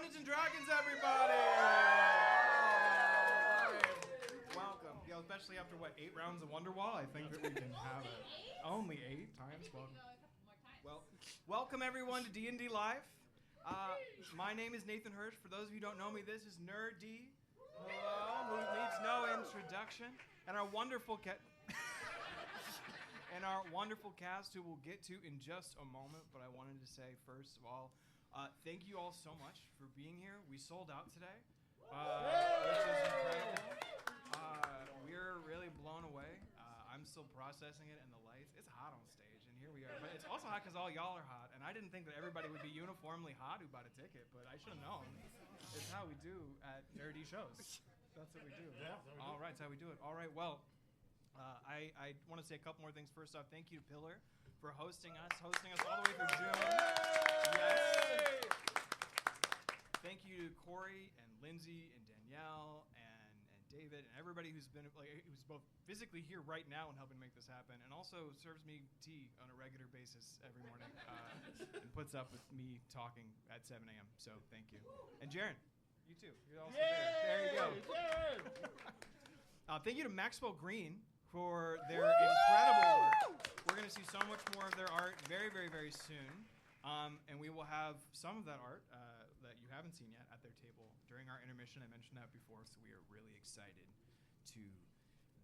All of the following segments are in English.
Dungeons and Dragons, everybody! Welcome. Yeah, especially after, 8 rounds of Wonderwall? I think that we can have it. Only 8 times? Welcome, everyone, to D&D Live. My name is Nathan Hirsch. For those of you who don't know me, this is Nerd D. Hello, who needs no introduction. And our wonderful cast, who we'll get to in just a moment. But I wanted to say, first of all, thank you all so much for being here. We sold out today, which is incredible. We're really blown away. I'm still processing it, and the lights. It's hot on stage, and here we are. But it's also hot because all y'all are hot, and I didn't think that everybody would be uniformly hot who bought a ticket, but I should have known. It's how we do at nerdy shows. That's what we do. Yeah, all right, that's how we do it. All right, well, I want to say a couple more things. First off, thank you to Pilllar for hosting us all the way through June. Yes. Thank you to Corey and Lindsay and Danielle and David and everybody who's both physically here right now and helping make this happen, and also serves me tea on a regular basis every morning and puts up with me talking at 7 a.m. So thank you. And Jaren, you too. You're also there. There you go. Thank you to Maxwell Green for their incredible work. We're going to see so much more of their art very, very, very soon. And we will have some of that art that you haven't seen yet at their table during our intermission. I mentioned that before, so we are really excited to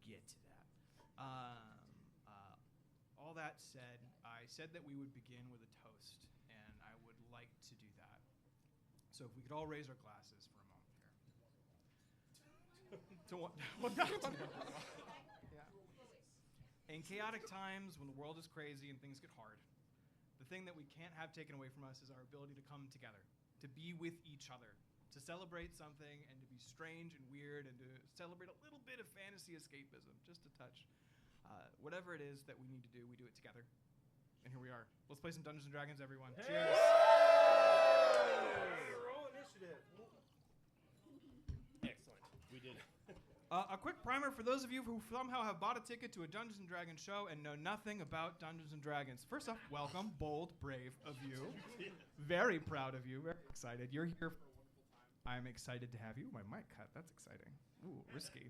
get to that. All that said, I said that we would begin with a toast, and I would like to do that. So if we could all raise our glasses for a moment here. To what? Yeah. In chaotic times, when the world is crazy and things get hard, the thing that we can't have taken away from us is our ability to come together, to be with each other, to celebrate something and to be strange and weird and to celebrate a little bit of fantasy escapism, just a touch. Whatever it is that we need to do, we do it together. And here we are. Let's play some Dungeons & Dragons, everyone. Hey! Cheers! Roll initiative. Excellent. We did it. A quick primer for those of you who somehow have bought a ticket to a Dungeons & Dragons show and know nothing about Dungeons & Dragons. First off, welcome, bold, brave of you. Very proud of you, very excited. You're here for a wonderful time. I'm excited to have you. My mic cut, that's exciting. Ooh, risky.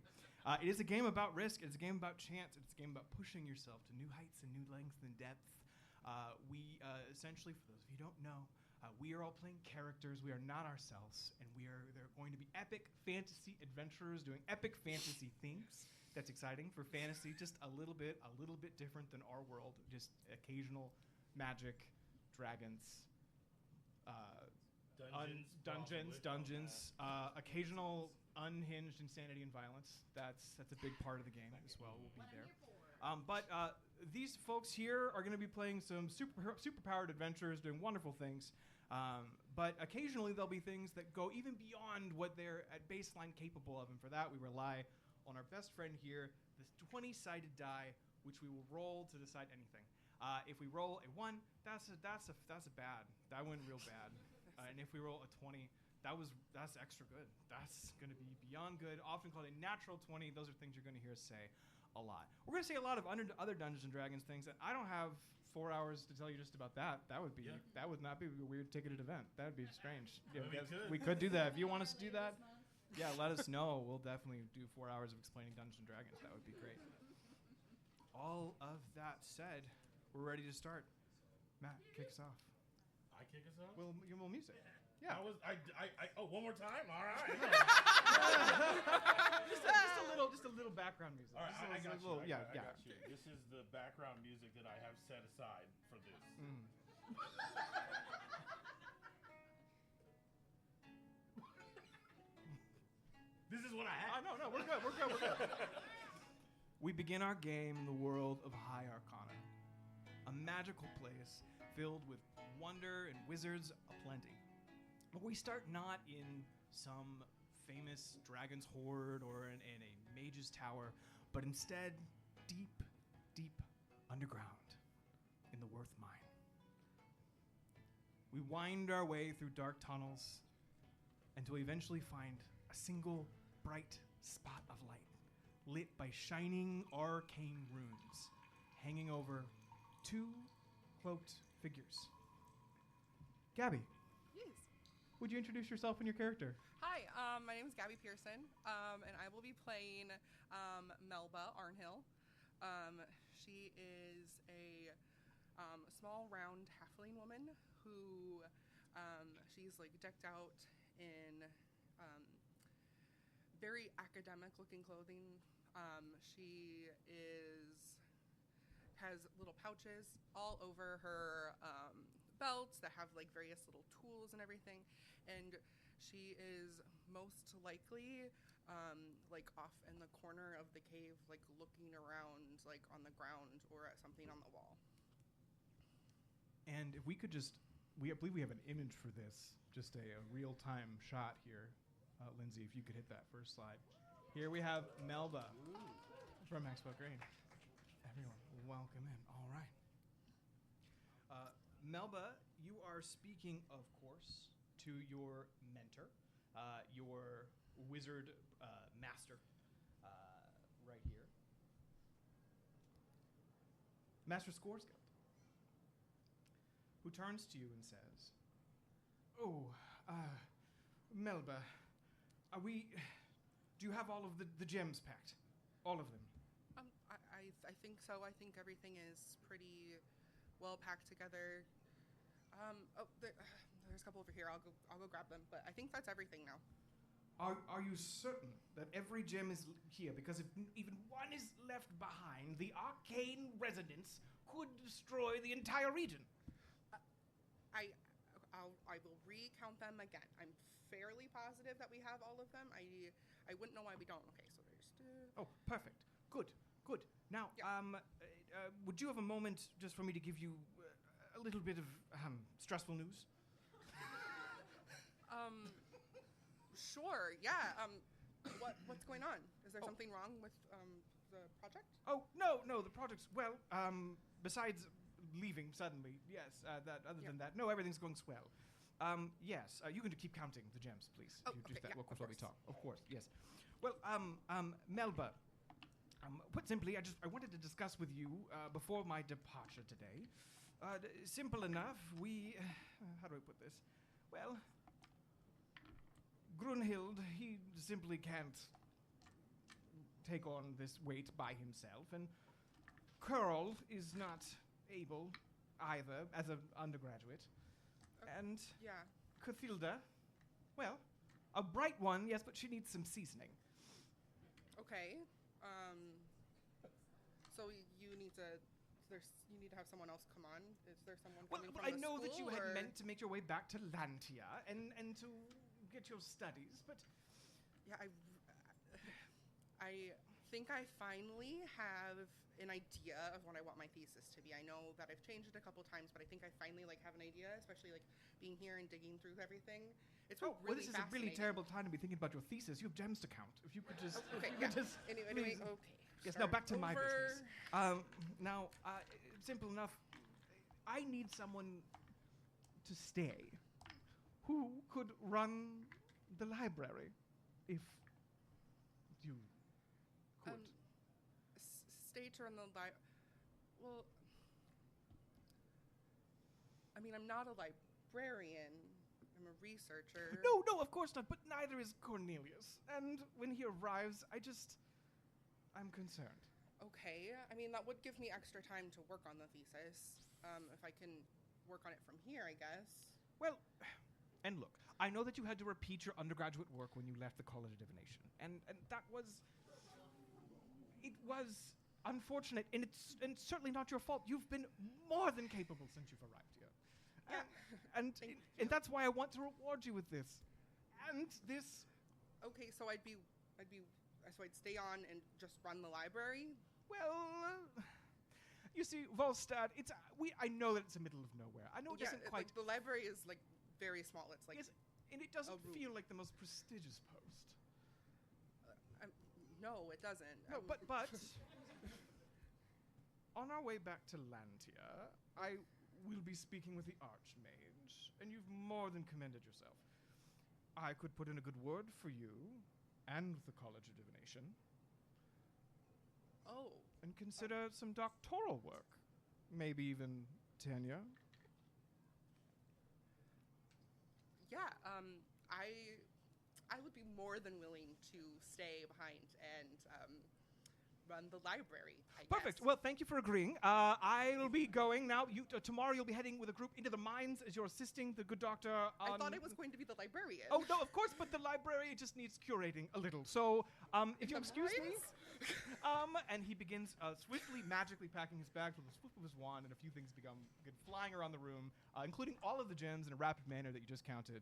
It is a game about risk. It's a game about chance. It's a game about pushing yourself to new heights and new lengths and depth. We essentially, for those of you who don't know, we are all playing characters. We are not ourselves, and they're going to be epic fantasy adventurers doing epic fantasy things. That's exciting for fantasy. Just a little bit different than our world. Just occasional magic, dragons, dungeons, occasional unhinged insanity and violence. That's a big part of the game as well. We'll be there. But these folks here are going to be playing some super-powered adventures, doing wonderful things. But occasionally there'll be things that go even beyond what they're at baseline capable of. And for that, we rely on our best friend here, this 20-sided die, which we will roll to decide anything. If we roll a 1, that's a bad. That went real bad. And if we roll a 20, that's extra good. That's going to be beyond good, often called a natural 20. Those are things you're going to hear us say a lot. We're going to say a lot of other Dungeons & Dragons things, and I don't have 4 hours to tell you just about that. That would not be a weird ticketed event. That would be strange. We could do that. If you want us to do that, yeah, let us know. We'll definitely do 4 hours of explaining Dungeons & Dragons. That would be great. All of that said, we're ready to start. Matt, kick us off. I kick us off? Well, give me music. Yeah. One more time? All right. just a little background music. All right, I got you. I got you. This is the background music that I have set aside for this. This is what I have. No, we're good. We begin our game in the world of High Arcana, a magical place filled with wonder and wizards aplenty. But we start not in some famous dragon's hoard or in a mage's tower, but instead deep, deep underground in the Worth Mine. We wind our way through dark tunnels until we eventually find a single bright spot of light, lit by shining arcane runes, hanging over 2 cloaked figures. Gabby. Yes. Would you introduce yourself and your character? Hi, my name is Gabby Pearson, and I will be playing Melba Arnhill. She is a small, round halfling woman who she's like decked out in very academic-looking clothing. She has little pouches all over her belts that have like various little tools and everything, and she is most likely like off in the corner of the cave, like looking around, like on the ground or at something on the wall. And if we could just, I believe we have an image for this, just a real-time shot here. Lindsay, if you could hit that first slide. Here we have Melba from Expo Green. Everyone, welcome in. All right. Melba, you are speaking, of course, to your mentor, your wizard master, right here. Master Scoresgoat, who turns to you and says, Melba, do you have all of the gems packed? All of them? I think so. I think everything is pretty well packed together. There's a couple over here. I'll go grab them. But I think that's everything now. Are you certain that every gem is here? Because if even one is left behind, the arcane resonance could destroy the entire region. I will recount them again. I'm fairly positive that we have all of them. I wouldn't know why we don't. Okay, so there's two. Oh, perfect. Good. Now, yeah. Would you have a moment just for me to give you a little bit of stressful news? Sure. Yeah. What's going on? Is there something wrong with the project? Oh, no. The project's besides leaving suddenly. Yes. Than that, no, everything's going swell. Yes. You can keep counting the gems, please. Oh, Just okay, that yeah, before we talk. Of course. Yes. Well, Melba. Put simply, I wanted to discuss with you before my departure today. Simple enough. How do I put this? Well, Grunhild, he simply can't take on this weight by himself, and Curl is not able either as an undergraduate. And yeah. Cathilda, well, a bright one, yes, but she needs some seasoning. Okay. So you need to have someone else come on. Is there someone coming from I the know that you school, had or? meant to make your way back to Lantia and to get your studies, but Yeah, I think I finally have an idea of what I want my thesis to be. I know that I've changed it a couple times, but I think I finally have an idea, especially being here and digging through everything. It's really this is a really terrible time to be thinking about your thesis. You have gems to count. If you could just Anyway, okay. Yes, now back to my business. Now, simple enough. I need someone to stay who could run the library, if you could. Stay to run the library. Well, I mean, I'm not a librarian. I'm a researcher. No, of course not. But neither is Cornelius. And when he arrives, I'm concerned. Okay. I mean, that would give me extra time to work on the thesis. If I can work on it from here, I guess. Well, and look, I know that you had to repeat your undergraduate work when you left the College of Divination. And that was... It was unfortunate, and it's certainly not your fault. You've been more than capable since you've arrived here. Yeah. And that's why I want to reward you with this. And this... Okay, so I'd stay on and just run the library? Well, you see, Volstad, I know that it's the middle of nowhere. I know it doesn't quite... the library is, very small. It's, yes, and it doesn't feel like the most prestigious post. No, it doesn't. No, but on our way back to Lantia, I will be speaking with the Archmage, and you've more than commended yourself. I could put in a good word for you and the College of Divination. Oh. And consider some doctoral work. Maybe even tenure. Yeah, I would be more than willing to stay behind and run the library, I Perfect. guess. Well, thank you for agreeing. I'll be going now. Tomorrow you'll be heading with a group into the mines as you're assisting the good doctor on... I thought I was going to be the librarian. Oh, no, of course, but the library just needs curating a little. So, if you'll excuse me... and he begins swiftly, magically packing his bags with a swoop of his wand, and a few things begin flying around the room, including all of the gems in a rapid manner that you just counted.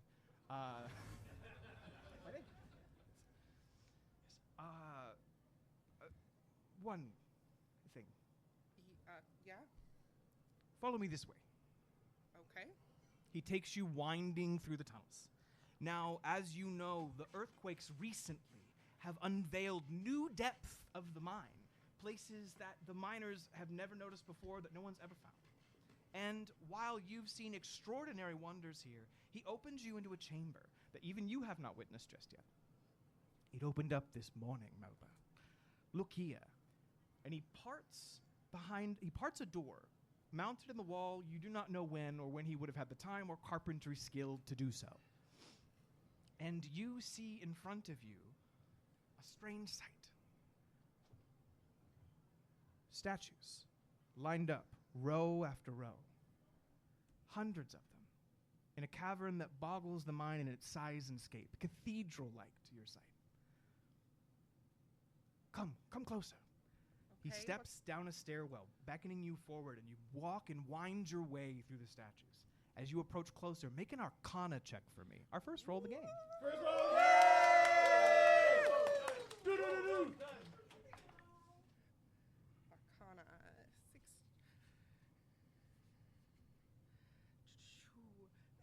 I think... one thing. Yeah? Follow me this way. Okay. He takes you winding through the tunnels. Now, as you know, the earthquakes recently have unveiled new depth of the mine, places that the miners have never noticed before that no one's ever found. And while you've seen extraordinary wonders here, he opens you into a chamber that even you have not witnessed just yet. It opened up this morning, Melba. Look here. And he parts a door, mounted in the wall. You do not know when he would have had the time or carpentry skill to do so. And you see in front of you a strange sight. Statues lined up, row after row. Hundreds of them, in a cavern that boggles the mind in its size and scape, cathedral-like to your sight. Come closer. He Okay, steps down a stairwell, beckoning you forward, and you walk and wind your way through the statues. As you approach closer, make an Arcana check for me. Our first roll of the game. First roll! Do-do-do-do! Arcana 6.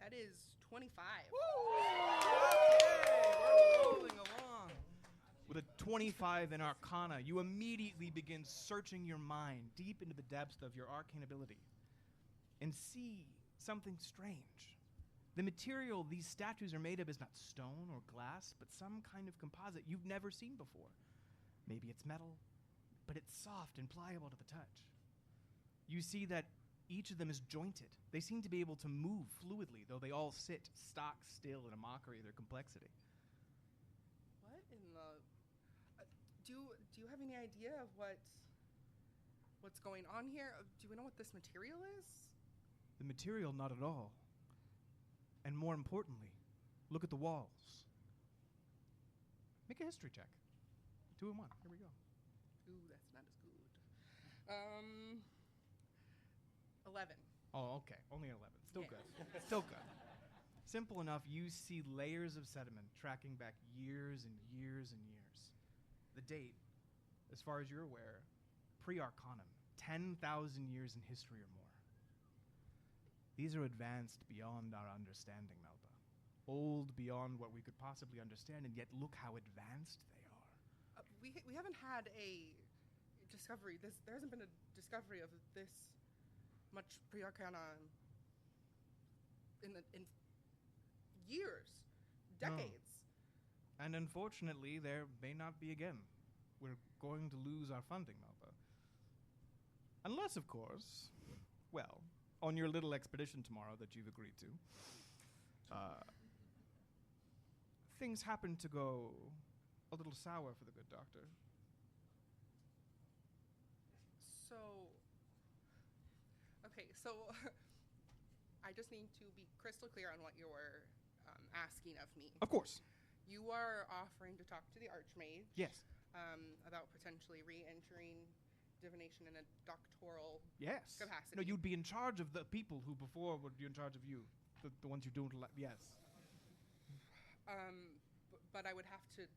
That is 25. We're rolling along. With a 25 in Arcana, you immediately begin searching your mind deep into the depths of your arcane ability and see something strange. The material these statues are made of is not stone or glass, but some kind of composite you've never seen before. Maybe it's metal, but it's soft and pliable to the touch. You see that each of them is jointed. They seem to be able to move fluidly, though they all sit stock still in a mockery of their complexity. What in the... Do you have any idea of what's going on here? Do we know what this material is? The material, not at all. And more importantly, look at the walls. Make a history check. 2 and 1. Here we go. Ooh, that's not as good. 11. Oh, okay. Only an 11. Still Yeah. good. Still good. Simple enough, you see layers of sediment tracking back years and years and years. The date, as far as you're aware, pre-Arcanum, 10,000 years in history or more. These are advanced beyond our understanding, Melba. Old beyond what we could possibly understand, and yet look how advanced they are. We haven't had a discovery. There hasn't been a discovery of this much pre-Arcana in years, decades. No. And unfortunately, there may not be again. We're going to lose our funding, Melba. Unless, of course, well, on your little expedition tomorrow that you've agreed to, things happen to go a little sour for the good doctor. So, I just need to be crystal clear on what you're asking of me. Of course. You are offering to talk to the Archmage. Yes. About potentially re-entering divination in a doctoral Yes. capacity. No, you'd be in charge of the people who before would be in charge of you. The ones you don't like. Yes. But I would have to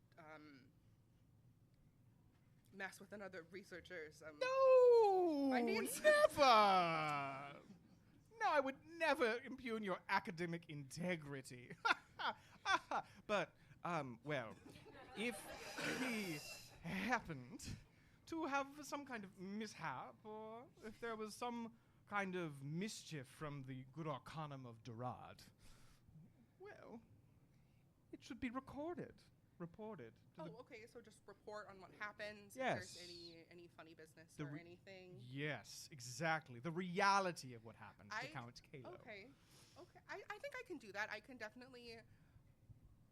mess with another researchers. No! My name's- Never! No, I would never impugn your academic integrity. But, well, if he happened to have some kind of mishap, or if there was some kind of mischief from the good Arcanum of Durad, well, it should be reported. Oh, okay, so just report on what happens. Yes. If there's any funny business The or re- anything. Yes, exactly. The reality of what happened to Count Kalo. Okay. Okay, I think I can do that. I can definitely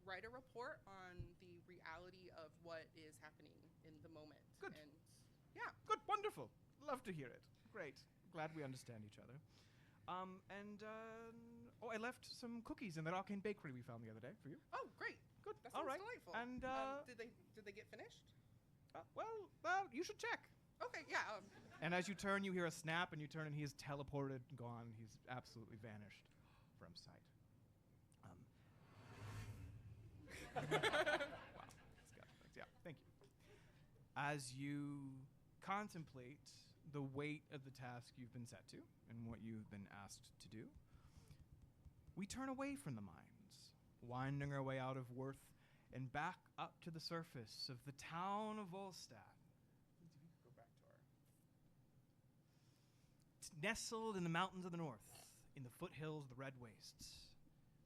write a report on the reality of what is happening in the moment. Good. And yeah. Good, wonderful. Love to hear it. Great. Glad we understand each other. I left some cookies in that arcane bakery we found the other day for you. Oh, great. Good. That All sounds right. delightful. And did they get finished? You should check. Okay, yeah. And as you turn, you hear a snap, and you turn, and he is teleported, gone. He's absolutely vanished from sight. Wow. Yeah, thank you. As you contemplate the weight of the task you've been set to and what you've been asked to do, we turn away from the mines, winding our way out of Worth and back up to the surface of the town of Volstad. Go back to our... It's nestled in the mountains of the north, in the foothills of the Red Wastes,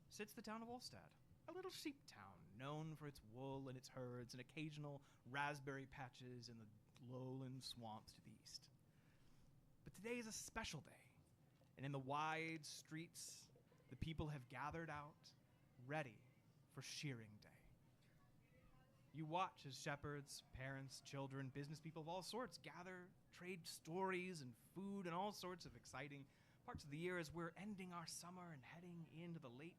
sits the town of Volstad, a little sheep town known for its wool and its herds and occasional raspberry patches in the lowland swamps to the east. But today is a special day, and in the wide streets, the people have gathered out, ready for shearing day. You watch as shepherds, parents, children, business people of all sorts gather, trade stories and food and all sorts of exciting parts of the year as we're ending our summer and heading into the late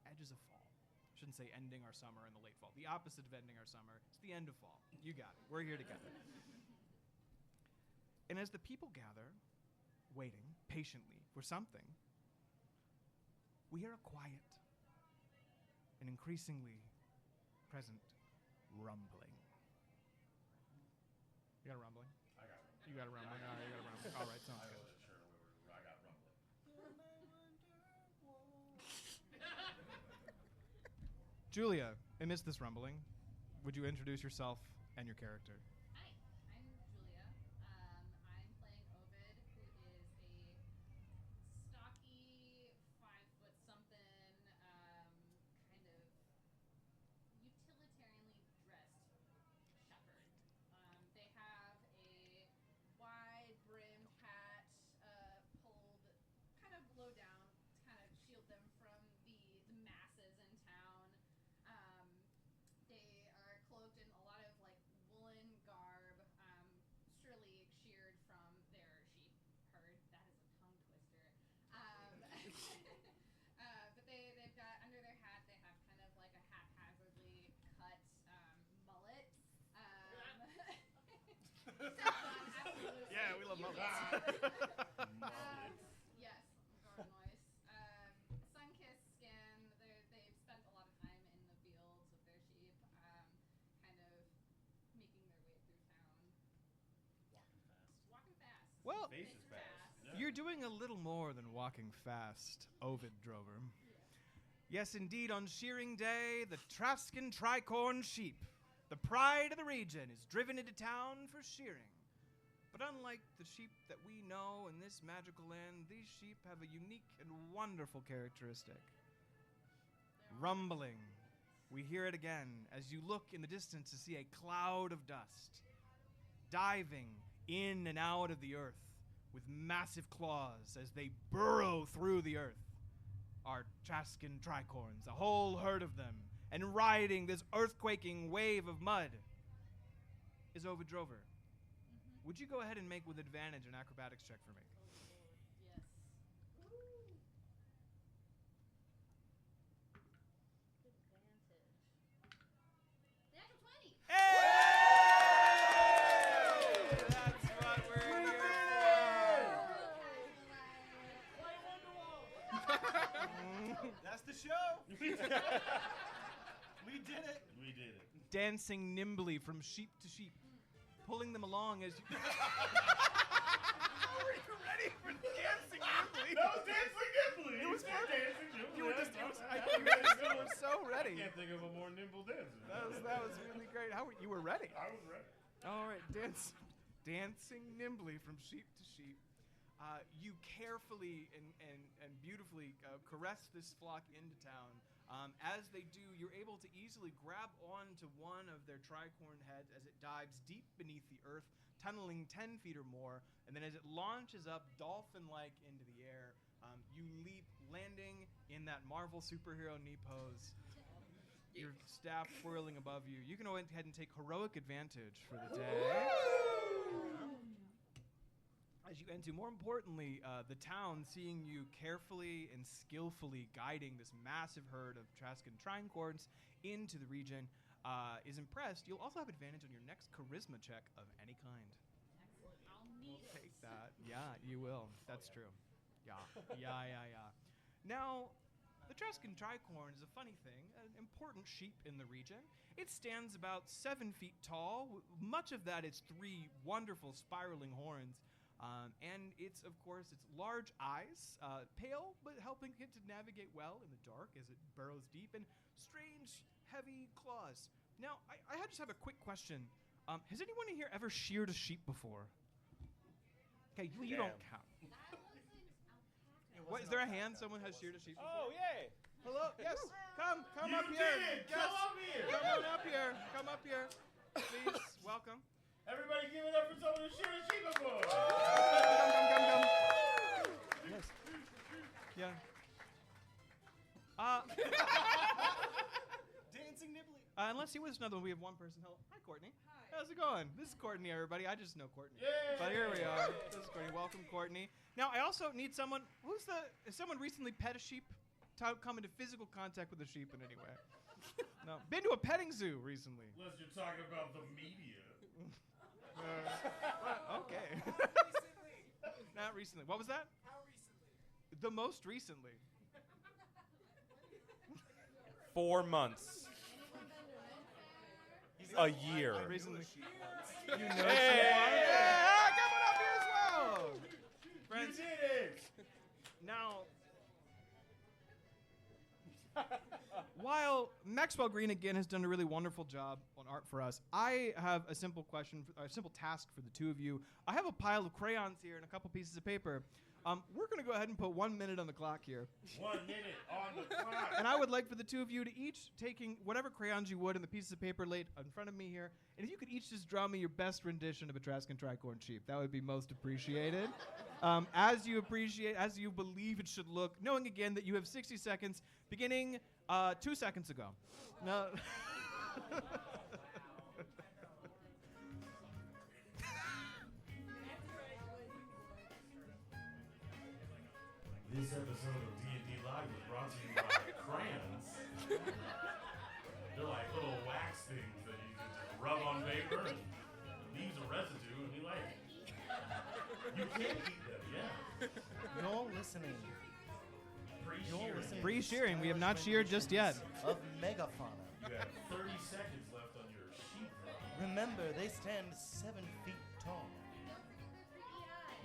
edges of fall. I shouldn't say ending our summer in the late fall. The opposite of ending our summer, it's the end of fall. You got it. We're here together. And as the people gather, waiting patiently for something, we hear a quiet and increasingly present rumbling. You got a rumbling? I got it. You got a rumbling? All right, you got a rumbling. All right, sounds I good. wasn't sure where I got rumbling. Julia, amidst this rumbling, would you introduce yourself and your character? Hi, I'm Julia. I'm playing Ovid, who is a stocky, 5-foot-something, kind of utilitarianly dressed shepherd. They have a wide-brimmed hat, pulled kind of low down to kind of shield them from the masses in town. They are cloaked in a lot of like woolen garb, surely sheared from their sheep herd. That is a tongue twister. But they've got under their hat, they have kind of like a haphazardly cut mullet. Absolutely. Yeah, we love mullets. Yes, Gordon sun-kissed skin. They've spent a lot of time in the fields with their sheep, kind of making their way through town. Walking fast. Well, Face is Mr. fast. you're doing a little more than walking fast, Ovid Drover. Yes, indeed, on shearing day, the Trascan tricorn sheep, the pride of the region, is driven into town for shearing. But unlike the sheep that we know in this magical land, these sheep have a unique and wonderful characteristic. Rumbling. We hear it again as you look in the distance to see a cloud of dust, diving in and out of the earth with massive claws as they burrow through the earth. Are Trascan tricorns, a whole herd of them, and riding this earthquaking wave of mud is Ovid Drover. Would you go ahead and make with advantage an acrobatics check for me? Yes. Good advantage. Natural 20. Hey! That's what we're here for. That's the show. We did it. We did it. Dancing nimbly from sheep to sheep, pulling them along as you... Were you ready for dancing nimbly? That was Dancing Nimbly. It was You said perfect. Dancing Nimbly. You were That's just, right. you were so ready. I can't think of a more nimble dancer. That was really great. You were ready. I was ready. All right, dancing nimbly from sheep to sheep. You carefully and beautifully caress this flock into town. As they do, you're able to easily grab onto one of their tricorn heads as it dives deep beneath the earth, tunneling 10 feet or more, and then as it launches up dolphin-like into the air, you leap landing in that Marvel superhero knee pose. Your staff swirling above you. You can go ahead and take heroic advantage for the day. As you enter, more importantly, the town, seeing you carefully and skillfully guiding this massive herd of Trascan tricorns into the region, is impressed. You'll also have advantage on your next charisma check of any kind. Excellent. I'll need it. Take that. Yeah, you will. That's true. Yeah. Yeah. Now, the Trascan tricorn is a funny thing, an important sheep in the region. It stands about 7 feet tall. Much of that is 3 wonderful spiraling horns. And it's, of course, its large eyes, pale, but helping it to navigate well in the dark as it burrows deep, and strange, heavy claws. Now, I just have a quick question. Has anyone in here ever sheared a sheep before? Okay, you don't count. That was an alpaca. What, is there a hand? Someone has sheared a sheep before? Oh, yay! Hello? Yes. Come You up did here. it! Yes. Come up here! Come on up here. Come up here. Please, welcome. Everybody give it up for someone who's shooting sheep before. Come. Yes. Yeah. Dancing nibbly. Unless he was another one, we have one person. Hello. Hi, Courtney. Hi. How's it going? This is Courtney, everybody. I just know Courtney. Yay! But here we are. This is Courtney. Welcome, Courtney. Now, I also need someone. Has someone recently pet a sheep? Come into physical contact with a sheep in any way? No. Been to a petting zoo recently. Unless you're talking about the media. Okay. Not recently. What was that? How recently? The most recently. 4 months. Anyone been to A year. Recently. You You know know Hey! someone? Yeah, come on up here as well. You Friends, did it! now, while Maxwell Green again has done a really wonderful job on art for us, I have a simple question, a simple task for the two of you. I have a pile of crayons here and a couple pieces of paper. We're going to go ahead and put 1 minute on the clock here. 1 minute on the clock. And I would like for the two of you to each taking whatever crayons you would and the pieces of paper laid in front of me here. And if you could each just draw me your best rendition of a Trascan tricorn sheep, that would be most appreciated. As you believe it should look, knowing again that you have 60 seconds beginning 2 seconds ago. No. This episode of D&D Live was brought to you by crayons. They're like little wax things that you can just rub on paper and it leaves a residue and we like it. You can eat them, yeah. You're listening. Pre-shearing. Pre-shearing. We have not sheared just yet. Of megafauna. You have 30 seconds left on your sheep run. Remember, they stand 7 feet tall.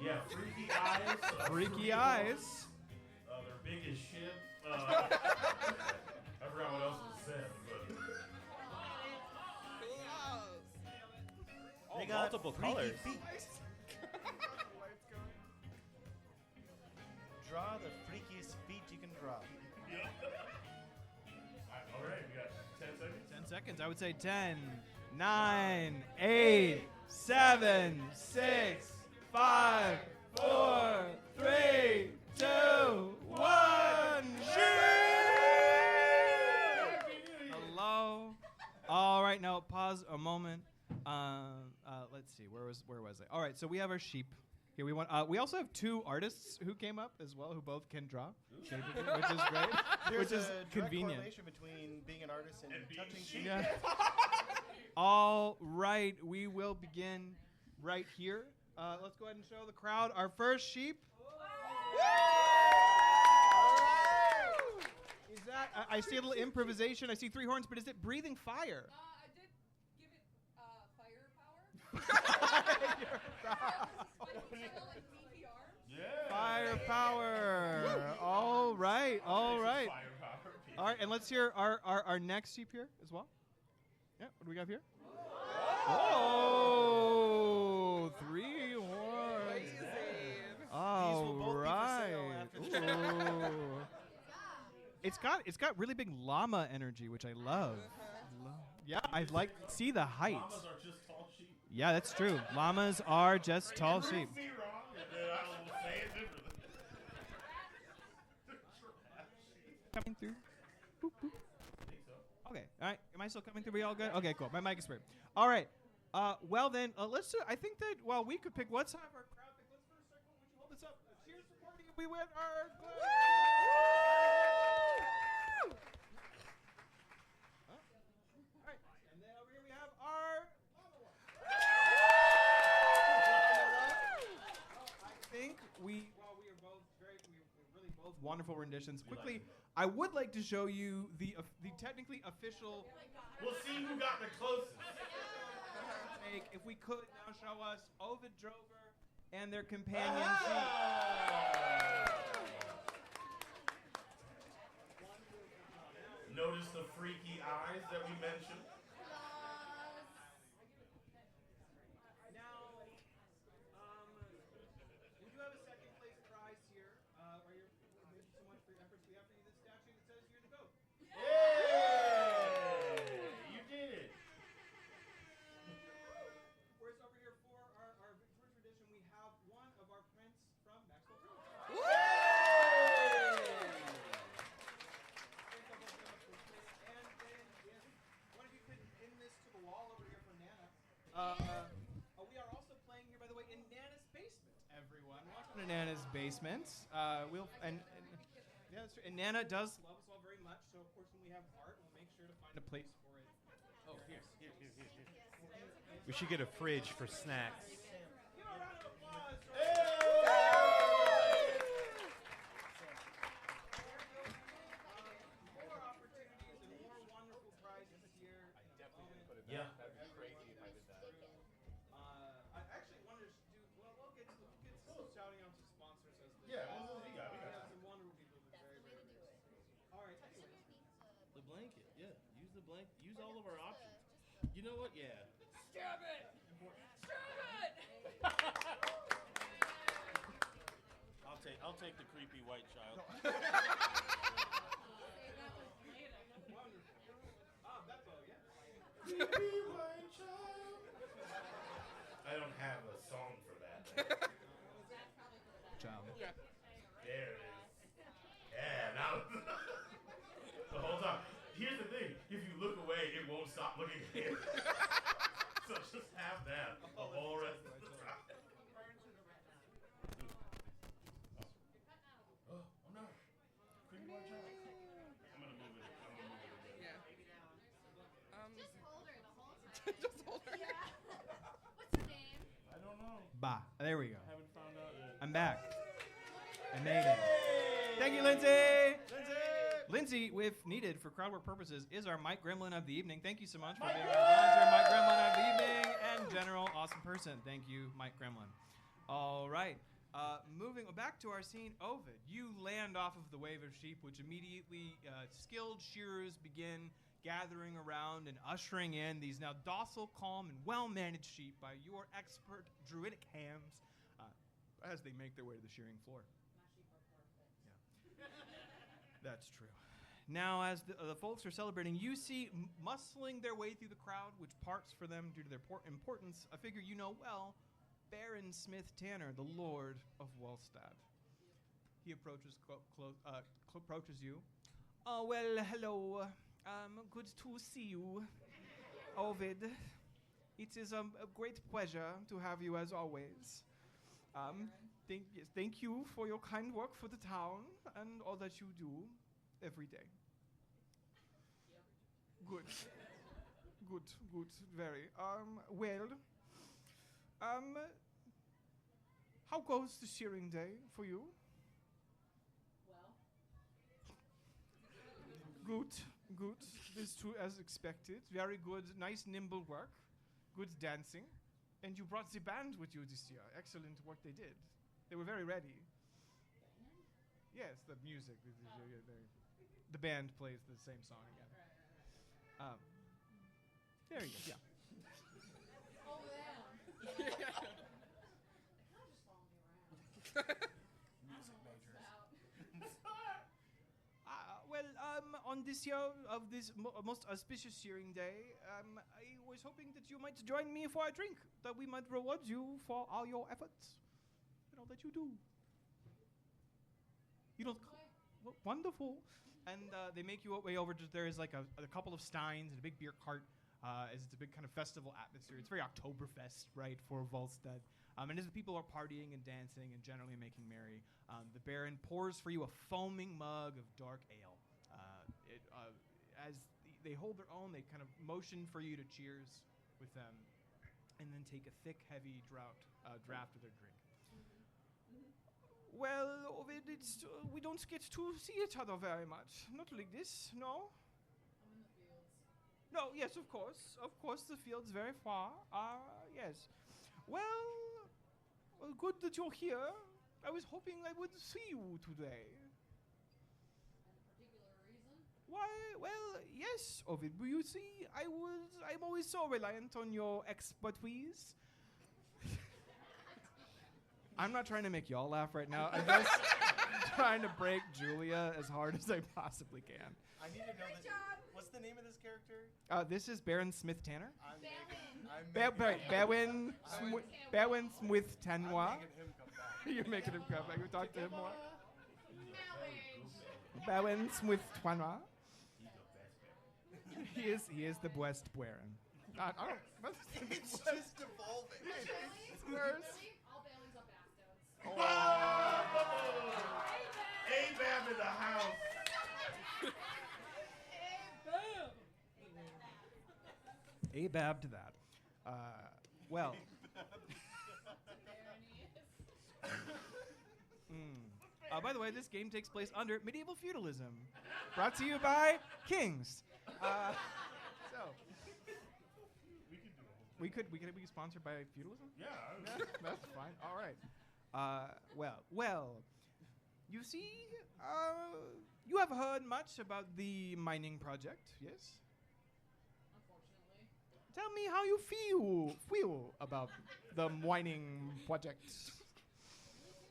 Yeah, freaky eyes. Freaky horns. eyes. Their biggest ship. I forgot what else was said, but They Oh, got multiple freaky colors. feet. Draw the freakiest feet you can draw. yeah. All right, we got 10 seconds. 10 seconds. I would say 10, 9, 8, 7, 6, 5, 4, 3, 2, 1. Shoot! Hello. All right, now pause a moment. Let's see. Where was I? All right, so we have our sheep. Here we want. We also have 2 artists who came up as well, who both can draw, which is great, which is There's a direct convenient. correlation between being an artist and, And being touching sheep. sheep. Yeah. All right, we will begin right here. Let's go ahead and show the crowd our first sheep. Is that? I see a little improvisation. I see 3 horns, but is it breathing fire? I did give it firepower. Yeah. Firepower. All right, all right. Firepower. All right, and let's hear our next sheep here as well. Yeah, what do we got here? Oh, 3 horns. All will both be for right. sale after the Ooh. It's got really big llama energy, which I love. Yeah, I like see the height. Llamas are just tall sheep. Yeah, that's true. Llamas are just tall sheep. Prove me wrong, and then I will say it differently. coming through? Boop, boop. Okay. All right. Am I still coming through? We all good? Okay, cool. My mic is free. All right. Well then, let's. I think that we could pick. Let's have our crowd pick. Let's first start. Would you hold this up? Cheers for party. We win our. All right. And then over here we have our. I think we are both we're really both wonderful renditions. Quickly, I would like to show you the technically official. We'll see who got the closest. If we could now show us Ovid Drover and their companion sheep. Notice the freaky eyes that we mentioned. Now, we do have a second place prize here. Thank you so much for your efforts. We have for you this statue that says you're the goat. Hey! You did it. Whereas over here for our Victorian tradition, we have one of our prints from Maxwell Road. And then if one of you could pin this to the wall over here for Nana. We are also playing here, by the way, in Nana's basement. Everyone, welcome to Nana's basement. Yeah, that's true. And Nana does love us all very much. So of course, when we have art, we'll make sure to find a place for it. Oh, here. We should get a fridge for snacks. Give a round of applause. More opportunities and more wonderful prizes here. Yeah. That'd be crazy if I did that. I actually wanted to do. Well, we'll get some shouting out to sponsors as the. Yeah, we got some wonderful people. Very, very nice. All right. Anyways. The blanket, yeah. Use the blanket. Use all of our options. You know what? Yeah. Stab it! I'll take the creepy white child. Wonderful. Beppo, yes. I don't have a song for that. Child. Yeah. There it is. Yeah, now. The whole time. Here's the thing. If you look away, it won't stop looking at you. So just have that the whole rest of the time. Oh no. Creepy white child. I'm gonna move it. Yeah. Just hold her the whole time. Just hold her. Yeah. What's your name? I don't know. Bah. There we go. Haven't found out yet. I'm back. I made it. Thank you, Lindsay. Lindsay, if needed for crowdwork purposes, is our Mike Gremlin of the evening. Thank you so much for being our volunteer Mike Gremlin of the evening and general awesome person. Thank you, Mike Gremlin. All right. Moving back to our scene, Ovid. You land off of the wave of sheep, which immediately skilled shearers begin gathering around and ushering in these now docile, calm, and well-managed sheep by your expert druidic hands as they make their way to the shearing floor. That's true. Now, as the folks are celebrating, you see muscling their way through the crowd, which parts for them due to their importance, a figure you know well, Baron Smith Tanner, the Lord of Wellstad. He approaches approaches you. Oh, well, hello. Good to see you, Ovid. It is a great pleasure to have you as always. Thank you for your kind work for the town and all that you do every day. Good. Very. How goes the shearing day for you? Well. Good. This too as expected. Very good. Nice nimble work. Good dancing. And you brought the band with you this year. Excellent work they did. They were very ready. Yes, the music. The band plays the same song again. There you go. Yeah. Oh, yeah. They kind of just follow me around. Music majors. On this year of this most auspicious shearing day, I was hoping that you might join me for a drink, that we might reward you for all your efforts and all that you do. You don't. Wonderful. and they make you way over. There is like a couple of steins and a big beer cart. As it's a big kind of festival atmosphere. It's very Oktoberfest, right, for Volstead. And as the people are partying and dancing and generally making merry, the Baron pours for you a foaming mug of dark ale. As they hold their own, they kind of motion for you to cheers with them, and then take a thick, heavy draft of their drink. Well, Ovid, we don't get to see each other very much. Not like this, no? I'm in the fields. No, yes, of course. Of course, the field's very far. Yes. Well, good that you're here. I was hoping I would see you today. Any particular reason? Why, well, yes, Ovid. But you see, I'm always so reliant on your expertise. I'm not trying to make y'all laugh right now. I'm just trying to break Julia as hard as I possibly can. I need to know Great this. job. What's the name of this character? This is Baron Smith Tanner. I'm Bellin. making- Baron Smith Tanner. I'm making him come back. You're making him come back. We talked to him more. Marriage. Baron Smith Tanner. He is the best Baron. I don't. It's just evolving. It's worse. Really? All Bailey's are bastards. ABAB in the house. Abab to that. Well. By the way, this game takes place under medieval feudalism. Brought to you by Kings. So. We could be sponsored by feudalism? Yeah. Yeah, that's fine. All right. Well. You see, you have heard much about the mining project, yes? Unfortunately. Tell me how you feel about the mining project. It seems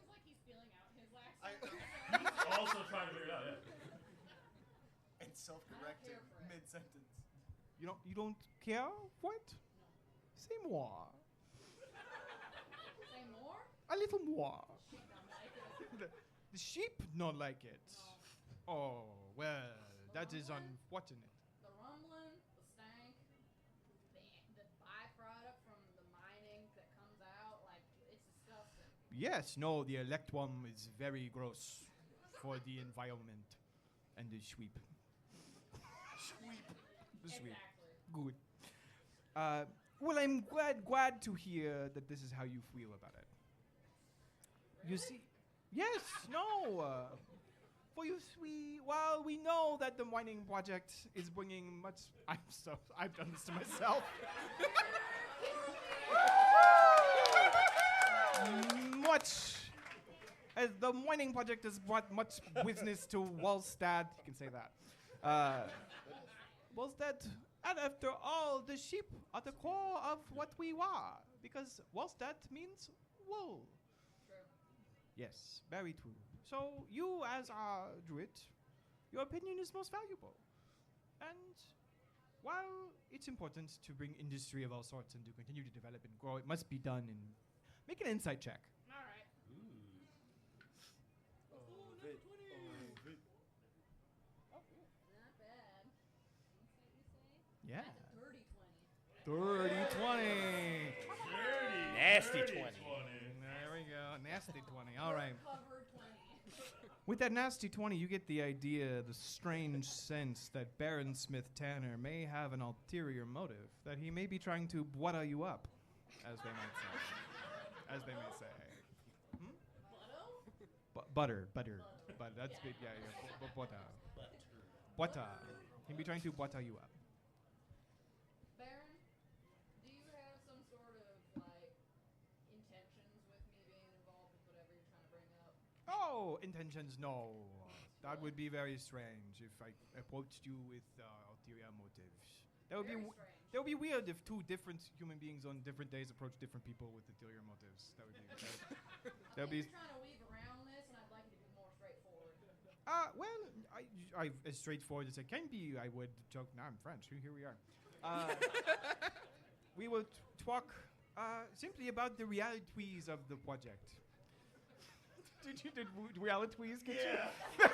like he's feeling out his last Also trying to figure it out, yeah. And self-correcting care for it. mid-sentence. You don't care for it? Say more. Say more? A little more. Sheep don't like it. The sheep not like it. Oh, well, that is unfortunate. The rumbling, the stank, the byproduct from the mining that comes out, like, it's disgusting. Yes, no, the electrum is very gross for the environment and the sheep. The sheep. Exactly. Good. Well, I'm glad to hear that this is how you feel about it. You see, yes, no. For you see, while we know that the mining project is bringing much, I've done this to myself. Much, as the mining project has brought much business to Wallstad. You can say that. Wallstad, and after all, the sheep are the core of what we are, because Wallstad means wool. True. Yes, very true. So you, as our druid, your opinion is most valuable. And while it's important to bring industry of all sorts and to continue to develop and grow, it must be done in... Make an insight check. All right. Ovid. Not bad. You say? Yeah. That's a dirty 20. 30, 20. Nasty 20. There we go. Nasty 20. All right. Covered 20. With that nasty 20, you get the idea, the strange sense that Baron Smith Tanner may have an ulterior motive, that he may be trying to butter you up, as they might say. As they may say. Butter. But that's good. Yeah. Butter. Butter. He'll be trying to butter you up. Baron, do you have some sort of, like, intentions with me being involved with whatever you're trying to bring up? Oh, intentions, no. That would be very strange if I approached you with ulterior motives. That would Very be strange. that would be weird if two different human beings on different days approach different people with ulterior motives. That would be that would be. You're trying to weave around this, and I'd like you to be more straightforward. Well, I as straightforward as I can be. I would joke. Now I'm French. Here we are. We will talk simply about the realities of the project. Did Realtweez get you? Yeah.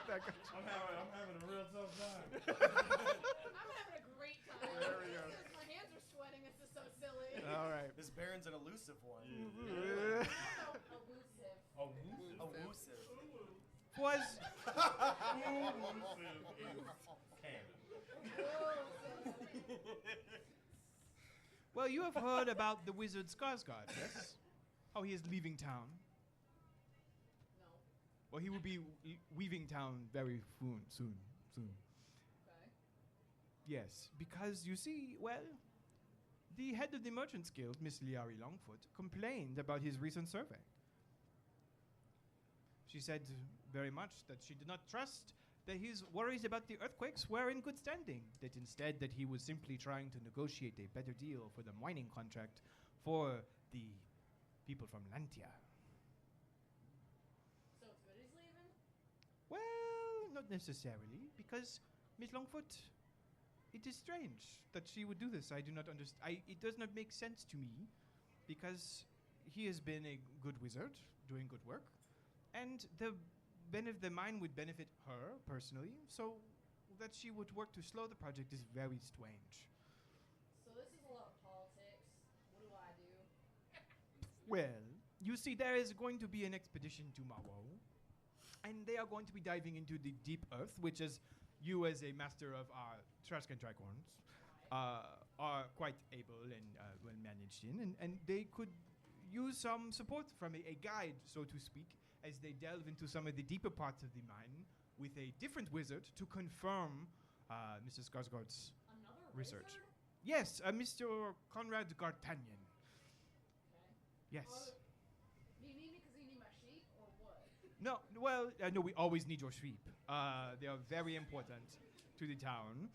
That got you. I'm having a real tough time. I'm having a great time. There we go. My hands are sweating. This is so silly. All right. This Baron's an elusive one. Elusive. Elusive. Was well, you have heard about the wizard Skarsgård, yes? How he is leaving town. No. Well, he will be leaving town very soon. Okay. Yes, because you see, well, the head of the Merchants Guild, Miss Liari Longfoot, complained about his recent survey. She said very much that she did not trust that his worries about the earthquakes were in good standing, that instead that he was simply trying to negotiate a better deal for the mining contract for the people from Lantia. So it's good he's leaving? Well, not necessarily, because Miss Longfoot, it is strange that she would do this. I do not understand. It does not make sense to me, because he has been a good wizard, doing good work, and the mine would benefit her personally, so that she would work to slow the project is very strange. So this is a lot of politics. What do I do? Well, you see, there is going to be an expedition tomorrow, and they are going to be diving into the deep earth, which is you as a master of Trashcan Tricorns are quite able and well managed in, and they could use some support from a guide, so to speak, as they delve into some of the deeper parts of the mine with a different wizard to confirm Mrs. Skarsgård's Another research. wizard? Yes, Mr. Conrad Gartanian. Okay. Yes. Do you need me because you need my sheep, or what? No, well, no, we always need your sheep. They are very important to the town.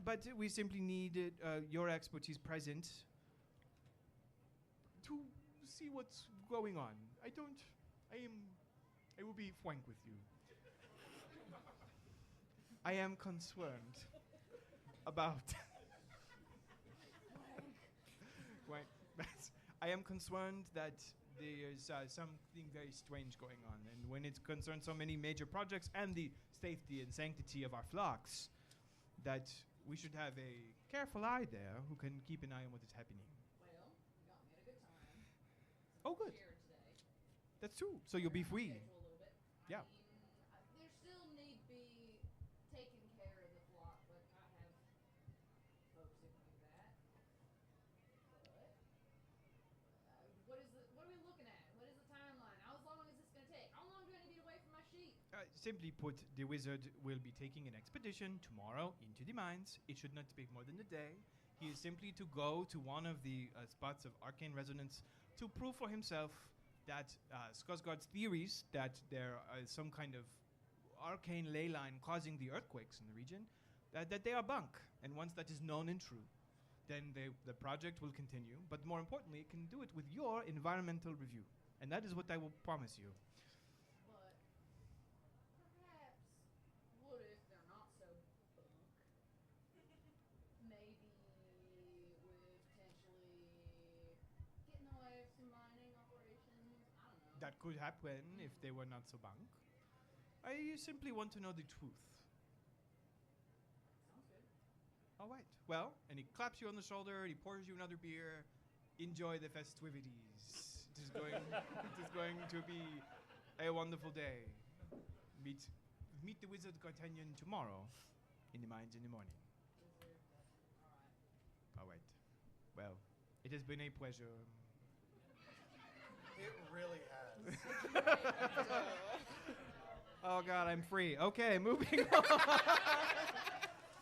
But we simply need your expertise present to see what's going on. I will be frank with you. I am concerned about. Right. I am concerned that there's something very strange going on, and when it concerns so many major projects and the safety and sanctity of our flocks, that we should have a careful eye there who can keep an eye on what is happening. Well, you got me at a good time. Oh, good. Here today. That's true. So you'll be free. Schedule a little bit. Yeah. I mean, there still need be taking care of the flock, but I have folks who can do that. But what are we looking at? What is the timeline? How long is this going to take? How long do I need to be away from my sheep? Simply put, the wizard will be taking an expedition tomorrow into the mines. It should not take more than a day. He is simply to go to one of the spots of arcane resonance to prove for himself that Skarsgård's theories that there is some kind of arcane ley line causing the earthquakes in the region, that they are bunk. And once that is known and true, then the project will continue. But more importantly, it can do it with your environmental review. And that is what I will promise you. But perhaps, what if they're not so bunk? Maybe with potentially getting away from mining operations. I don't know. That could happen if they were not so bunk. I simply want to know the truth. Sounds good. All right. Well, and he claps you on the shoulder, he pours you another beer. Enjoy the festivities. It is going to be a wonderful day. Meet the wizard Gartanian tomorrow in the mines in the morning. All right. All right. Well, it has been a pleasure. It really has. Oh God, I'm free. Okay, moving on.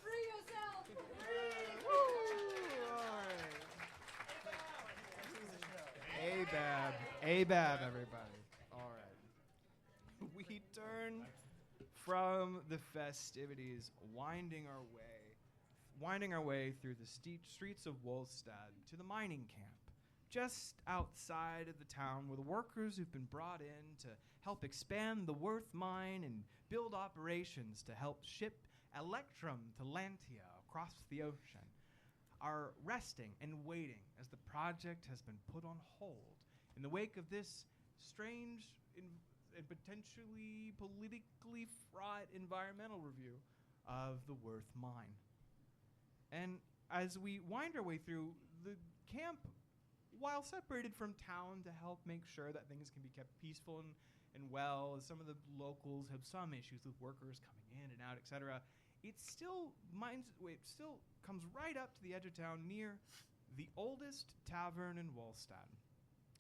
Free yourself! Abab, everybody. All right. We turn from the festivities, winding our way through the streets of Wolstad to the mining camp, just outside of the town, where the workers who've been brought in to help expand the Worth mine and build operations to help ship Electrum to Lantia across the ocean are resting and waiting as the project has been put on hold in the wake of this strange and potentially politically fraught environmental review of the Worth Mine. And as we wind our way through, the camp, while separated from town to help make sure that things can be kept peaceful and well, as some of the locals have some issues with workers coming in and out, etc., it still comes right up to the edge of town near the oldest tavern in Wolstadt.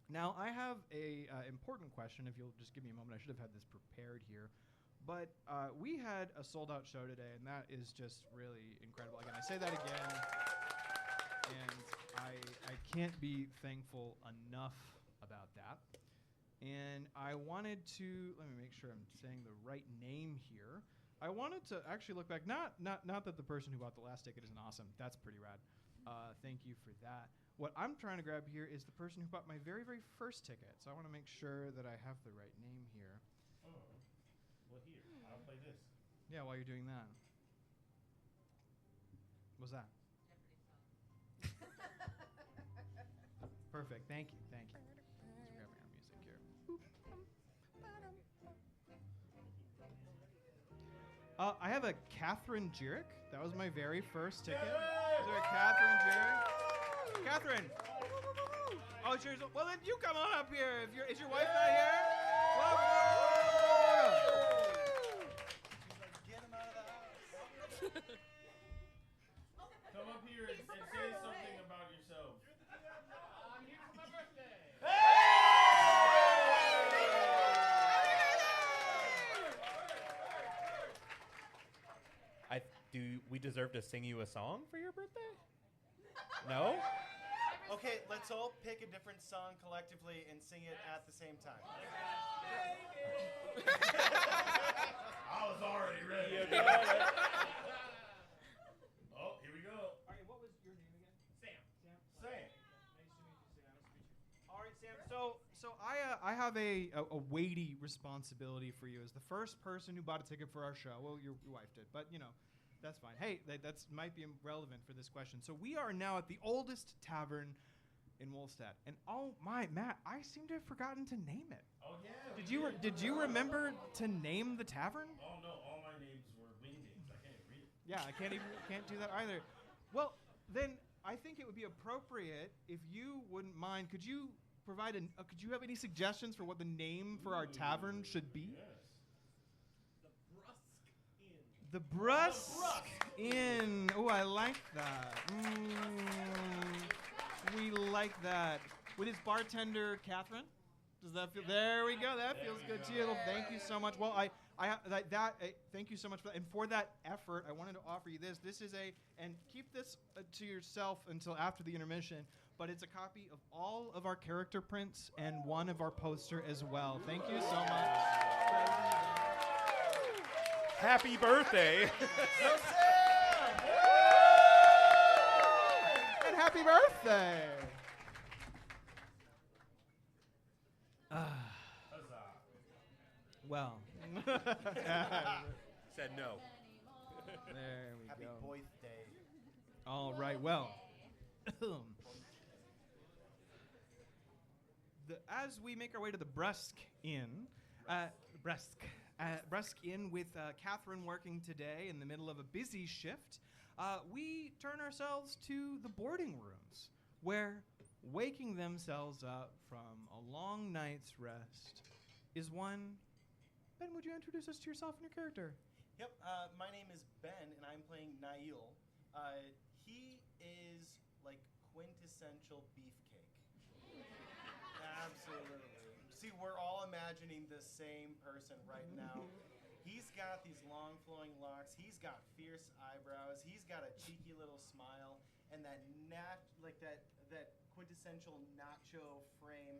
Now, I have a important question, if you'll just give me a moment. I should have had this prepared here. But we had a sold-out show today, and that is just really incredible. Again, I say that again, and I can't be thankful enough about that. And I wanted to, let me make sure I'm saying the right name here. I wanted to actually look back, not that the person who bought the last ticket isn't awesome. That's pretty rad. Thank you for that. What I'm trying to grab here is the person who bought my very, very first ticket. So I want to make sure that I have the right name here. Oh, well, here, I'll play this. Yeah, while you're doing that. What's that? Perfect. Thank you. Thank you. Just grabbing our music here. I have a Catherine Jirick. That was my very first ticket. Is there a Catherine Jirick? Catherine. Oh, sure. Well, then you come on up here. Is your wife not here? Welcome. She's like, get him out of the house. Come up here and say something about yourself. I'm here for my birthday. Do we deserve to sing you a song for your birthday? No? Okay, let's all pick a different song collectively and sing it at the same time. I was already ready. Oh, here we go. All right, what was your name again? Sam. Sam. Nice to meet you, Sam. Nice to meet you. All right, Sam. So I have a weighty responsibility for you as the first person who bought a ticket for our show. Well, your wife did, but you know, that's fine. Hey, that's might be relevant for this question. So we are now at the oldest tavern in Wolstadt, and oh my, Matt, I seem to have forgotten to name it. Oh, yeah. Did you remember to name the tavern? Oh, no, all my names were wingdings. I can't even read it. Yeah, I can't do that either. Well, then I think it would be appropriate if you wouldn't mind. Could you provide could you have any suggestions for what the name for our tavern should be? Yes. The Brusque Inn. Oh, I like that. We like that. With his bartender, Catherine. Does that feel? There we go. That feels good to you. Well, thank you so much. Well, thank you so much for that. And for that effort, I wanted to offer you this. This is and keep this to yourself until after the intermission. But it's a copy of all of our character prints and one of our poster as well. Thank you so much. Happy birthday! And happy birthday! Huzzah. Well, Said no. there we Happy go. birthday. All right, well. As we make our way to the Brusque Inn, Brusque Inn with Catherine working today in the middle of a busy shift, we turn ourselves to the boarding rooms, where waking themselves up from a long night's rest is one. Ben, would you introduce us to yourself and your character? Yep, my name is Ben, and I'm playing Nail. He is like quintessential beefcake. Absolutely. See, we're all imagining the same person right now. He's got these long flowing locks. He's got fierce eyebrows. He's got a cheeky little smile, and that quintessential nacho frame.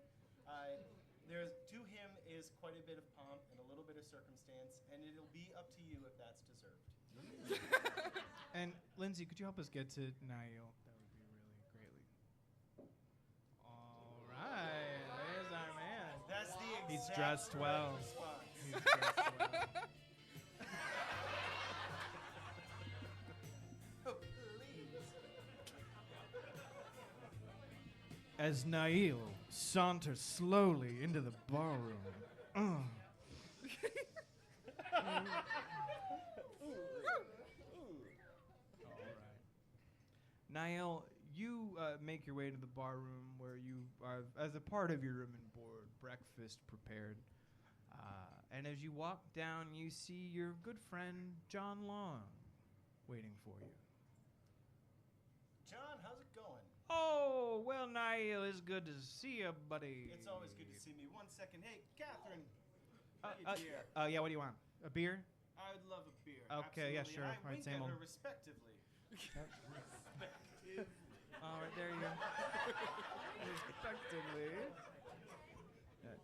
To him is quite a bit of pomp and a little bit of circumstance, and it'll be up to you if that's deserved. And Lindsay, could you help us get to Nail? That would be really greatly. All right, there's our man. That's the exact He's dressed well. response. He's dressed well. Oh, please. As Nail saunters slowly into the ballroom, Niall, you make your way to the bar room where you are, as a part of your room and board, breakfast prepared. And as you walk down, you see your good friend John Long waiting for you. John, how's it going? Oh, well, Niall, it's good to see you, buddy. It's always good to see me. 1 second. Hey, Catherine. Beer. Yeah, what do you want? A beer? I would love a beer. Okay, yeah, absolutely. sure. And I All right, wink same at old. her respectively. All right, there you go. Respectively. Yeah.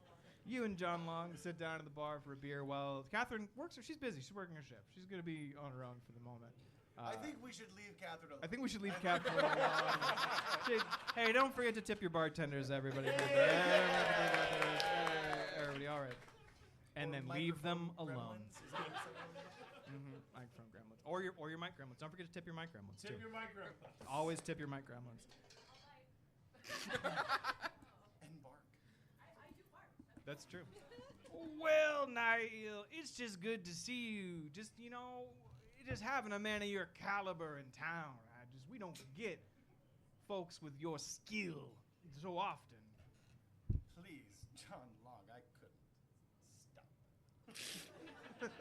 You and John Long sit down at the bar for a beer while Catherine works. She's busy. She's working her shift. She's going to be on her own for the moment. I think we should leave Catherine alone. I think we should leave Catherine alone. Hey, don't forget to tip your bartenders, everybody. Everybody, all right. And then leave them alone. Microphone gremlins. Or your mic gremlins. Don't forget to tip your mic gremlins, Tip too. your mic gremlins. Always tip your mic gremlins. And bark. That's true. Well, Niall, it's just good to see you. Just, just having a man of your caliber in town, right? We don't get folks with your skill so often. Please, John Long, I couldn't stop.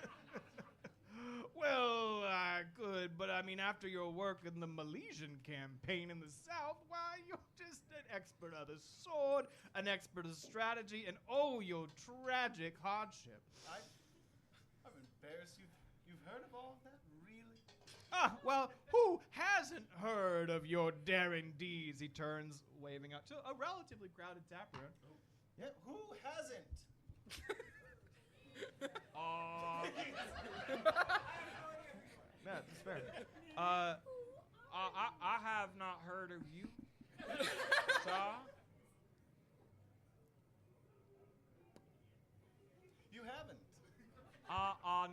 Well, I could, but I mean, after your work in the Milesian campaign in the South, why, you're just an expert of the sword, an expert of strategy, and your tragic hardship. I'm embarrassed. You've heard of all of that? Really? Well, who hasn't heard of your daring deeds? He turns, waving out to a relatively crowded tap room. Yeah, who hasn't? That's fair. I have not heard of you, sir. You haven't.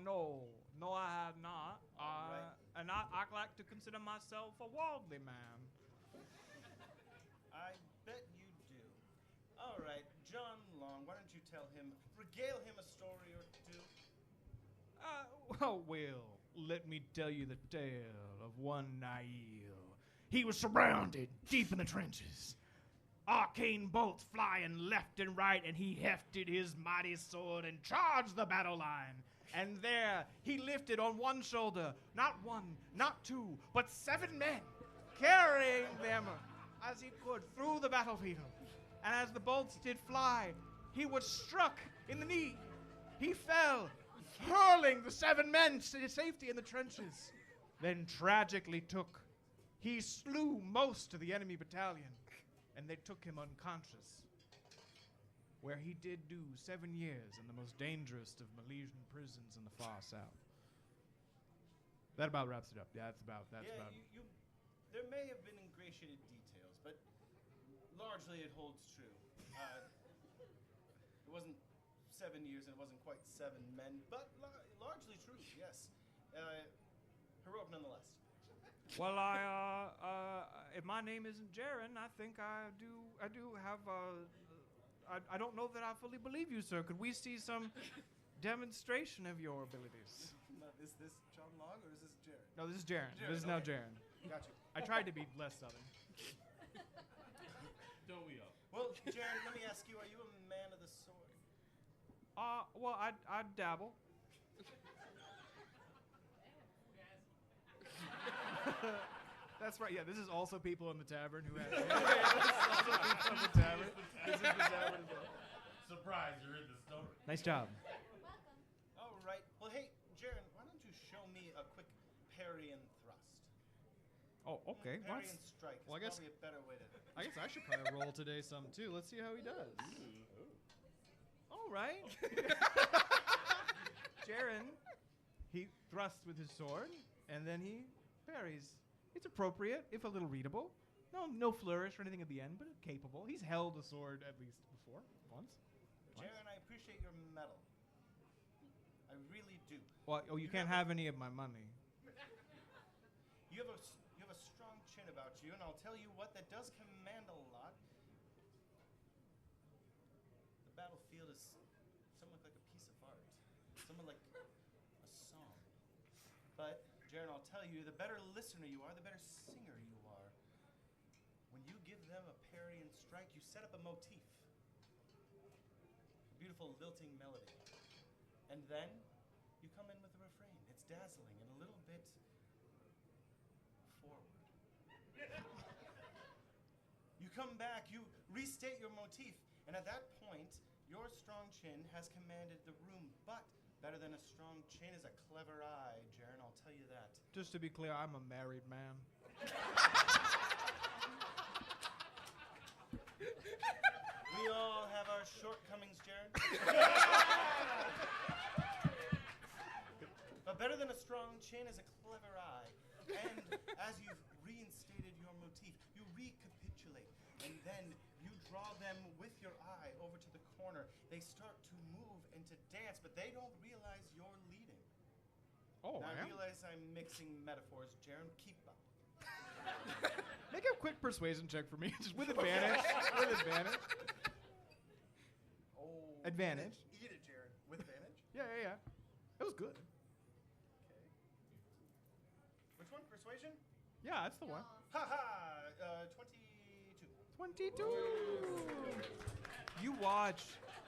No, I have not. Right. And I like to consider myself a worldly man. I bet you do. All right, John Long, why don't you regale him a story or two? Well, let me tell you the tale of one Niall. He was surrounded deep in the trenches. Arcane bolts flying left and right, and he hefted his mighty sword and charged the battle line. And there he lifted on one shoulder, not one, not two, but 7 men, carrying them as he could through the battlefield. And as the bolts did fly, he was struck in the knee. He fell, hurling the 7 men to safety in the trenches. Then tragically he slew most of the enemy battalion, and they took him unconscious, where he did do 7 years in the most dangerous of Milesian prisons in the far south. That about wraps it up. Yeah, that's about. There may have been ingratiated details, but largely it holds true. It wasn't 7 years and it wasn't quite 7 men, but largely true, yes. Heroic nonetheless. Well, if my name isn't Jaren, I think I do have I don't know that I fully believe you, sir. Could we see some demonstration of your abilities? Is this John Long or is this Jaren? No, this is Jaren. This is now Jaren. Gotcha. I tried to be less southern. Don't we all? Well, Jaren, let me ask you, are you a man of the sword? Well, I dabble. That's right. Yeah, this is also people in the tavern who have. This is also people in the tavern. This is the tavern as well. Surprise, you're in the story. Nice job. All right. Well, hey, Jaren, why don't you show me a quick parry and thrust? Oh, okay. Parry and strike. Well, I guess- Probably a better way to. I guess I should probably roll today some too. Let's see how he does. All right. Jaren, he thrusts with his sword, and then he parries. It's appropriate, if a little readable. No flourish or anything at the end, but capable. He's held a sword at least before, once. Jaren, I appreciate your mettle. I really do. Well, you can't have any of my money. You have a strong chin about you, and I'll tell you what, that does command a lot. The battlefield is Some look like a piece of art. Some are like a song. But, Jaren, I'll tell you, the better listener you are, the better singer you are. When you give them a parry and strike, you set up a motif. A beautiful lilting melody. And then you come in with a refrain. It's dazzling and a little bit forward. You come back, you restate your motif, and at that point, your strong chin has commanded the room. But better than a strong chin is a clever eye, Jaren, I'll tell you that. Just to be clear, I'm a married man. We all have our shortcomings, Jaren. But better than a strong chin is a clever eye. And as you've reinstated your motif, you recapitulate, and then you draw them with your eye over to the corner. They start to move and to dance, but they don't realize you're leading. Oh, Now, I I am? realize I'm mixing metaphors, Jaren. Keep up. Make a quick persuasion check for me, just with advantage. With advantage. Oh. Advantage. Eat it, Jaren. With advantage? Yeah. It was good. Okay. Which one? Persuasion? Yeah, that's the one. Ha ha! 22. 22. You watch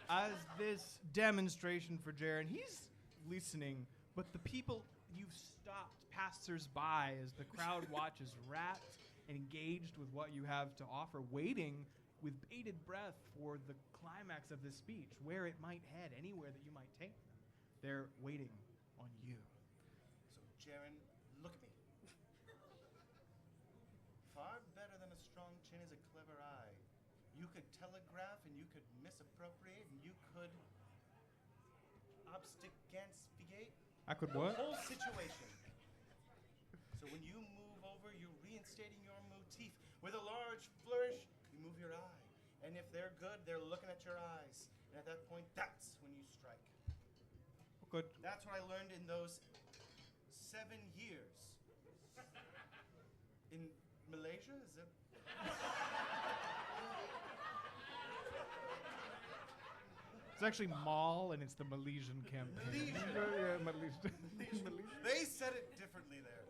as this demonstration for Jaren, he's listening, but the people, you've stopped passers-by as the crowd watches, rapt and engaged with what you have to offer, waiting with bated breath for the climax of this speech, where it might head, anywhere that you might take them. They're waiting on you. So, Jaren, look at me. Far better than a strong chin is a clever eye. You could telegraph and you could misappropriate and you could obstaganspigate I could the what? whole situation. So when you move over, you're reinstating your motif. With a large flourish, you move your eye. And if they're good, they're looking at your eyes. And at that point, that's when you strike. Good. That's what I learned in those 7 years. In Malaysia, is it? It's actually Mal, and it's the Malaysian campaign. Malaysia. Yeah, Malaysia. They said it differently there.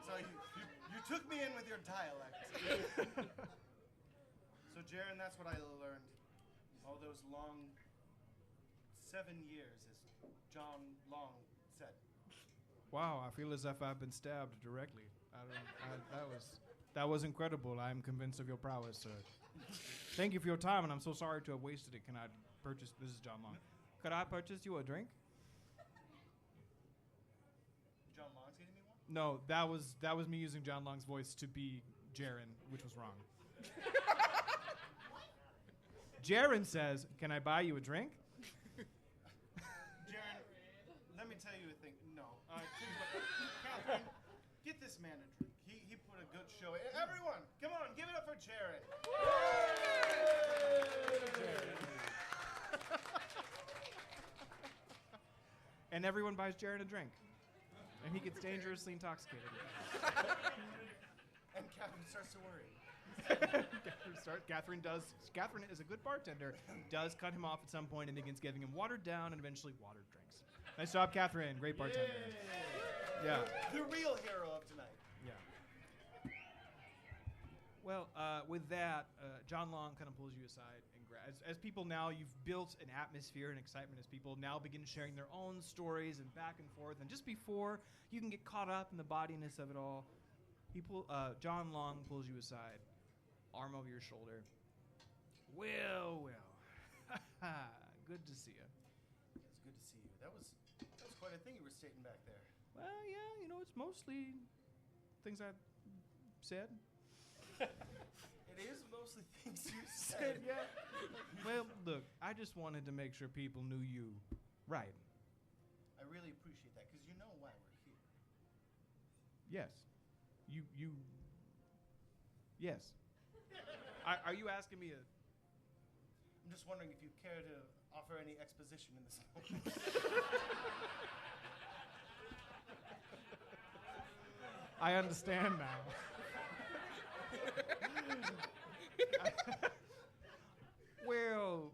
So you took me in with your dialect. So, Jaren, that's what I learned. All those long 7 years, as John Long said. Wow, I feel as if I've been stabbed directly. That was incredible. I'm convinced of your prowess, sir. Thank you for your time, and I'm so sorry to have wasted it. Can I purchase? This is John Long. Could I purchase you a drink? John Long's getting me one? No, that was me using John Long's voice to be Jaren, which was wrong. Jaren says, "Can I buy you a drink?" Jaren, let me tell you a thing. No. Catherine, get this man a drink. He put a good show. Everyone, come on, give it up for Jaren. And everyone buys Jaren a drink. And he gets dangerously intoxicated. And Catherine starts to worry. Catherine is a good bartender, does cut him off at some point and begins giving him watered down and eventually watered drinks. Nice job, Catherine. Great bartender. Yeah. The real hero of tonight. Yeah. Well, with that, John Long kind of pulls you aside. And as people now, you've built an atmosphere and excitement as people now begin sharing their own stories and back and forth. And just before you can get caught up in the bodiness of it all, John Long pulls you aside, arm over your shoulder. Well. Good to see you. It's good to see you. That was quite a thing you were stating back there. Well, yeah, it's mostly things I said. It is mostly things you said. Yeah. Well, look, I just wanted to make sure people knew you right. I really appreciate that because you know why we're here. Yes. Yes. Are you asking me I'm just wondering if you care to offer any exposition in this moment. I understand now. Well,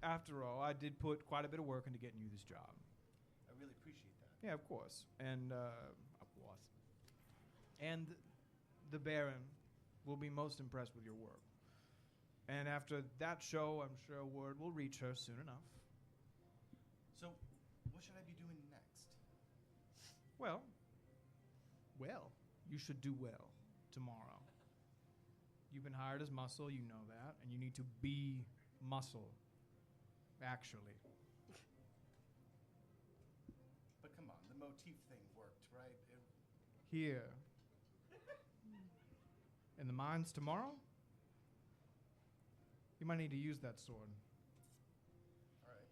after all, I did put quite a bit of work into getting you this job. I really appreciate that. Yeah, of course. And, And the Baron will be most impressed with your work. And after that show, I'm sure word will reach her soon enough. So, what should I be doing next? Well, you should do well tomorrow. You've been hired as muscle, you know that, and you need to be muscle, actually. But come on, the motif thing worked, right? Here. In the mines tomorrow, you might need to use that sword. All right.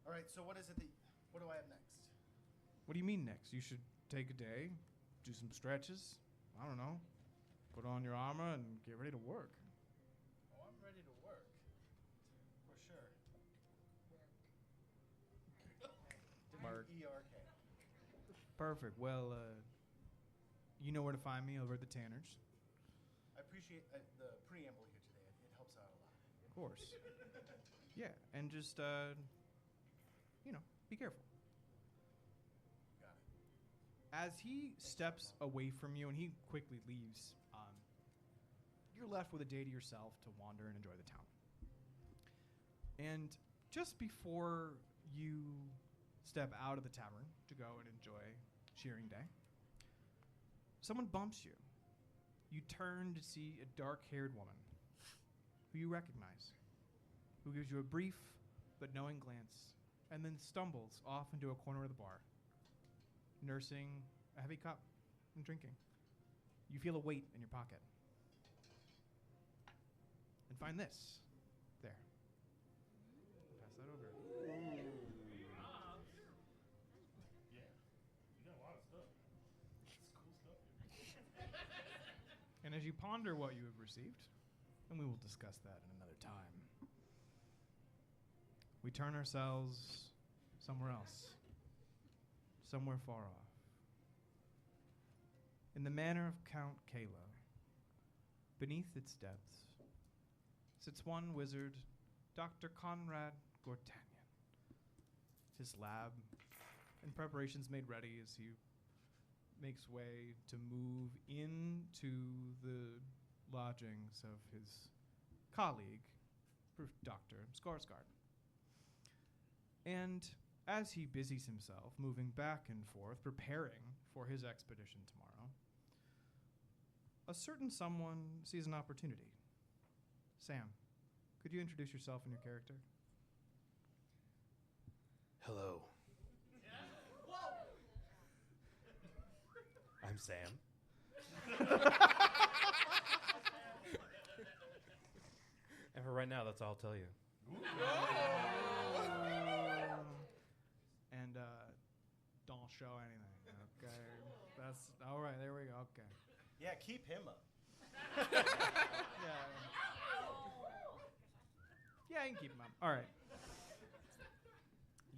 All right, so what do I have next? What do you mean next? You should take a day, do some stretches, I don't know, put on your armor and get ready to work. Oh, I'm ready to work. For sure. Work. W-E-R-K. Perfect. Well, you know where to find me over at the Tanners. I appreciate the preamble here today. It helps out a lot. Of course. Yeah, and just, be careful. Got it. As he steps away from you and he quickly leaves, you're left with a day to yourself to wander and enjoy the town. And just before you step out of the tavern to go and enjoy shearing day, someone bumps you. You turn to see a dark-haired woman who you recognize, who gives you a brief but knowing glance and then stumbles off into a corner of the bar, nursing a heavy cup and drinking. You feel a weight in your pocket. And find this. There. Pass that over. Yeah. You got a lot of stuff. It's cool stuff here. And as you ponder what you have received, and we will discuss that in another time, we turn ourselves somewhere else, somewhere far off. In the manor of Count Kala, beneath its depths, sits one wizard, Dr. Conrad Gartanian. His lab and preparations made ready as he makes way to move into the lodgings of his colleague, Dr. Skarsgård. And as he busies himself, moving back and forth, preparing for his expedition tomorrow, a certain someone sees an opportunity. Sam, could you introduce yourself and your character? Hello. I'm Sam. And for right now, that's all I'll tell you. And don't show anything, okay? That's all right. There we go. Okay. Yeah, keep him up. Yeah, I can keep him up. All right.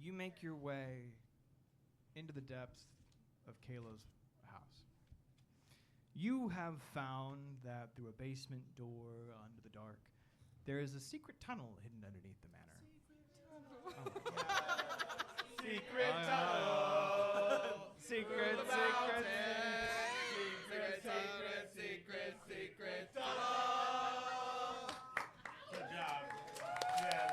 You make your way into the depths of Kayla's house. You have found that through a basement door under the dark, there is a secret tunnel hidden underneath the manor. Secret tunnel. Secret tunnel. Good job. Yes.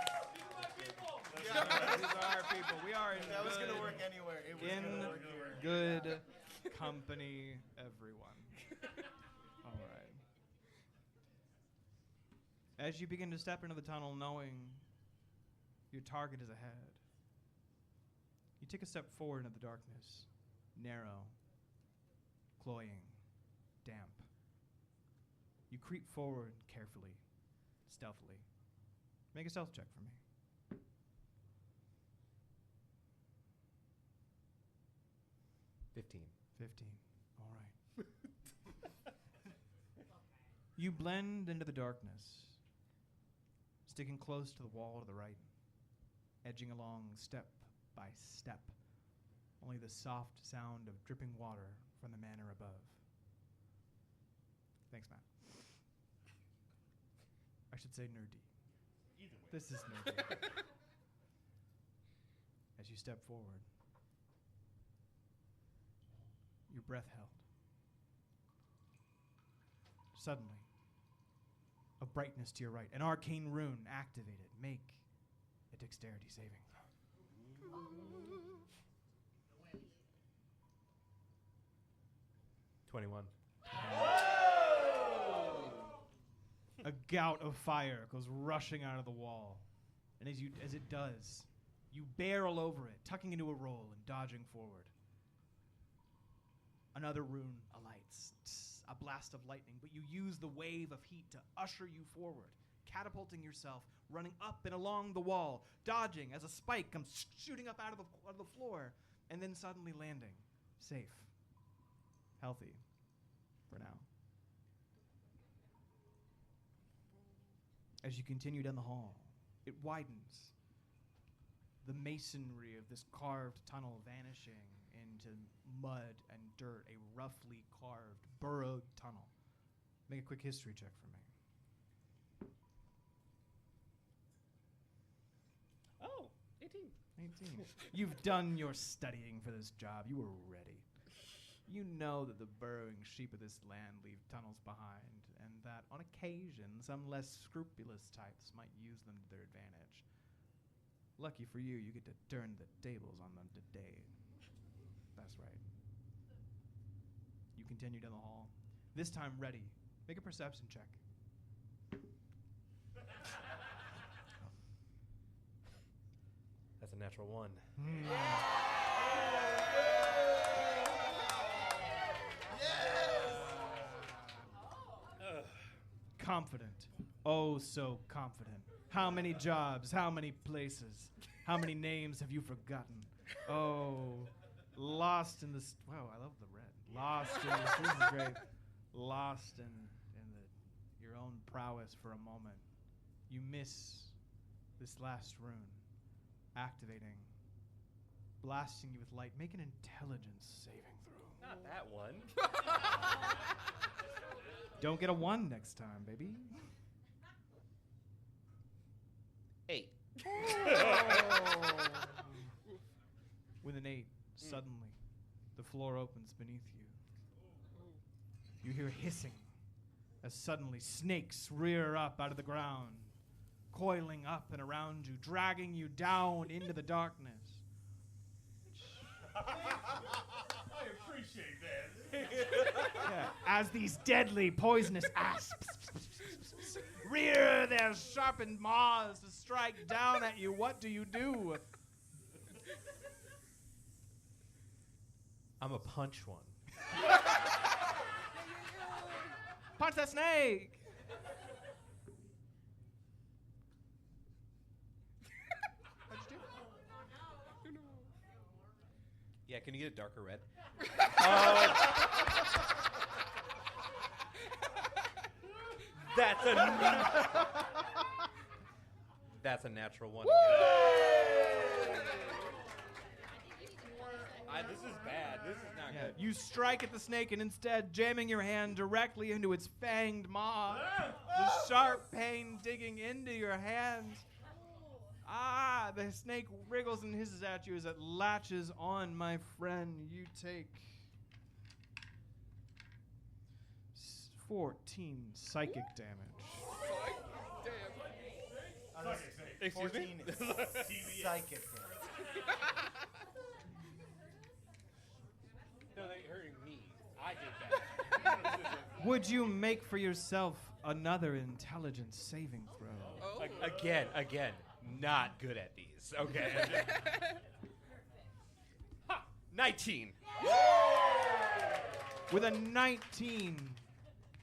These are our people. We are in That was gonna work anywhere. It was gonna work here. good company, everyone. All right. As you begin to step into the tunnel, knowing your target is ahead, you take a step forward into the darkness, narrow, cloying, damp. You creep forward carefully, stealthily. Make a stealth check for me. 15. 15. All right. You blend into the darkness, sticking close to the wall to the right, edging along step by step, only the soft sound of dripping water from the manor above. Thanks, Matt. I should say nerdy. Either way. This is nerdy. As you step forward, your breath held. Suddenly, a brightness to your right, an arcane rune activated. Make a dexterity saving throw. 21. A gout of fire goes rushing out of the wall. And as it does, you barrel over it, tucking into a roll and dodging forward. Another rune alights. A blast of lightning, but you use the wave of heat to usher you forward, catapulting yourself, running up and along the wall, dodging as a spike comes shooting up out of the floor, and then suddenly landing, safe, healthy, for now. As you continue down the hall, it widens. The masonry of this carved tunnel vanishing into mud and dirt, a roughly carved, burrowed tunnel. Make a quick history check for me. Oh, 18. 18. You've done your studying for this job. You were ready. You know that the burrowing sheep of this land leave tunnels behind, and that on occasion some less scrupulous types might use them to their advantage. Lucky for you, you get to turn the tables on them today. That's right. You continue down the hall, this time ready. Make a perception check. That's a natural 1. Confident. Oh, so confident. How many jobs? How many places? How many names have you forgotten? Oh, lost in this. Wow, I love the red. Lost in this. This is great. Lost in your own prowess for a moment. You miss this last rune, activating, blasting you with light. Make an intelligence saving throw. Not that one. Don't get a 1 next time, baby. 8. With an 8, suddenly, the floor opens beneath you. You hear hissing as suddenly snakes rear up out of the ground, coiling up and around you, dragging you down into the darkness. I appreciate that. Yeah, as these deadly, poisonous asps rear their sharpened maws to strike down at you, what do you do? I'm a punch one. Punch that snake! What'd you do? Yeah, can you get a darker red? That's a natural 1 again. This is bad. This is not good. You strike at the snake and instead jamming your hand directly into its fanged maw, the sharp pain digging into your hand. The snake wriggles and hisses at you as it latches on, my friend. You take 14 psychic damage. Excuse me? 14 psychic damage. No, they hurting me. I did that. Would you make for yourself another intelligence saving throw? Oh. Again, not good at these. Okay. Ha! 19. With a 19,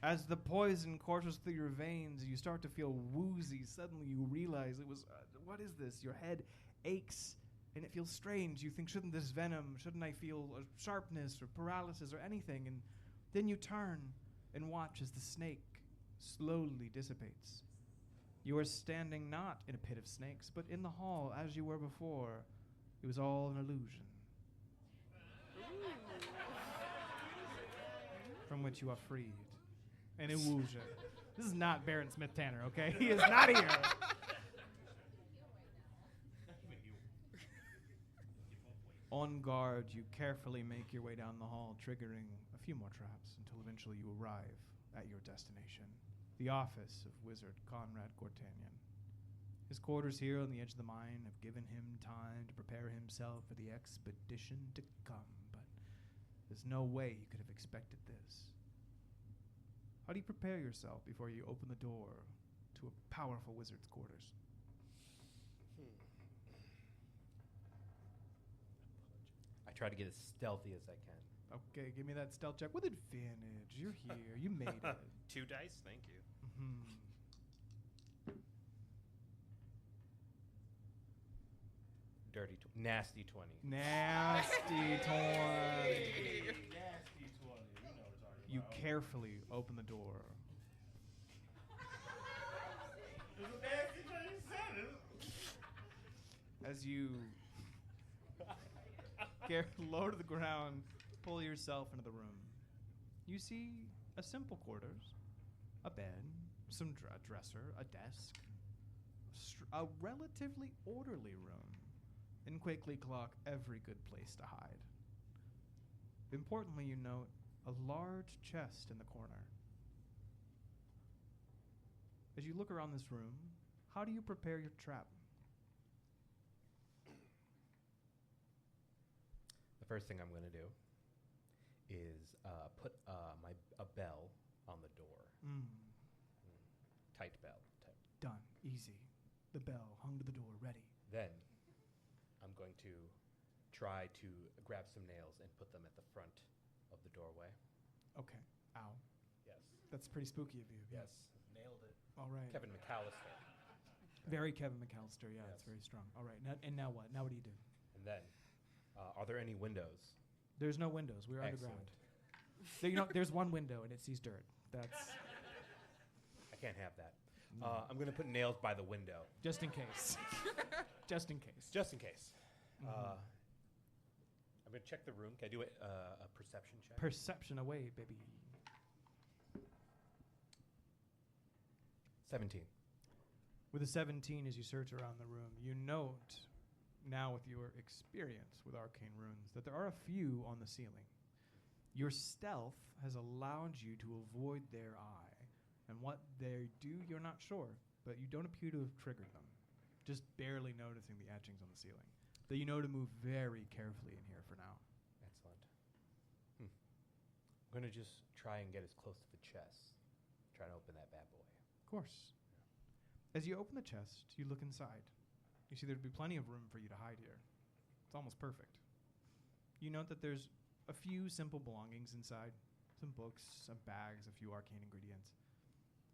as the poison courses through your veins, you start to feel woozy. Suddenly you realize it was, what is this? Your head aches, and it feels strange. You think, shouldn't I feel a sharpness or paralysis or anything? And then you turn and watch as the snake slowly dissipates. You are standing not in a pit of snakes, but in the hall as you were before. It was all an illusion. from which you are freed. An illusion. This is not Baron Smith Tanner, okay? He is not here. On guard, you carefully make your way down the hall, triggering a few more traps until eventually you arrive at your destination, the office of Wizard Conrad Gartanian. His quarters here on the edge of the mine have given him time to prepare himself for the expedition to come, but there's no way he could have expected this. How do you prepare yourself before you open the door to a powerful wizard's quarters? I try to get as stealthy as I can. Okay, give me that stealth check with advantage. You're here. You made it. 2 dice, thank you. Nasty 20. Nasty 20. Nasty 20. You know what we're talking You about. carefully open the door. It's a nasty thing you said, isn't it? As you low to the ground, pull yourself into the room. You see a simple quarters, a bed, some dresser, a desk, a relatively orderly room, and quickly clock every good place to hide. Importantly, you note a large chest in the corner. As you look around this room, how do you prepare your trap? The first thing I'm going to do is put a bell on the door. Tight bell. Done. Easy. The bell hung to the door, ready. Then I'm going to try to grab some nails and put them at the front of the doorway. Okay. Ow. Yes. That's pretty spooky of you. Yes. Nailed it. All right. Kevin McAllister. Very Kevin McAllister. Yeah, Yes. it's very strong. All right. Now what? Now what do you do? And then, are there any windows? There's no windows. We're Excellent. underground. There's one window and it sees dirt. That's I can't have that. I'm going to put nails by the window. just in case. Just in case. Just in case. I'm going to check the room. Can I do a perception check? Perception away, baby. 17. With a 17, as you search around the room, you note, now with your experience with arcane runes, that there are a few on the ceiling. Your stealth has allowed you to avoid their eye, and what they do, you're not sure, but you don't appear to have triggered them, just barely noticing the etchings on the ceiling. Though you know to move very carefully in here for now. Excellent. I'm going to just try and get as close to the chest. Try to open that bad boy. Of course. As you open the chest, you look inside. You see there'd be plenty of room for you to hide here. It's almost perfect. You note that there's a few simple belongings inside. Some books, some bags, a few arcane ingredients.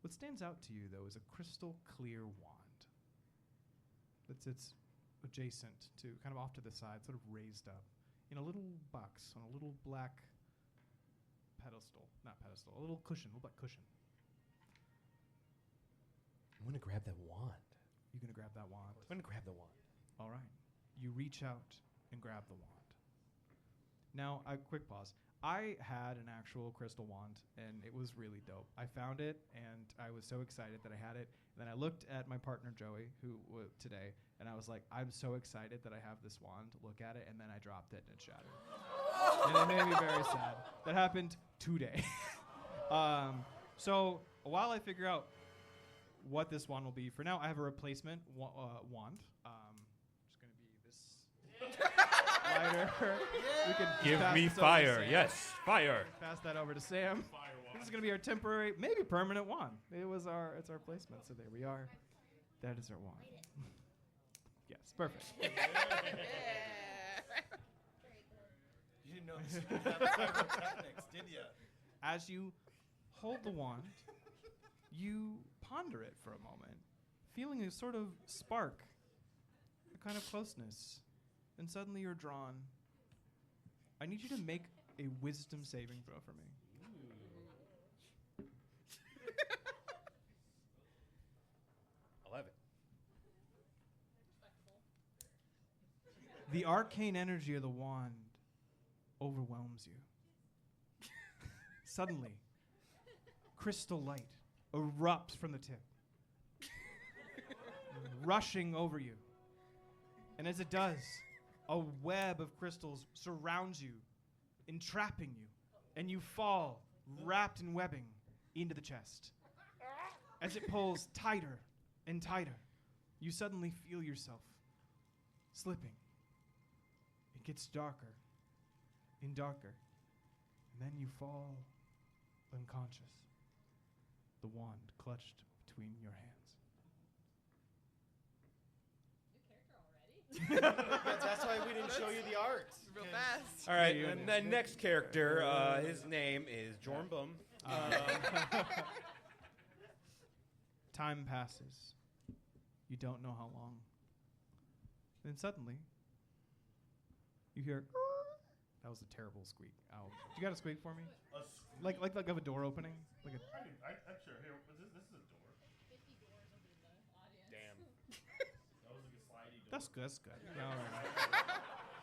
What stands out to you, though, is a crystal clear wand that sits adjacent to, kind of off to the side, sort of raised up, in a little box on a little black pedestal. Not pedestal, a little cushion, little black cushion. I'm going to grab that wand. You're going to grab that wand. I'm going to grab the wand. All right. You reach out and grab the wand. Now, a quick pause. I had an actual crystal wand, and it was really dope. I found it, and I was so excited that I had it. And then I looked at my partner, Joey, today, and I was like, I'm so excited that I have this wand. Look at it, and then I dropped it, and it shattered. And it made me very sad. That happened today. So while I figure out what this wand will be, for now, I have a replacement wand. It's going to be this lighter. We can Give pass me this over to fire. Sam. Yes, fire. Pass that over to Sam. This is going to be our temporary, maybe permanent wand. It's our placement. So there we are. That is our wand. Yes, perfect. You didn't know this was pyrotechnics, did you? As you hold the wand, you ponder it for a moment, feeling a sort of spark, a kind of closeness, and suddenly you're drawn. I need you to make a wisdom saving throw for me. 11. The arcane energy of the wand overwhelms you. Suddenly, crystal light erupts from the tip, rushing over you. And as it does, a web of crystals surrounds you, entrapping you, and you fall, wrapped in webbing, into the chest. As it pulls tighter and tighter, you suddenly feel yourself slipping. It gets darker and darker, and then you fall unconscious, the wand clutched between your hands. New character already? That's why we didn't show you the art. Real fast. All right, and the next character, his name is Jormbum. Time passes. You don't know how long. Then suddenly, you hear. That was a terrible squeak. Ow. You got a squeak for me? A squeak. Like of a door opening? Like a. I'm sure. Here, this is a door. 50 doors open in the audience. Damn. That was like a slidey door. That's good. That's good. Yeah, all right.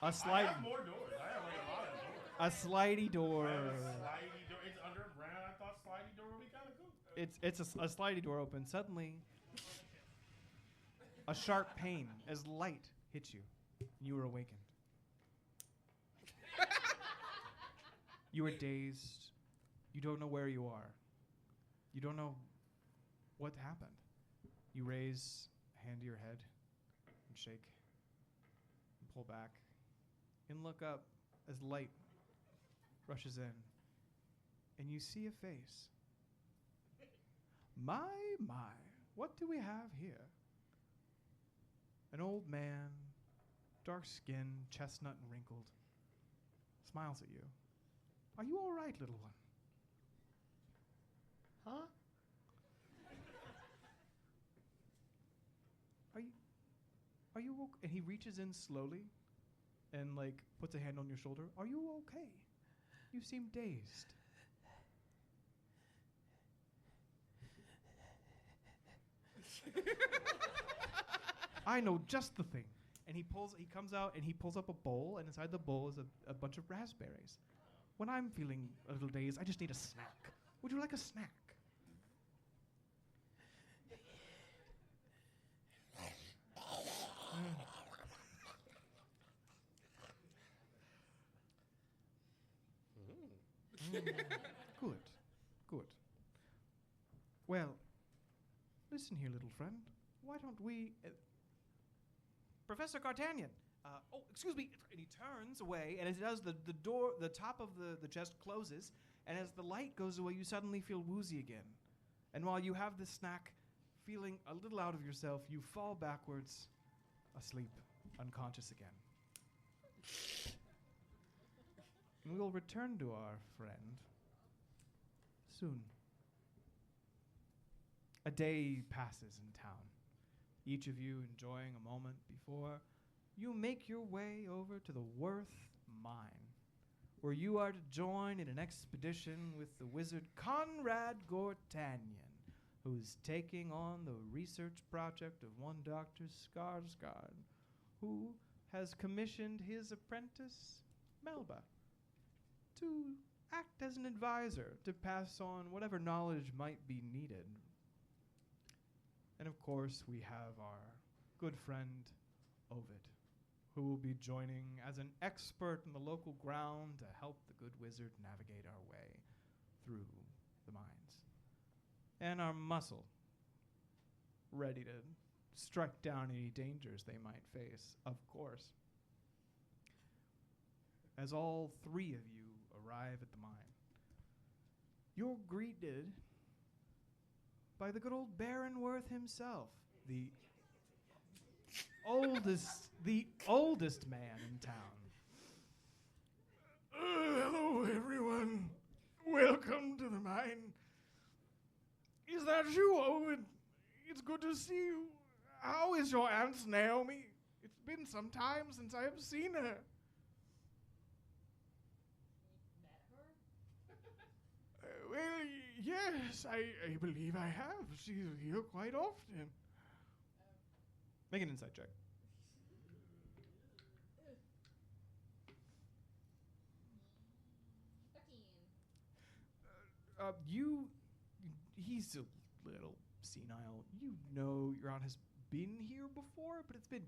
A slide. I have more doors. I have like a lot of doors. A slidey door. I have a slidey door. It's underground. I thought slidey door would be kind of cool. It's a slidey door open. Suddenly, a sharp pain as light hits you. You are awakened. You are dazed. You don't know where you are. You don't know what happened. You raise a hand to your head and shake and pull back and look up as light rushes in, and you see a face. My, what do we have here? An old man, dark skin, chestnut and wrinkled, smiles at you. Are you all right, little one? Huh? Are you okay? And he reaches in slowly and like puts a hand on your shoulder. Are you okay? You seem dazed. I know just the thing. And he comes out and he pulls up a bowl, and inside the bowl is a bunch of raspberries. When I'm feeling a little dazed, I just need a snack. Would you like a snack? Good. Well, listen here, little friend. Why don't we... Professor Gartanian. Excuse me. And he turns away, and as he does, the top of the chest closes, and as the light goes away, you suddenly feel woozy again. And while you have the snack, feeling a little out of yourself, you fall backwards, asleep, unconscious again. And we'll return to our friend soon. A day passes in town, each of you enjoying a moment before you make your way over to the Worth Mine, where you are to join in an expedition with the wizard Conrad Gartanian, who's taking on the research project of one Dr. Skarsgård, who has commissioned his apprentice, Melba, to act as an advisor to pass on whatever knowledge might be needed. And of course, we have our good friend, Ovid, who will be joining as an expert in the local ground to help the good wizard navigate our way through the mines. And our muscle, ready to strike down any dangers they might face, of course. As all three of you arrive at the mine, you're greeted by the good old Baron Worth himself, the oldest man in town. Hello, everyone. Welcome to the mine. Is that you, Ovid? It's good to see you. How is your Aunt Naomi? It's been some time since I have seen her. Met her? Well, yes, I believe I have. She's here quite often. Make an insight check. he's a little senile. You know your aunt has been here before, but it's been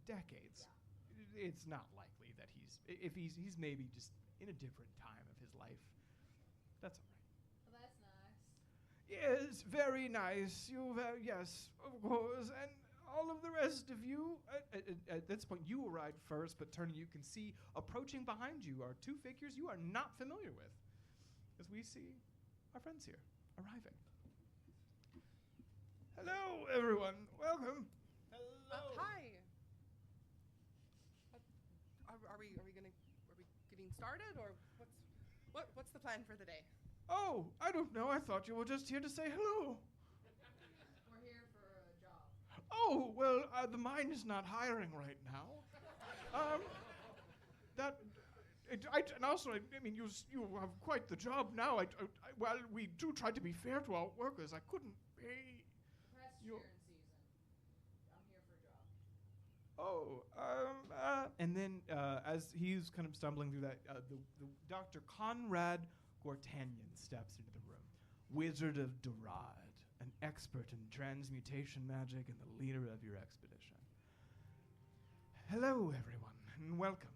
decades. Yeah. It's not likely that he's maybe just in a different time of his life. That's all right. Well, that's nice. Yes, very nice. Yes, of course. And all of the rest of you, at this point, you arrived first, but turning, you can see approaching behind you are two figures you are not familiar with, as we see our friends here arriving. Hello, everyone. Welcome. Hello. Hi. Are we getting started, or what's the plan for the day? Oh, I don't know. I thought you were just here to say hello. We're here for a job. Oh, well, the mine is not hiring right now. And also, I mean, you have quite the job now. Well, we do try to be fair to our workers. I couldn't pay Press you. shearing season. I'm here for a job. And then as he's kind of stumbling through that, the Dr. Conrad Gartanian steps into the room. Wizard of Dorad, an expert in transmutation magic and the leader of your expedition. Hello, everyone, and welcome.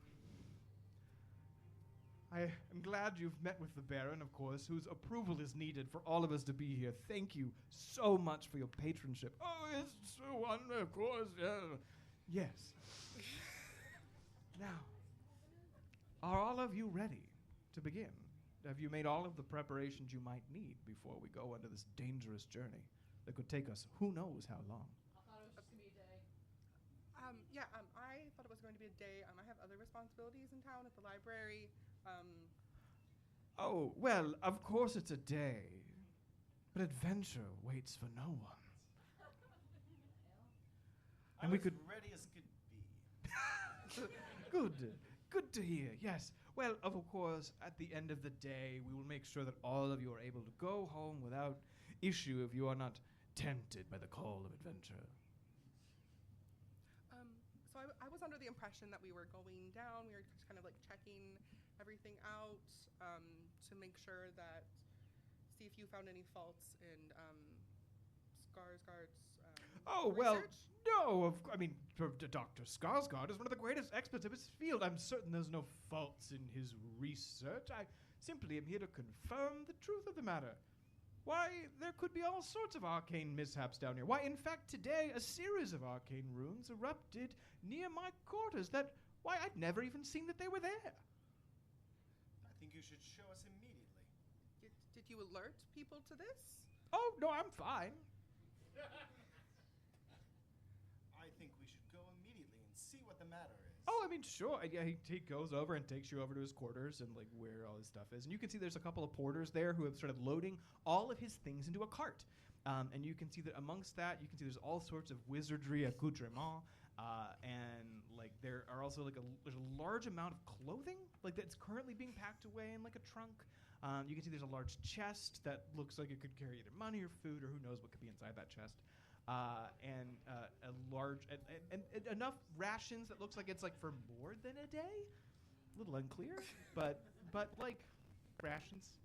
I am glad you've met with the Baron, of course, whose approval is needed for all of us to be here. Thank you so much for your patronship. Oh, it's so wonderful, of course. Yes. Now, are all of you ready to begin? Have you made all of the preparations you might need before we go on this dangerous journey that could take us who knows how long? I thought it was just going to be a day. I thought it was going to be a day. I have other responsibilities in town at the library. Oh, well, of course it's a day. But adventure waits for no one. I was ready as could be. Good to hear, yes. Well, of course, at the end of the day, we will make sure that all of you are able to go home without issue if you are not tempted by the call of adventure. So I was under the impression that we were going down. We were just kind of like checking everything out to make sure that, see if you found any faults in Skarsgård's research. No. Dr. Skarsgård is one of the greatest experts of his field. I'm certain there's no faults in his research. I simply am here to confirm the truth of the matter. Why, there could be all sorts of arcane mishaps down here. Why, in fact, today, a series of arcane runes erupted near my quarters why, I'd never even seen that they were there. I think you should show us immediately. Did you alert people to this? Oh, no, I'm fine. I think we should go immediately and see what the matter is. Oh, I mean, sure. Yeah, he goes over and takes you over to his quarters and like where all his stuff is. And you can see there's a couple of porters there who have started loading all of his things into a cart. And you can see that amongst that, you can see there's all sorts of wizardry accoutrement. And like there are also like there's a large amount of clothing like that's currently being packed away in like a trunk. You can see there's a large chest that looks like it could carry either money or food or who knows what could be inside that chest. And a large and enough rations that looks like it's like for more than a day. A little unclear, but like rations.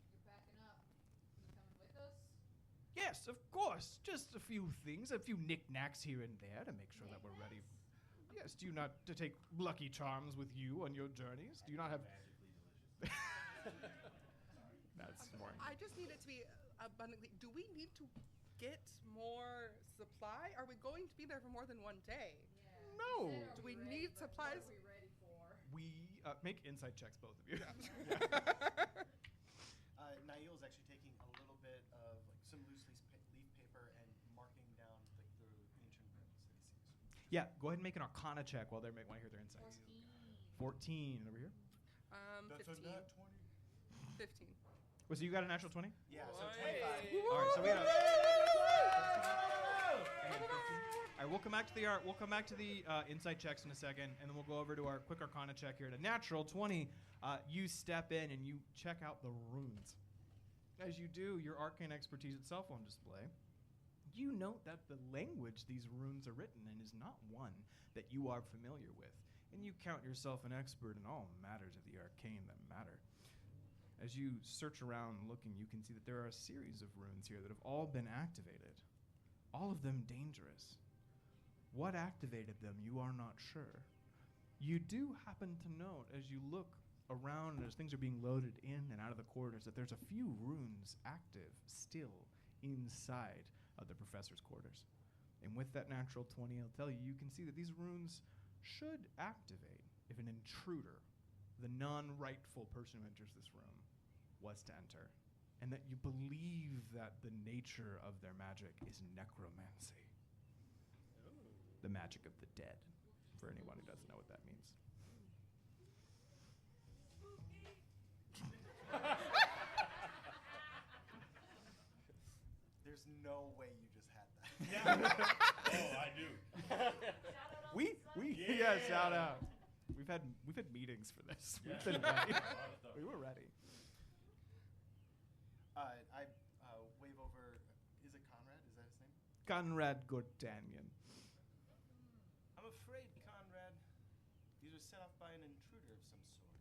You're packing up. You coming with us? Yes, of course. Just a few things, a few knickknacks here and there to make sure that we're ready. Yes. Do you not to take Lucky Charms with you on your journeys? Do you not have? Magically delicious. That's more. I just need it to be abundantly. Do we need to get more supply? Are we going to be there for more than one day? Yeah. No. You said, Do "Are we ready?" need But supplies? What are we ready for? We make insight checks, both of you. Nail's actually taking a little bit of like some loose leaf paper and marking down like the ancient runes that he sees. Yeah, go ahead and make an Arcana check while they want to hear their insights. 14 over here. That's 15. a nat 20. 15. Well, so you got a natural 20? Yeah, so Hey. 25. All right, so we had a. All right, we'll come back to the art. We'll come back to the insight checks in a second, and then we'll go over to our quick Arcana check here. At a natural 20, you step in and you check out the runes. As you do, your arcane expertise itself on display. You note that the language these runes are written in is not one that you are familiar with, and you count yourself an expert in all matters of the arcane that matter. As you search around looking, you can see that there are a series of runes here that have all been activated. All of them dangerous. What activated them, you are not sure. You do happen to note, as you look around as things are being loaded in and out of the corridors, that there's a few runes active still inside of the professor's quarters. And with that natural 20, I'll tell you, you can see that these runes should activate if an intruder, the non-rightful person who enters this room, was to enter. And that you believe that the nature of their magic is necromancy. The magic of the dead, for anyone who doesn't know what that means. There's no way you just had that. Yeah. Oh, I do. Shout out. We've had meetings for this. Yeah. We've been ready. A lot of stuff. We were ready. I wave over. Is it Conrad? Is that his name? Conrad Gartanian. I'm afraid, Conrad, these were set off by an intruder of some sort.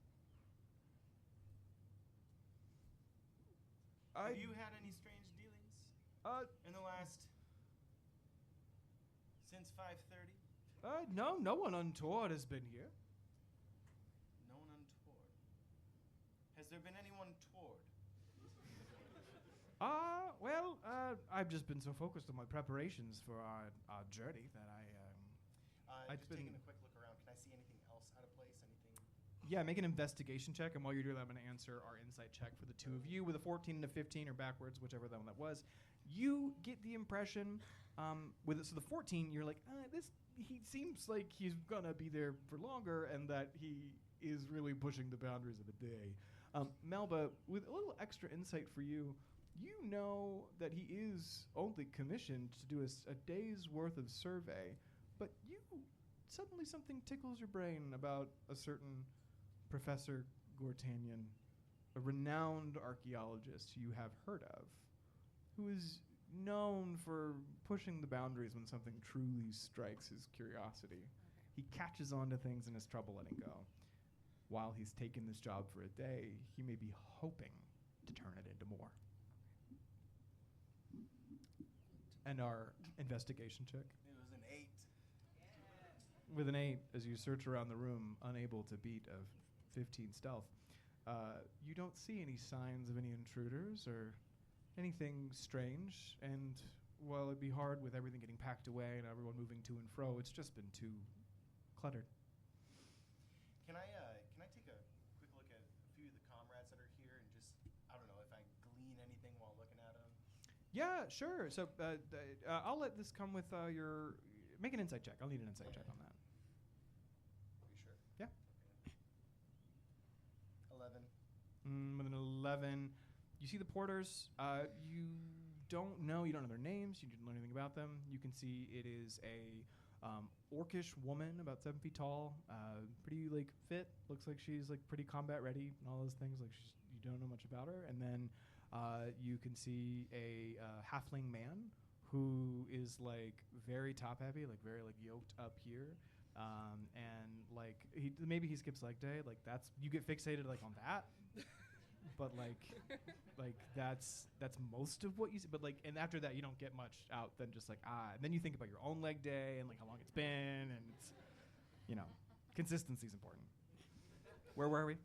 Have you had any strange dealings in the last since 5:30? No one untoward has been here. No one untoward. Has there been anyone toward? I've just been so focused on my preparations for our journey that I've Just been taking a quick look around. Can I see anything else out of place? Anything? Yeah, make an investigation check, and while you're doing that, I'm going to answer our insight check for the two of you with a 14 and a 15, or backwards, whichever that one that was. You get the impression, with it, so the 14, you're like, he seems like he's going to be there for longer, and that he is really pushing the boundaries of the day. Melba, with a little extra insight for you, you know that he is only commissioned to do a day's worth of survey, but suddenly something tickles your brain about a certain Professor Gartanian, a renowned archaeologist who you have heard of, who is known for pushing the boundaries when something truly strikes his curiosity. He catches on to things and has trouble letting go. While he's taken this job for a day, he may be hoping to turn it into more. And our investigation check. It was an 8. With an 8, as you search around the room, unable to beat a 15 stealth, you don't see any signs of any intruders or anything strange. And while it'd be hard with everything getting packed away and everyone moving to and fro, it's just been too cluttered. Can I take a quick look at a few of the comrades that are here and just, I don't know, if I glean anything while looking at them? Yeah, sure. So I'll let this come with your... Make an insight check. I'll need an insight check on that. Are you sure? Yeah. Okay. 11. With an 11, you see the porters. You don't know their names. You didn't learn anything about them. You can see it is a orcish woman, about 7 feet tall, pretty fit. Looks like she's pretty combat ready and all those things. You don't know much about her. And then you can see a halfling man who is very top heavy, very yoked up here, and maybe he skips leg day. That's, you get fixated on that. But that's most of what you see. But and after that you don't get much out than just and then you think about your own leg day and how long it's been, and it's, consistency is important. Where were we?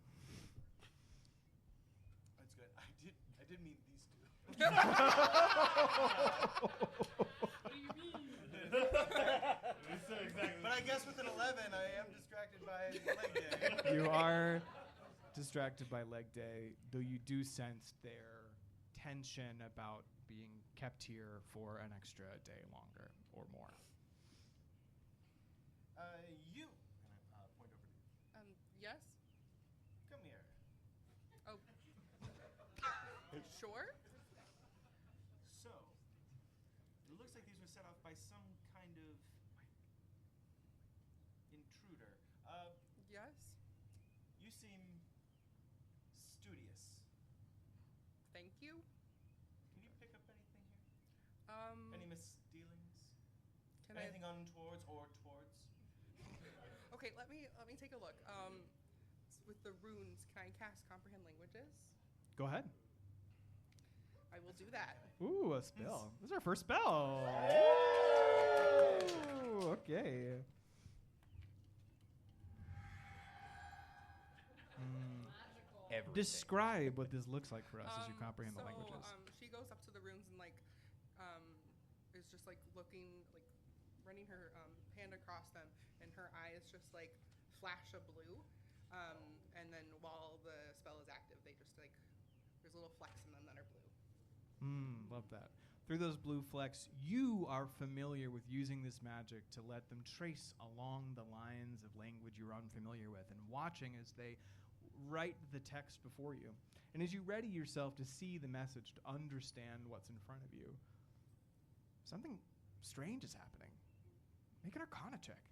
That's good. I did mean these two. What do you mean? But I guess with an 11, I am distracted by leg day. You are distracted by leg day, though you do sense their tension about being kept here for an extra day longer or more. You. And I point over to you. Yes? Come here. Oh. Sure? So, it looks like these were set off by some kind of intruder. Yes? You seem studious. Thank you. Can you pick up anything here? Any misdealings? Can Anything untowards or towards? Okay, let me take a look. With the runes, can I cast comprehend languages? Go ahead. I will do that. Ooh, a spell. This is our first spell. Ooh, okay. Everything. Describe what this looks like for us as you comprehend the languages. She goes up to the runes and is just looking, running her hand across them, and her eye is just flash of blue. And then while the spell is active, they just there's little flecks in them that are blue. Love that. Through those blue flecks, you are familiar with using this magic to let them trace along the lines of language you're unfamiliar with, and watching as they write the text before you. And as you ready yourself to see the message, to understand what's in front of you, something strange is happening. Make an Arcana check.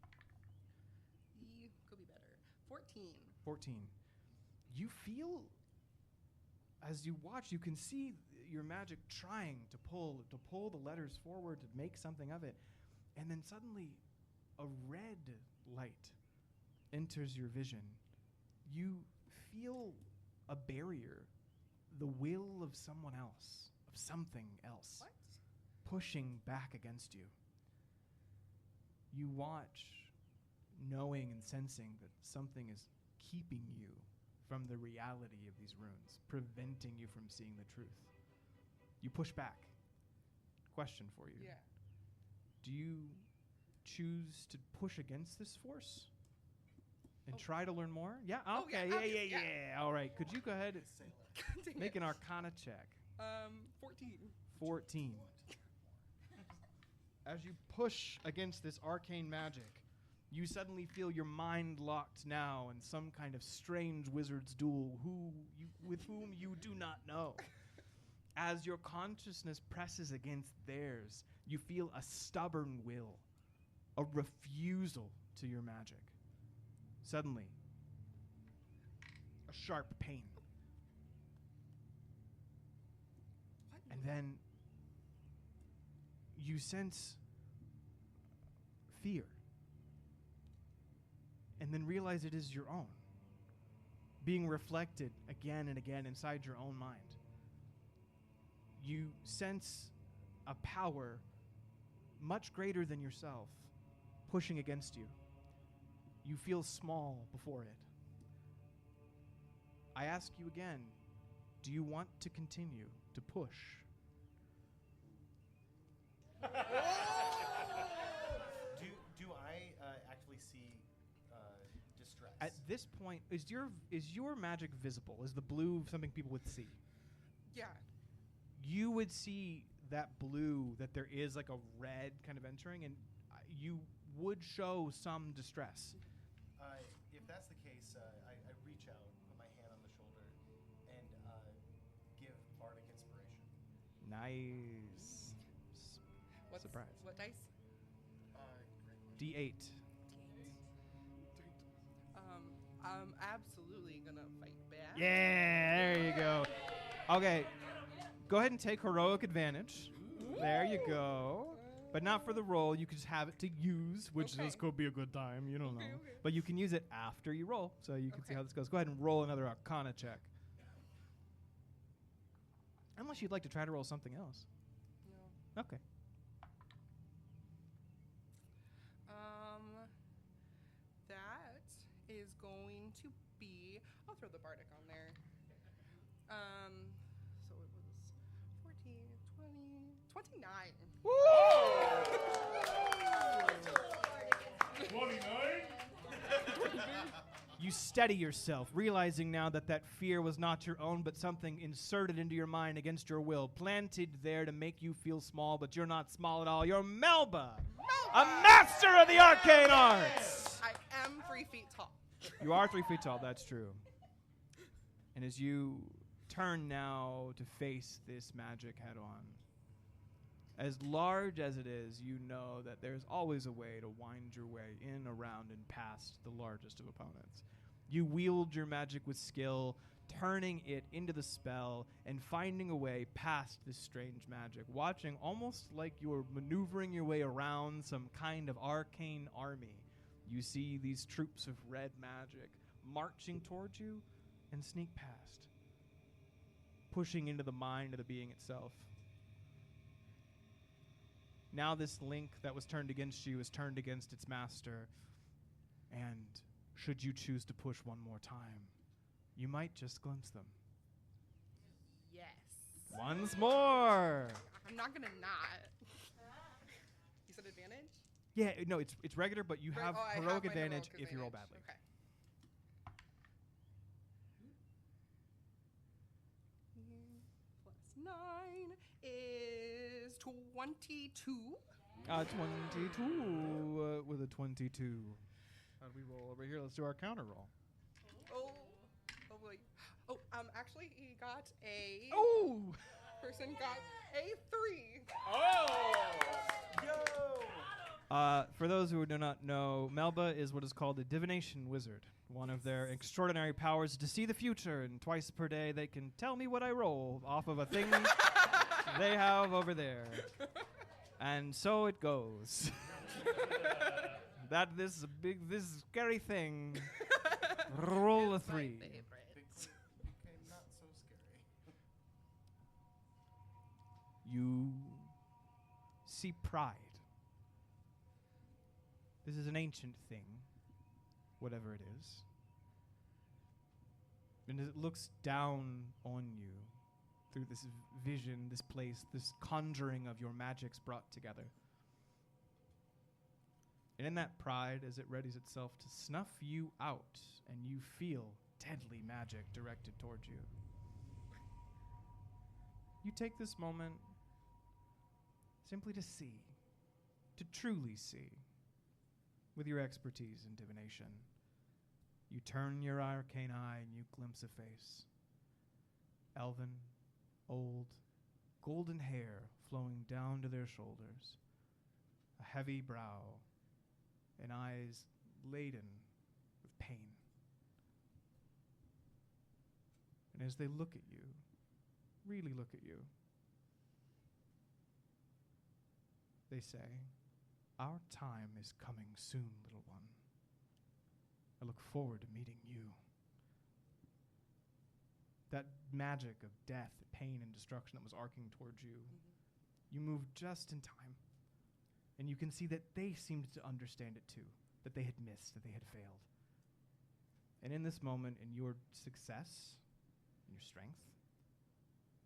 Okay. Could be better. 14. 14. You feel, as you watch, you can see your magic trying to pull the letters forward, to make something of it. And then suddenly, a red light enters your vision. You feel a barrier, the will of someone else, of something else, What? pushing back against you. You watch, knowing and sensing that something is keeping you from the reality of these runes, preventing you from seeing the truth. You push back. Question for you. Yeah. Do you choose to push against this force and try to learn more? Yeah? Oh, Okay. yeah, Yeah. All right. Could you go ahead and Dang make it. an Arcana check? 14. 14. As you push against this arcane magic, you suddenly feel your mind locked now in some kind of strange wizard's duel with whom you do not know. As your consciousness presses against theirs, you feel a stubborn will, a refusal to your magic. Suddenly, a sharp pain. What? And then you sense fear. And then realize it is your own, being reflected again and again inside your own mind. You sense a power much greater than yourself pushing against you. You feel small before it. I ask you again, do you want to continue to push? Do I actually see distress? At this point, is your magic visible? Is the blue something people would see? Yeah. You would see that blue, that there is like a red kind of entering, and you would show some distress. If that's the case, I reach out, put my hand on the shoulder, and give bardic inspiration. Nice. Surprise. What dice? D8. I'm absolutely gonna fight back. Yeah, there you go. Okay, go ahead and take heroic advantage. There you go. But not for the roll. You can just have it to use, which Okay. this could be a good time. You don't know. Okay. But you can use it after you roll, so you can see Okay. how this goes. Go ahead and roll another Arcana check. Unless you'd like to try to roll something else. No. Okay. That is going to be. I'll throw the bardic on there. So it was 14, 20, 29. 29? You steady yourself, realizing now that that fear was not your own, but something inserted into your mind against your will, planted there to make you feel small, but you're not small at all. You're Melba, a master of the arcane arts. I am 3 feet tall. You are 3 feet tall, that's true. And as you turn now to face this magic head on, as large as it is, you know that there's always a way to wind your way in, around, and past the largest of opponents. You wield your magic with skill, turning it into the spell and finding a way past this strange magic, watching almost like you're maneuvering your way around some kind of arcane army. You see these troops of red magic marching towards you, and sneak past, pushing into the mind of the being itself. Now this link that was turned against you is turned against its master, and should you choose to push one more time, you might just glimpse them. Yes. Once more! I'm not gonna not. You said advantage? Yeah, no, it's regular, but you have I heroic my heroic advantage if you roll badly. Okay. Plus 9 is 22. 22 with a 22. How do we roll over here? Let's do our counter roll. Oh boy. Oh, actually, he got a. Oh! Person got a 3. For those who do not know, Melba is what is called a divination wizard. One of their extraordinary powers is to see the future, and twice per day they can tell me what I roll off of a thing they have over there. And so it goes. That this scary thing. Roll a 3. Became not so scary. You see pride. This is an ancient thing, whatever it is. And as it looks down on you through this vision, this place, this conjuring of your magics brought together. And in that pride, as it readies itself to snuff you out, and you feel deadly magic directed towards you, you take this moment simply to see, to truly see, with your expertise in divination. You turn your arcane eye and you glimpse a face. Elven, old, golden hair flowing down to their shoulders, a heavy brow, and eyes laden with pain. And as they look at you, really look at you, they say, "Our time is coming soon, little one. I look forward to meeting you." That magic of death, pain, and destruction that was arcing towards you, you moved just in time. And you can see that they seemed to understand it too, that they had missed, that they had failed. And in this moment, in your success, in your strength,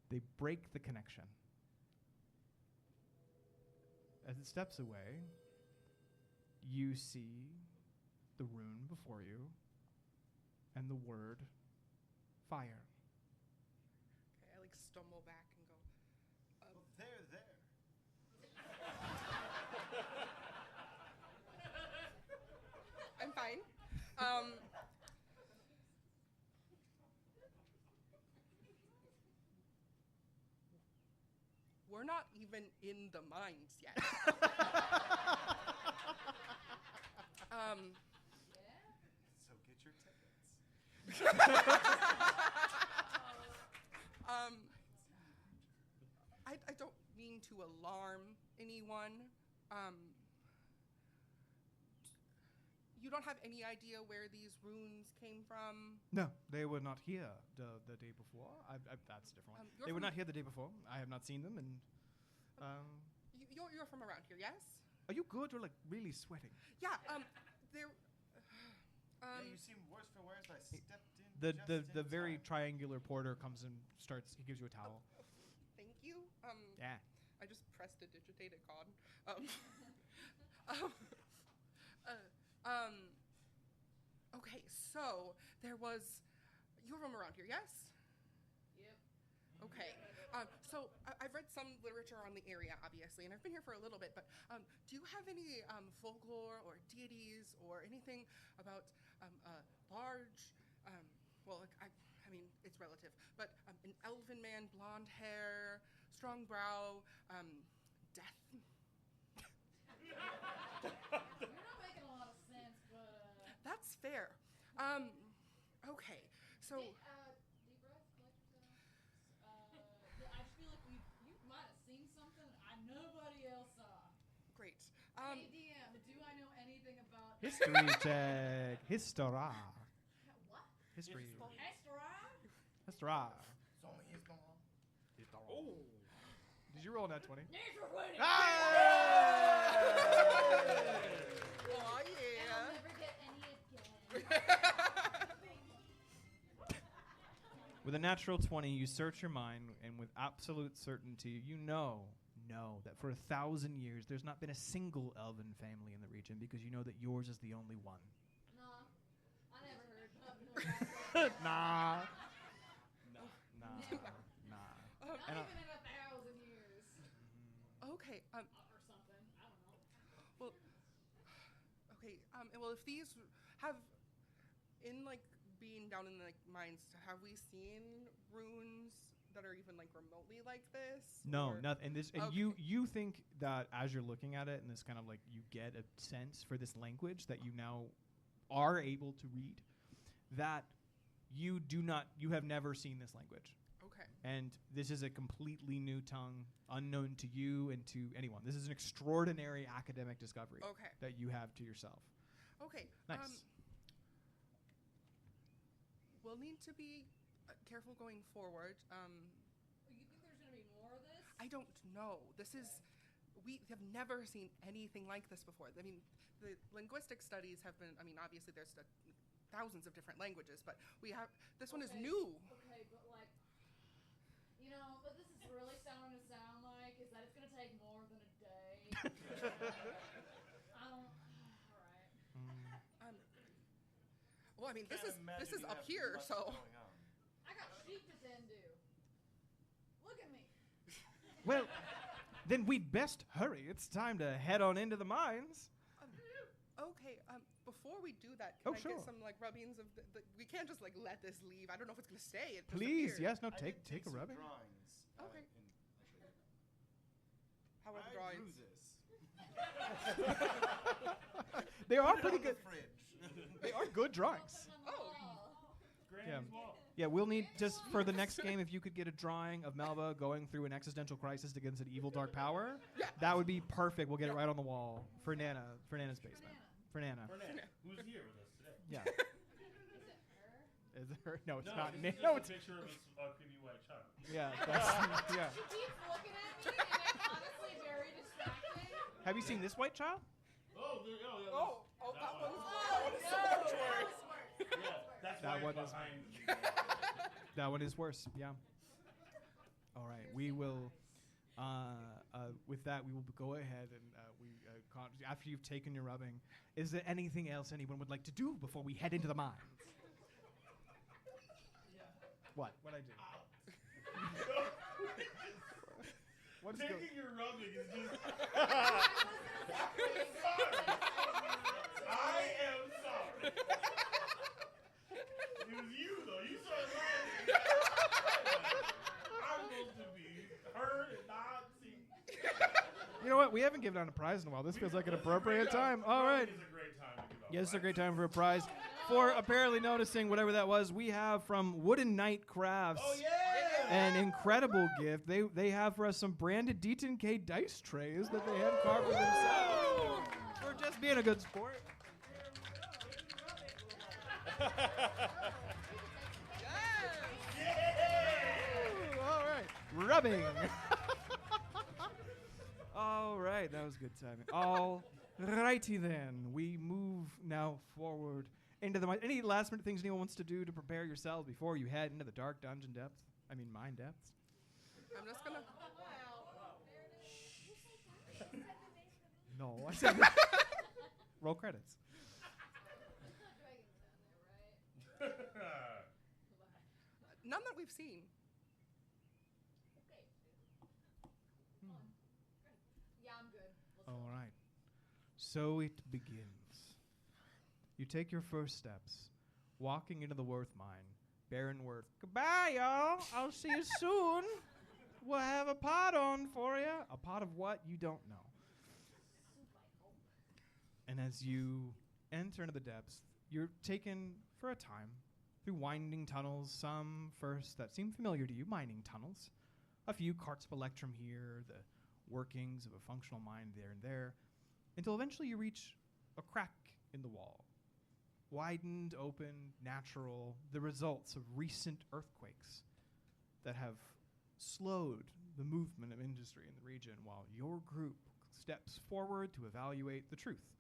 they break the connection. As it steps away, you see the rune before you and the word fire. Okay, I stumble back and go, Well, there. I'm fine. We're not even in the mines yet. So get your tickets. I don't mean to alarm anyone. You don't have any idea where these runes came from? No, they were not here the day before. That's a different one. They were not here the day before. I have not seen them, and you're from around here, yes? are you good or like really sweating? Yeah. There. Yeah, you seem worse for wear, so I stepped in. The very time. triangular porter comes and starts. He gives you a towel. Thank you. Yeah. I just prestidigitated God. Okay, so there was. You're from around here, yes? Yep. Okay. So I've read some literature on the area, obviously, and I've been here for a little bit. But do you have any folklore or deities or anything about large? Well, I mean, it's relative, but an elven man, blonde hair, strong brow, death. You're not making a lot of sense, but. That's fair. Okay, so. Deep breath, collect yourself. I just feel like you might have seen something nobody else saw. Great. Hey DM, do I know anything about History check. Histora. What? History. Hestra? That's right. Oh. Did you roll that 20? Natural 20. Oh, I'll yeah. never get any again. With a natural 20, you search your mind, and with absolute certainty, you know that for 1,000 years, there's not been a single elven family in the region because you know that yours is the only one. No, I never heard of no Nah. Not And even in 1,000 years. Okay. Or something. I don't know. Well. Okay. Well, if these have, in like being down in the like mines, have we seen runes that are even like remotely like this? No, Or- nothing. And this, and Okay. you think that as you're looking at it, and this kind of like you get a sense for this language that you now are able to read, that you have never seen this language, Okay. and this is a completely new tongue, unknown to you and to anyone. This is an extraordinary academic discovery Okay. that you have to yourself. Okay. Nice. We'll need to be careful going forward. You think there's going to be more of this? I don't know. We have never seen anything like this before. I mean, the linguistic studies have been, obviously there's thousands of different languages, but this one is new. Okay, but like, what this is really starting to sound like is that it's going to take more than a day. Alright. Well, this Can't is imagine you up have here, much so. going on. I got sheep to tend to. Look at me. Well, then we'd best hurry. It's time to head on into the mines. Okay. Before we do that, Oh, can I sure. get some like rubbings of we can't just like let this leave. I don't know if it's gonna stay. It just Please, appeared. yes, no, I take did a some rubbing. Drawings. Okay. How are the I drawings? drew this. They are Put it pretty on good. The fridge. They are good drawings. Oh. Granny's wall. Yeah, we'll need just for the next game if you could get a drawing of Melba going through an existential crisis against an evil dark power. Yeah. That would be perfect. We'll get it right on the wall for Nana's basement. For Nana. Bernard, who's here with us today? Yeah. Is it her? Is it her? No, it's No, not. this is No, just it's a picture of a creepy white child. yeah. That's, yeah. She keeps looking at me, and it's honestly very distracting. Have you seen this white child? Oh, there, yeah. Oh, that one is so no. much worse. Yeah, that's That why one it's is- behind you. That one is worse. Yeah. All right. We will. With that, we will go ahead and after you've taken your rubbing, is there anything else anyone would like to do before we head into the mines? What? What I do? What is Taking your rubbing is just. I am sorry. It was you, though. You started laughing. I'm supposed to be heard and not seen. You know what? We haven't given out a prize in a while. This feels like an appropriate time. All right. Rubbing is a great time to give out Yes, it's a prizes. great time for a prize. For apparently noticing whatever that was, we have from Wooden Knight Crafts Oh, yeah! an incredible gift. They have for us some branded D10K dice trays that they have carved for themselves for just being a good sport. Ooh, all right. Rubbing. All right, that was good timing. All righty then. We move now forward into the mine. Any last minute things anyone wants to do to prepare yourselves before you head into the dark dungeon depths? I mean, mine depths. I'm just gonna. No, I said roll credits. None that we've seen. Yeah, I'm good. Let's All right. So it begins. You take your first steps, walking into the Worth mine. Baron Worth. Goodbye, y'all. I'll see you soon. We'll have a pot on for you. A pot of what? You don't know. And as you enter into the depths, you're taken for a time through winding tunnels, some first that seem familiar to you, mining tunnels. A few carts of electrum here, the workings of a functional mine there and there, until eventually you reach a crack in the wall. widened, open, natural, the results of recent earthquakes that have slowed the movement of industry in the region while your group steps forward to evaluate the truth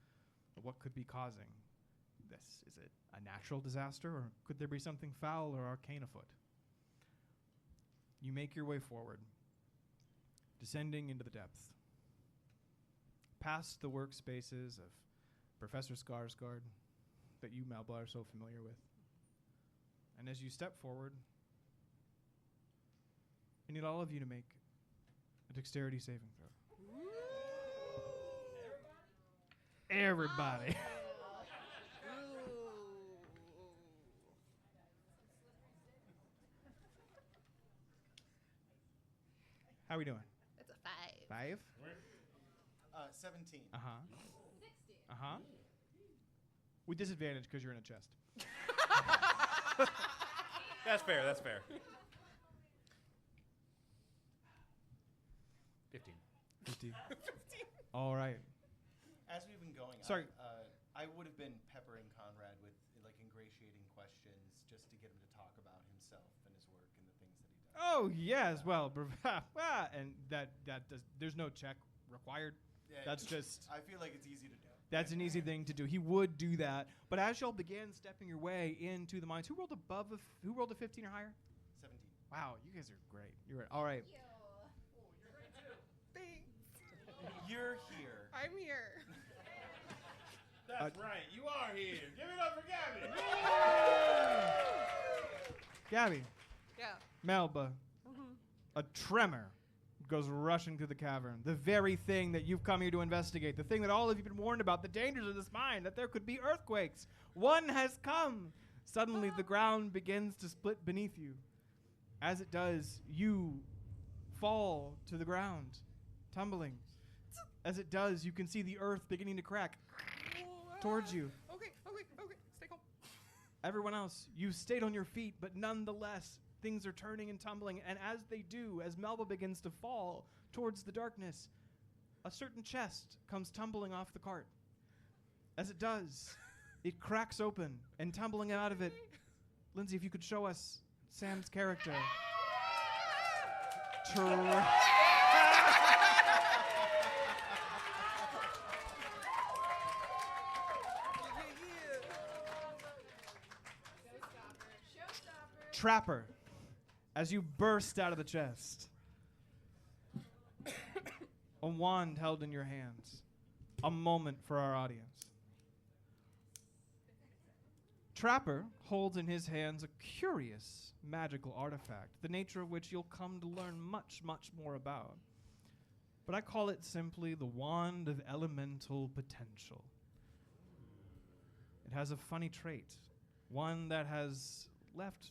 of what could be causing this. Is it a natural disaster, or could there be something foul or arcane afoot? You make your way forward, descending into the depths, past the workspaces of Professor Skarsgård that you, Melba, are so familiar with. And as you step forward, I need all of you to make a dexterity saving throw. Everybody. How are we doing? That's a 5. 5? 17. Uh-huh. 16. Uh-huh. With disadvantage because you're in a chest. That's fair. That's fair. 15. 50. All right. As we've been going, Sorry. I would have been peppering Conrad with like ingratiating questions just to get him to talk about himself and his work and the things that he does. Oh, yes. Well, and that does, there's no check required. Yeah, That's just, I feel like it's easy to do. that's an easy thing to do. He would do that. But as y'all began stepping your way into the mines, who rolled who rolled a 15 or higher? 17. Wow, you guys are great. You're all right. Thanks. You're here. I'm here. That's right. You are here. Give it up for Gabby. Gabby, Yeah. Melba, a tremor goes rushing through the cavern. The very thing that you've come here to investigate, the thing that all of you have been warned about, the dangers of this mine, that there could be earthquakes. One has come. Suddenly the ground begins to split beneath you. As it does, you fall to the ground, tumbling. As it does, you can see the earth beginning to crack towards you. Okay. Stay calm. Everyone else, you stayed on your feet, but nonetheless, things are turning and tumbling. And as they do, as Melba begins to fall towards the darkness, a certain chest comes tumbling off the cart. As it does, it cracks open, and tumbling out of it, Lindsay, if you could show us Sam's character. Trapper, as you burst out of the chest, a wand held in your hands, a moment for our audience. Trapper holds in his hands a curious magical artifact, the nature of which you'll come to learn much, much more about. But I call it simply the Wand of Elemental Potential. It has a funny trait, one that has left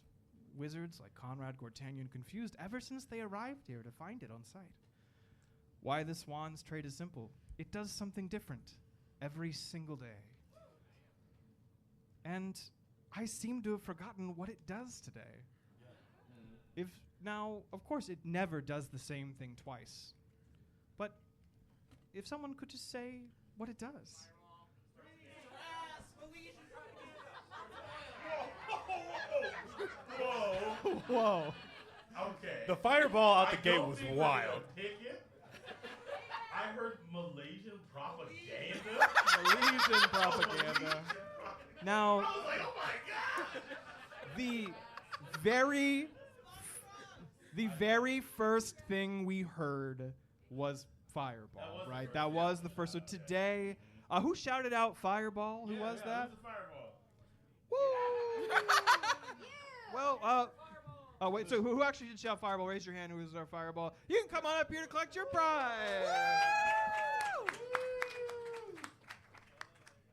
wizards like Conrad Gartanian confused ever since they arrived here to find it on sight. Why this wand's trait is simple. It does something different every single day. And I seem to have forgotten what it does today. Now, of course, it never does the same thing twice. But if someone could just say what it does. Whoa. Whoa. Okay. The fireball out I the gate don't was think we're wild. gonna pick it. I heard Malaysian propaganda. Malaysian propaganda. Now, I was like, oh my god. the very first thing we heard was Fireball, That was the right? first, That yeah. was the first. So today, who shouted out Fireball? Who was that? Who's the fireball? Woo! Well, oh wait. So who actually did shout Fireball? Raise your hand. Who is our Fireball? You can come on up here to collect your prize.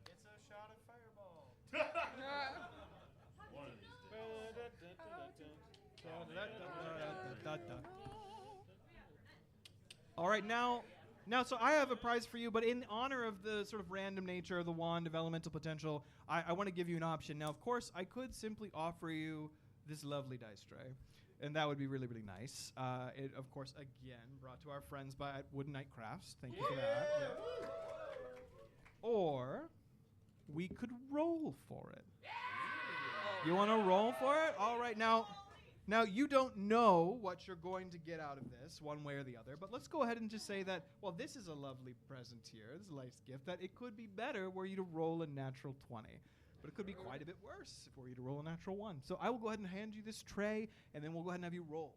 It's a shot of fireball. One of these days. All right, now, so I have a prize for you, but in honor of the sort of random nature of the Wand of Elemental Potential, I want to give you an option. Now, of course, I could simply offer you this lovely dice tray, and that would be really, really nice. It, of course, again, brought to our friends at Wooden Knight Crafts. Thank you for that. Yeah. Or we we could roll for it. You want to roll for it? All right, now you don't know what you're going to get out of this, one way or the other, but let's go ahead and just say that, well, this is a lovely present here. This is a nice gift, that it could be better were you to roll a natural 20. But it could be quite a bit worse if were you to roll a natural 1. So I will go ahead and hand you this tray, and then we'll go ahead and have you roll.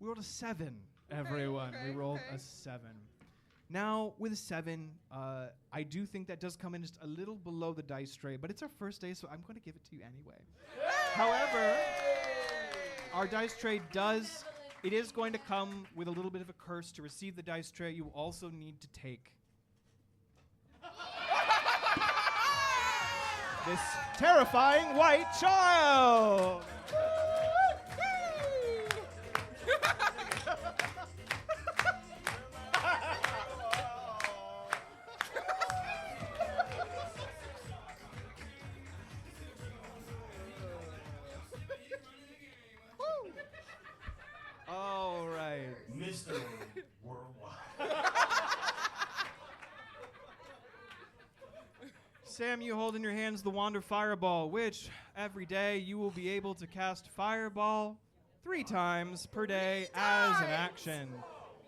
We rolled a 7, everyone. We rolled a 7. Now, with a 7, I do think that does come in just a little below the dice tray, but it's our first day, so I'm going to give it to you anyway. However, our dice tray it is going to come with a little bit of a curse. To receive the dice tray, you also need to take this terrifying white child. All right. Mr. Worldwide. Sam, you hold in your hands the Wander Fireball, which every day you will be able to cast Fireball 3 times per day as an action.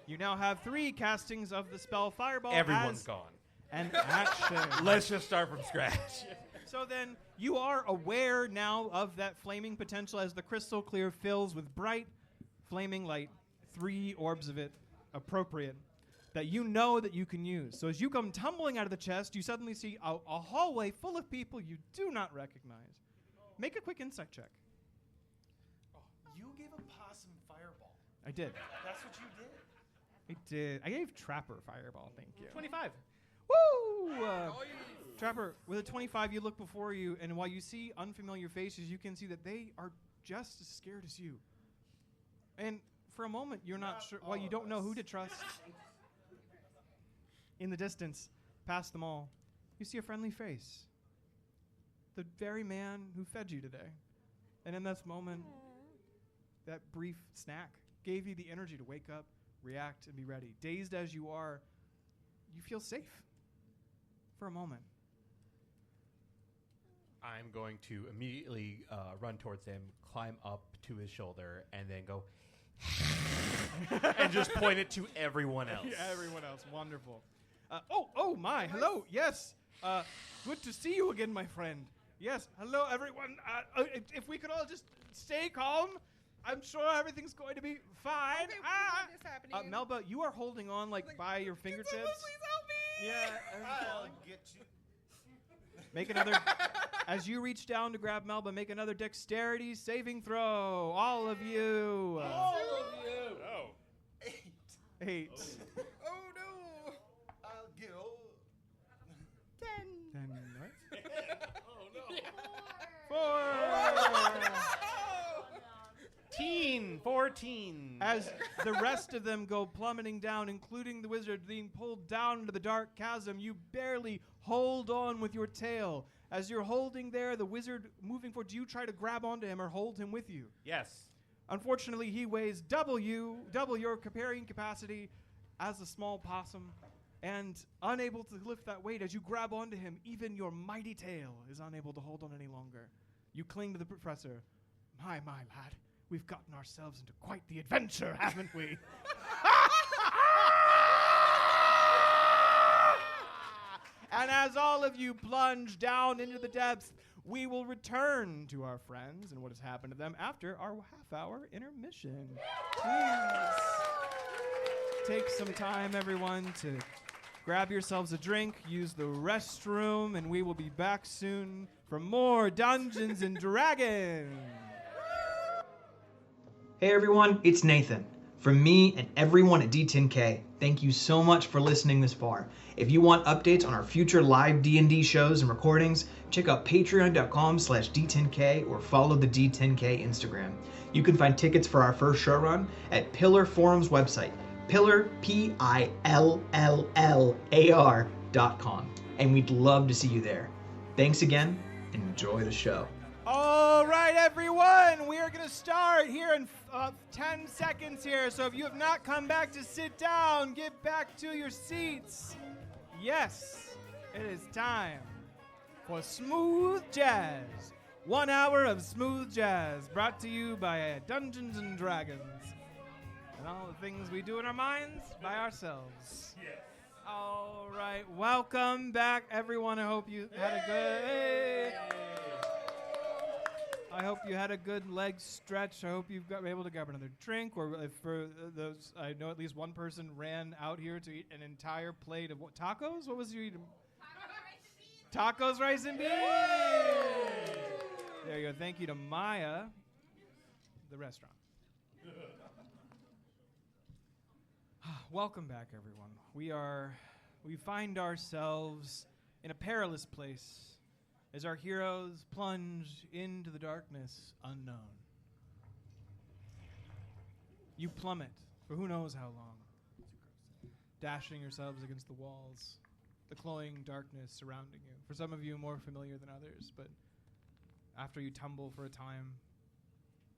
You now have 3 castings of the spell Fireball. Everyone's gone. An action. Let's just start from scratch. So then you are aware now of that flaming potential as the crystal clear fills with bright flaming light, 3 orbs of it appropriate that you know that you can use. So as you come tumbling out of the chest, you suddenly see a hallway full of people you do not recognize. Make a quick insight check. You gave a possum fireball. I did. That's what you did. I did. I gave Trapper Fireball, thank you. 25. Woo! Trapper, with a 25, you look before you, and while you see unfamiliar faces, you can see that they are just as scared as you. And for a moment, you're not sure. Well, you don't know who to trust. In the distance, past them all, you see a friendly face. The very man who fed you today. And in this moment, that brief snack gave you the energy to wake up, react, and be ready. Dazed as you are, you feel safe for a moment. I'm going to immediately run towards him, climb up to his shoulder, and then go and just point it to everyone else. Yeah, everyone else. Wonderful. Oh my. Hello. Yes. Good to see you again, my friend. Yes. Hello, everyone. If we could all just stay calm, I'm sure everything's going to be fine. Okay, what is happening? Melba, you are holding on by your fingertips. Can someone please help me? Yeah. I'll get you. Make another. As you reach down to grab Melba, make another dexterity saving throw. All of you. All of you. Oh. 8. Oh no. I'll go. 10. 10. What? Oh no. 4. 14. As the rest of them go plummeting down, including the wizard being pulled down into the dark chasm, you barely hold on with your tail. As you're holding there, the wizard moving forward, do you try to grab onto him or hold him with you? Yes. Unfortunately, he weighs double your carrying capacity as a small possum, and unable to lift that weight as you grab onto him, even your mighty tail is unable to hold on any longer. You cling to the professor. My lad. We've gotten ourselves into quite the adventure, haven't we? And as all of you plunge down into the depths, we will return to our friends and what has happened to them after our half-hour intermission. Please take some time, everyone, to grab yourselves a drink, use the restroom, and we will be back soon for more Dungeons and Dragons. Hey everyone, it's Nathan. From me and everyone at D10K, thank you so much for listening this far. If you want updates on our future live D&D shows and recordings, check out patreon.com/D10K or follow the D10K Instagram. You can find tickets for our first show run at Pillar Forum's website, Pilllar, PILLLAR.com. And we'd love to see you there. Thanks again, and enjoy the show. All right, everyone, we are going to start here in 10 seconds here. So if you have not come back to sit down, get back to your seats. Yes, it is time for Smooth Jazz. 1 hour of smooth jazz brought to you by Dungeons and Dragons. And all the things we do in our minds by ourselves. Yes. All right, welcome back, everyone. I hope you had a good. I hope you had a good leg stretch. I hope you've able to grab another drink, or if for those, I know at least one person ran out here to eat an entire plate of tacos. What was you eating? Tacos, rice, and beans. There you go. Thank you to Maya, the restaurant. Welcome back, everyone. We find ourselves in a perilous place as our heroes plunge into the darkness unknown. You plummet for who knows how long, dashing yourselves against the walls, the cloying darkness surrounding you. For some of you, more familiar than others, but after you tumble for a time,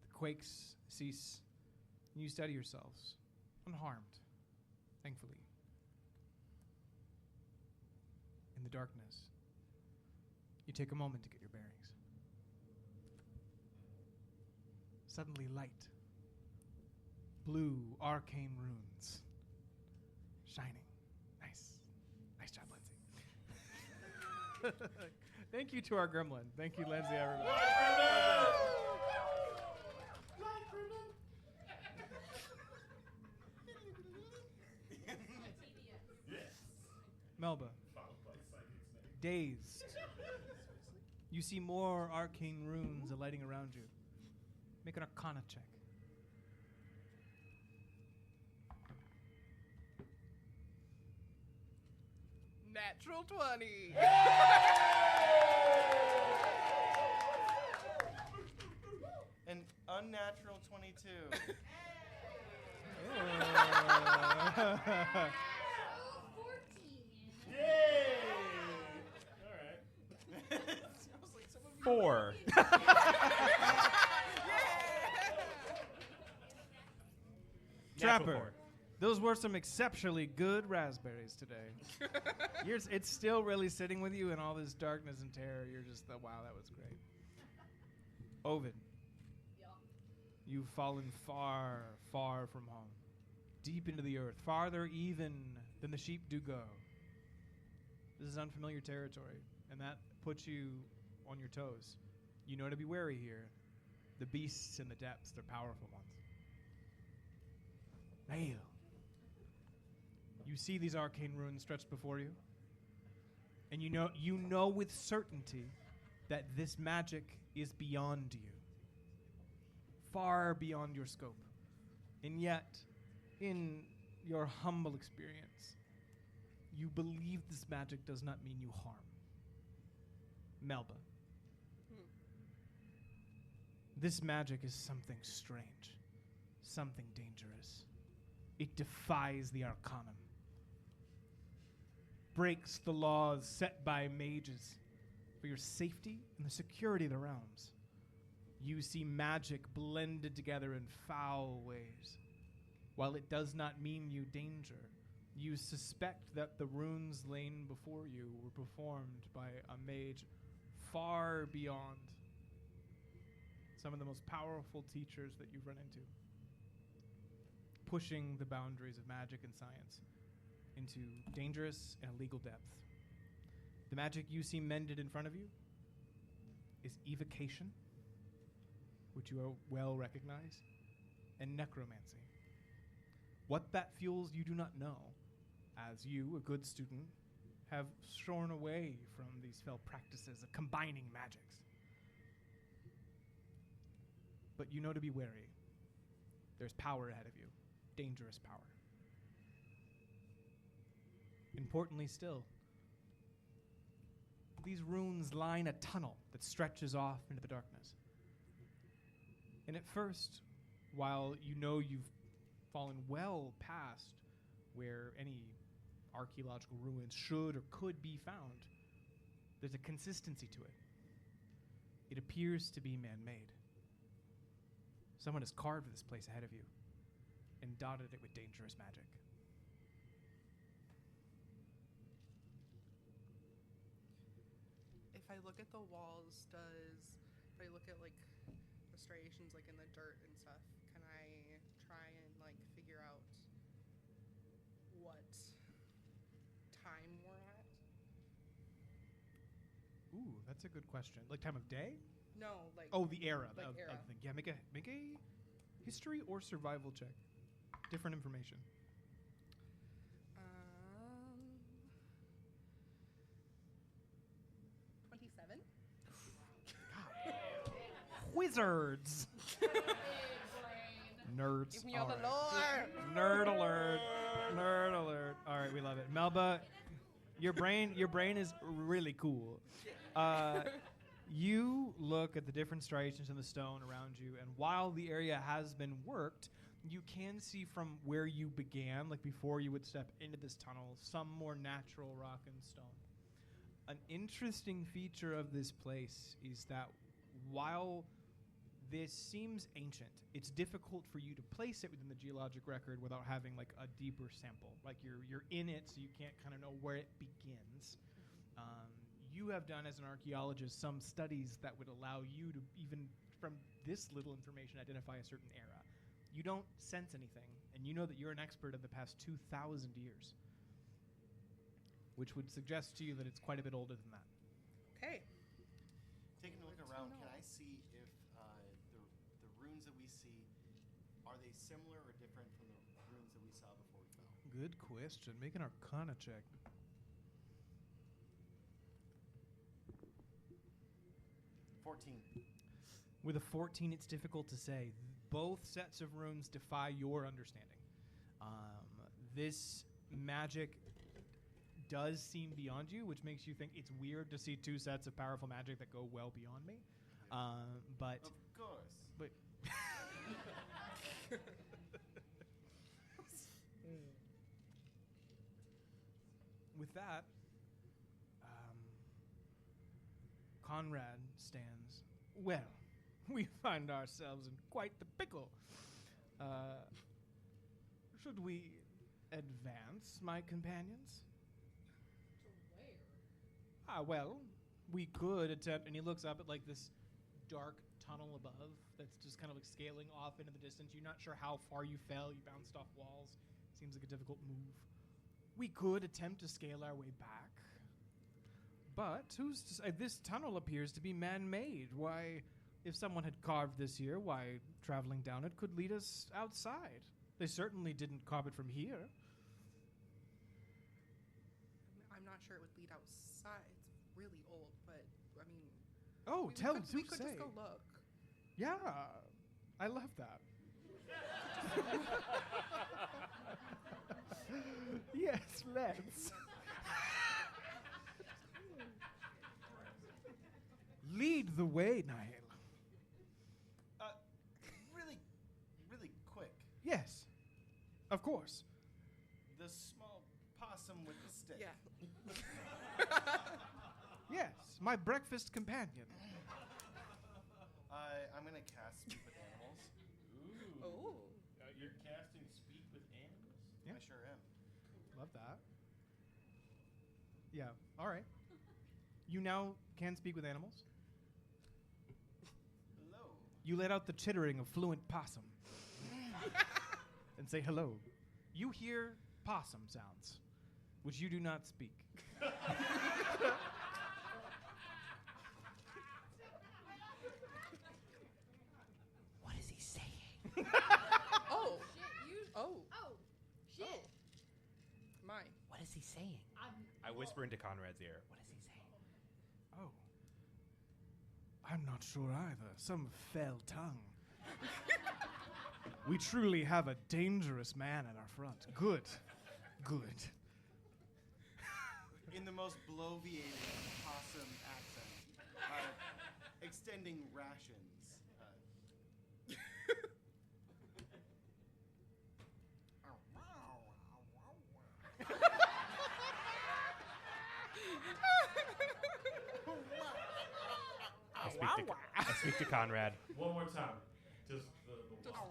the quakes cease, and you steady yourselves, unharmed, thankfully. In the darkness, you take a moment to get your bearings. Suddenly light, blue arcane runes, shining. Nice job, Lindsay. Thank you to our gremlin. Thank you, Lindsay, everybody. Melba, dazed. You see more arcane runes alighting around you. Make an Arcana check. Natural 20. An unnatural 22. All right. 4. Trapper, 4. those were some exceptionally good raspberries today. It's still really sitting with you in all this darkness and terror. You're just, wow, that was great. Ovid, you've fallen far, far from home, deep into the earth, farther even than the sheep do go. This is unfamiliar territory, and that puts you on your toes. You know to be wary here. The beasts in the depths, they're powerful ones. Nail. You see these arcane runes stretched before you, and you know with certainty that this magic is beyond you, far beyond your scope. And yet, in your humble experience, you believe this magic does not mean you harm. Melba. This magic is something strange, something dangerous. It defies the Arcanum, breaks the laws set by mages for your safety and the security of the realms. You see magic blended together in foul ways. While it does not mean you danger, you suspect that the runes lain before you were performed by a mage far beyond some of the most powerful teachers that you've run into, pushing the boundaries of magic and science into dangerous and illegal depth. The magic you see mended in front of you is evocation, which you well recognize, and necromancy. What that fuels you do not know, as you, a good student, have shorn away from these fell practices of combining magics. But you know to be wary. There's power ahead of you, dangerous power. Importantly still, these runes line a tunnel that stretches off into the darkness. And at first, while you know you've fallen well past where any archaeological ruins should or could be found, there's a consistency to it. It appears to be man-made. Someone has carved this place ahead of you and dotted it with dangerous magic. If I look at the walls, if I look at like the striations like in the dirt and stuff, can I try and like figure out what time we're at? Ooh, that's a good question. Like time of day? No, like Oh, the era. Like of era. the thing. Yeah, make a history or survival check. Different information. 27. Wizards. Nerds. Give me all the All right. lore. Nerd alert. Nerd alert. All right, we love it. Melba, your brain is really cool. You look at the different striations in the stone around you, and while the area has been worked, you can see from where you began, like before you would step into this tunnel, some more natural rock and stone. An interesting feature of this place is that while this seems ancient, it's difficult for you to place it within the geologic record without having like a deeper sample. Like you're in it, so you can't kind of know where it begins. You have done, as an archaeologist, some studies that would allow you to, even from this little information, identify a certain era. You don't sense anything, and you know that you're an expert of the past 2,000 years, which would suggest to you that it's quite a bit older than that. Okay. Taking a look around, can I see if the runes that we see, are they similar or different from the runes that we saw before we fell? Good question. Make an Arcana check. With a 14, it's difficult to say. Both sets of runes defy your understanding. This magic does seem beyond you, which makes you think it's weird to see two sets of powerful magic that go well beyond me. But Of course. but with that, Conrad stands. Well, we find ourselves in quite the pickle. Should we advance, my companions? To where? Well, we could attempt, and he looks up at like this dark tunnel above that's just kind of like scaling off into the distance. You're not sure how far you fell. You bounced off walls. Seems like a difficult move. We could attempt to scale our way back. But who's to say? This tunnel appears to be man-made. Why, if someone had carved this here, why traveling down it could lead us outside. They certainly didn't carve it from here. I'm not sure it would lead outside. It's really old, but I mean. Oh, we could just go look. Yeah, I love that. Yes, let's. Lead the way, Niall. Really quick. Yes, of course. The small possum with the stick. Yeah. Yes, my breakfast companion. I'm gonna cast Speak with Animals. Ooh. Oh. You're casting Speak with Animals? Yeah. I sure am. Love that. Yeah, all right. You now can speak with animals. Hello. You let out the chittering of fluent possum and say hello. You hear possum sounds, which you do not speak. What is he saying? Oh. Shit, you. Oh. Oh, shit. Mine. What is he saying? I whisper into Conrad's ear. What is he saying? Oh. I'm not sure either. Some fell tongue. We truly have a dangerous man at our front. Good. Good. In the most bloviating possum accent, extending rations. I speak to speak to Conrad. One more time. Just the Wow.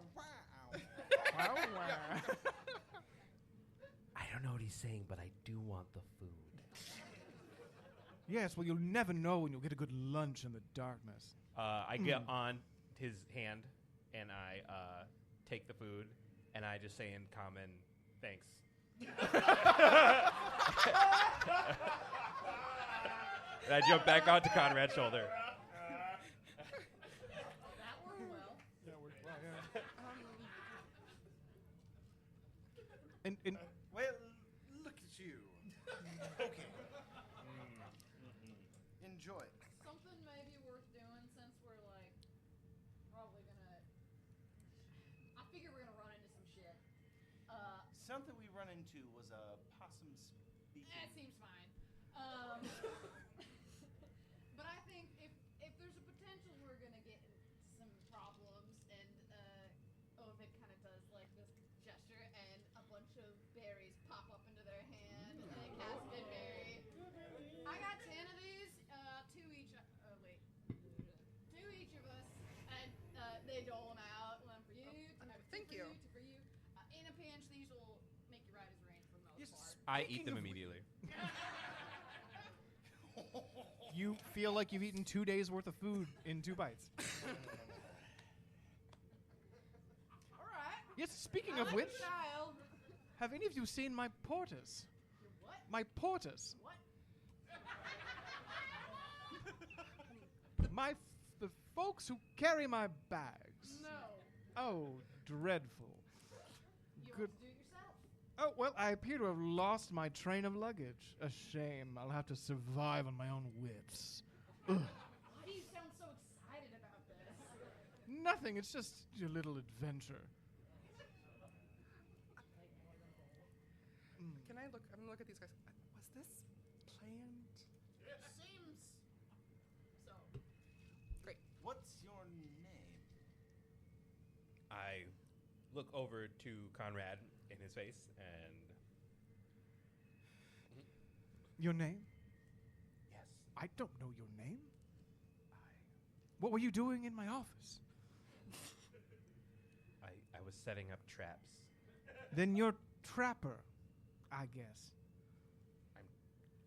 I don't know what he's saying, but I do want the food. Yes, well, you'll never know when you'll get a good lunch in the darkness. I get on his hand, and I take the food, and I just say in common, thanks. And I jump back onto Conrad's shoulder. That worked well. That worked well, yeah. And Well, look at you. Okay. Enjoy. Something maybe worth doing since we're like probably gonna. I figure we're gonna run into some shit. Something we run into was a possum speaking. That seems fine. But I think if there's a potential we're gonna get in some problems, and Ovid kind of does like this gesture, and a bunch of berries pop up into their hand, and they cast a berry. I got 10 of these, two each. Two each of us, and they dole them out. One for you, Thank two you. for you. In a pinch, these will make you right as rain for the most part. I eat them immediately. you feel like you've eaten 2 days worth of food in 2 bites. All right. Yes, speaking I of like which, your style. have any of you seen my porters? Your what? My porters. What? The folks who carry my bags. No. Oh, dreadful. You Good. want to do it yourself? Oh, well, I appear to have lost my train of luggage. A shame. I'll have to survive on my own wits. Ugh. Why do you sound so excited about this? Nothing. It's just a little adventure. Can I look? I'm gonna look at these guys. Was this planned? Seems so. Great. What's your name? I look over to Conrad in his face, and Your name? yes, I don't know your name. What were you doing in my office? I was setting up traps. Then you're Trapper, I guess.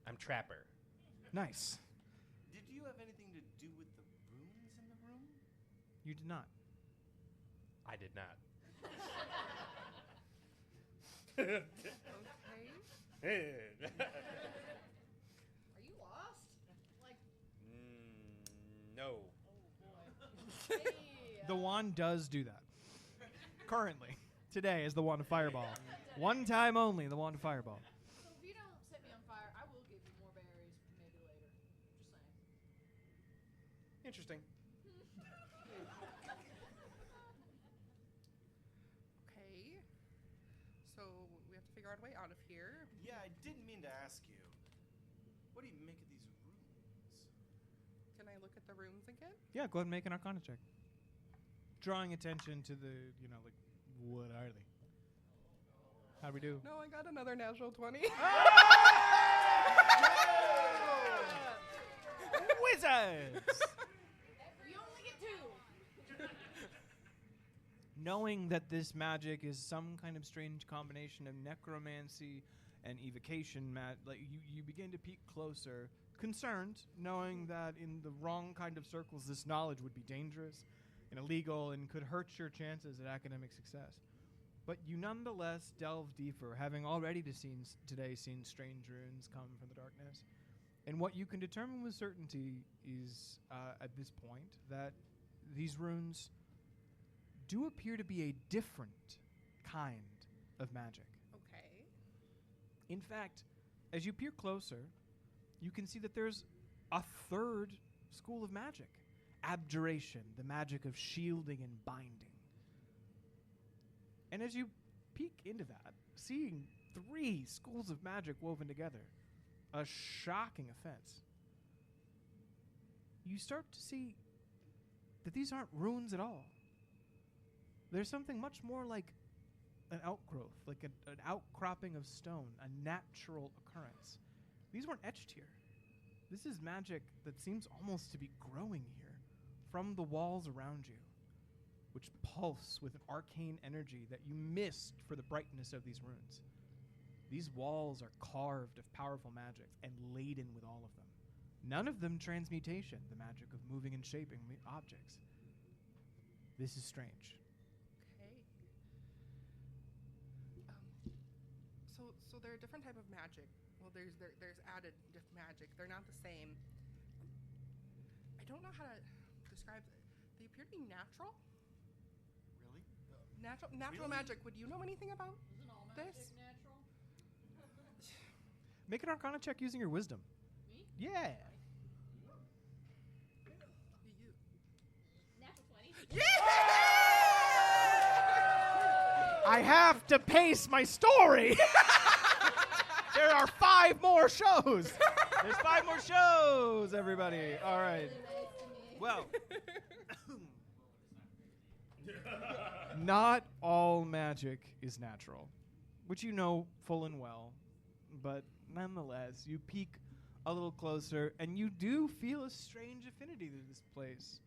I'm Trapper. Nice. Did you have anything to do with the runes in the room? You did not. I did not. Okay. Are you lost? Like, No. hey, The wand does do that. Currently. Today is the wand of fireball. One time only, the wand of fireball. so if you don't set me on fire, I will give you more berries maybe later. Just saying. Interesting. Okay. So we have to figure out a way out of here. Yeah, I didn't mean to ask you. What do you make of these runes? Can I look at the runes again? Yeah, go ahead and make an Arcana check. Drawing attention to the, like, what are they? How do we do? No, I got another natural 20. Wizards! You only get 2. Knowing that this magic is some kind of strange combination of necromancy and evocation, you begin to peek closer, concerned, knowing that in the wrong kind of circles, this knowledge would be dangerous and illegal and could hurt your chances at academic success. But you nonetheless delve deeper, having already today seen strange runes come from the darkness. And what you can determine with certainty is, at this point, that these runes do appear to be a different kind of magic. Okay. In fact, as you peer closer, you can see that there's a third school of magic. Abjuration, the magic of shielding and binding. And as you peek into that, seeing 3 schools of magic woven together, a shocking offense, you start to see that these aren't runes at all. There's something much more like an outgrowth, like an outcropping of stone, a natural occurrence. These weren't etched here. This is magic that seems almost to be growing here from the walls around you, which pulse with an arcane energy that you missed for the brightness of these runes. These walls are carved of powerful magics and laden with all of them. None of them transmutation, the magic of moving and shaping objects. This is strange. Okay. So there are different type of magic. Well, there's added magic. They're not the same. I don't know how to describe it. They appear to be natural. Really? Natural Really? magic. Would you know anything about Isn't all magic this? natural? Make an Arcana check using your wisdom. Me? Yeah. Natural 20. I have to pace my story. There are 5 more shows. There's 5 more shows, everybody. All right. Really nice to me. Well, not all magic is natural, which you know full and well, but nonetheless, you peek a little closer and you do feel a strange affinity to this place.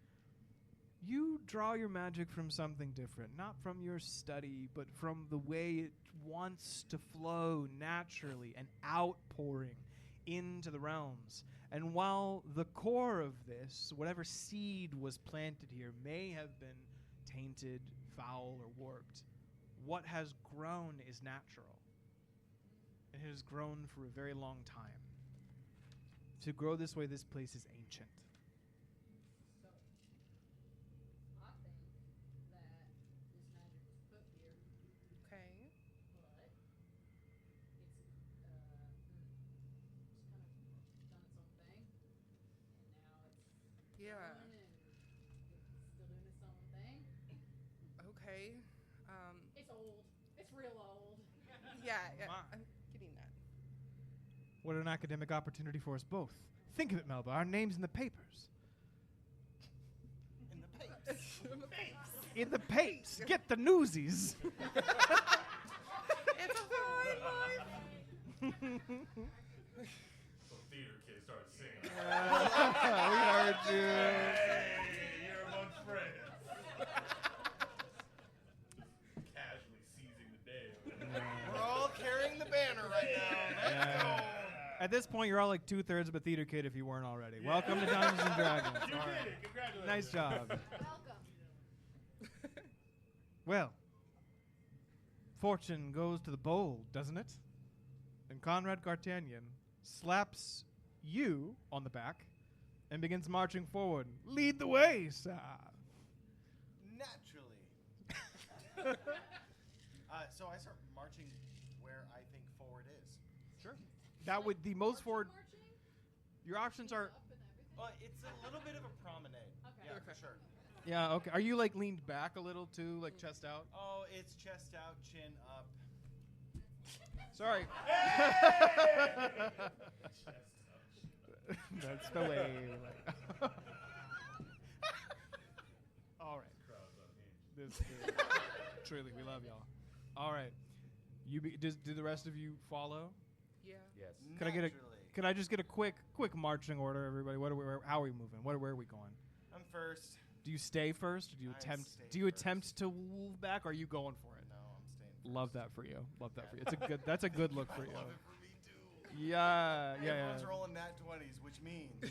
You draw your magic from something different, not from your study, but from the way it wants to flow naturally and outpouring into the realms. And while the core of this, whatever seed was planted here, may have been tainted, foul, or warped, what has grown is natural. It has grown for a very long time. To grow this way, this place is ancient. I think that this magic was put here, Okay. but it's kind of done its own thing, and now it's Yeah. growing and it's still doing its own thing. Okay. It's old. It's real old. Yeah. My. I'm getting that. What an academic opportunity for us both. Think of it, Melba. Our name's in the papers. In the papes. In the papes. Get the newsies. It's a fine life. So theater kids started singing. We heard you. Hey, you're among friends. Just casually seizing the day. We're all carrying the banner right now. Let's go. At this point, you're all like 2/3 of a theater kid if you weren't already. Welcome to Dungeons and Dragons. You All did right. it. Congratulations. Nice job. Welcome. Well, fortune goes to the bold, doesn't it? And Conrad Gartanian slaps you on the back and begins marching forward. Lead the way, sir. Naturally. So I start marching where I think forward is. Sure. That would the most forward. Marching? Your options are. Up and everything? It's a little bit of a promenade. Okay. Yeah, for sure. Yeah. Okay. Are you like leaned back a little too, like chest out? Oh, it's chest out, chin up. Sorry. That's the way. All right. This truly, we love y'all. All right. Do the rest of you follow? Yeah. Yes. Could I get Naturally. Could I just get a quick marching order, everybody? How are we moving? Where are we going? I'm first. Do you stay first? Or do you I attempt? stay Do you first. attempt to move back? Or are you going for it? No, I'm staying first. Love that for you. Love that for you. It's a good. That's a good look for I you. love it for me too. Yeah. Everyone's rolling nat 20s, which means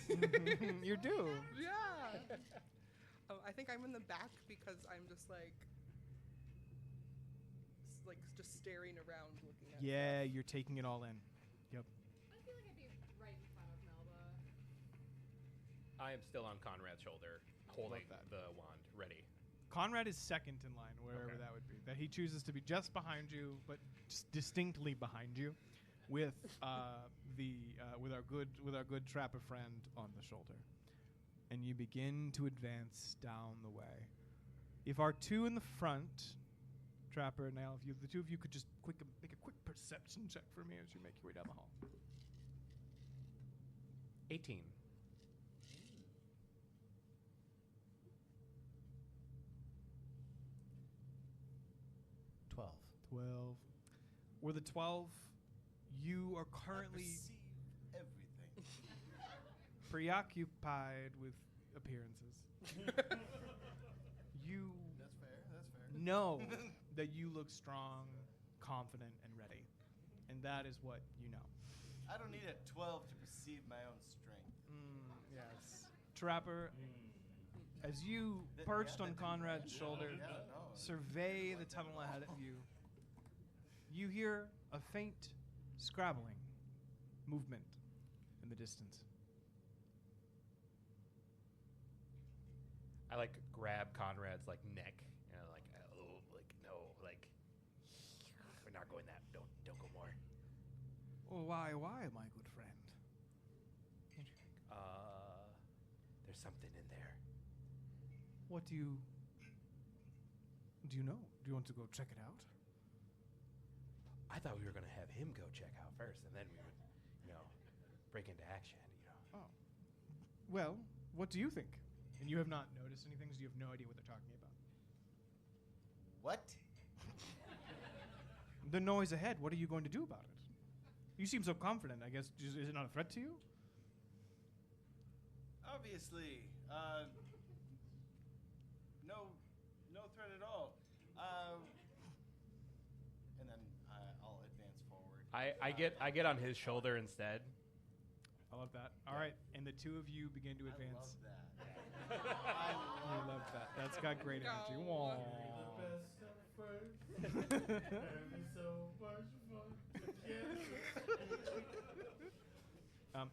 You do. Yeah. I think I'm in the back because I'm just like just staring around looking at Yeah, you're taking it all in. Yep. I feel like I'd be right in front of Melba. I am still on Conrad's shoulder, holding that. the wand, ready. Conrad is second in line, wherever Okay. that would be. That he chooses to be just behind you, but just distinctly behind you, with with our good trapper friend on the shoulder. And you begin to advance down the way. If our two in the front, Trapper and Al, if the two of you could just make a quick perception check for me as you make your way down the hall. 18. 12. 12. Were the 12, you are I currently perceive everything. preoccupied with appearances. You That's fair. know that you look strong, confident, and ready. And that is what you know. I don't need a 12 to perceive my own strength. Yes. Trapper, as you perched on Conrad's shoulder, survey the tunnel ahead of you, you hear a faint scrabbling movement in the distance. I like grab Conrad's like neck and I'm like, oh, like no, like we're not going that. Don't go more. Oh, why, my good friend? There's something in there. What do you know? Do you want to go check it out? I thought we were gonna have him go check out first, and then we would, break into action. Oh. Well, what do you think? And you have not noticed anything, so you have no idea what they're talking about. What? The noise ahead, what are you going to do about it? You seem so confident, I guess. Is it not a threat to you? Obviously, no threat at all. And then I'll advance forward. I get on his shoulder instead. I love that. All right, and the two of you begin to advance. I love that. I love that. That's got great energy. Wah.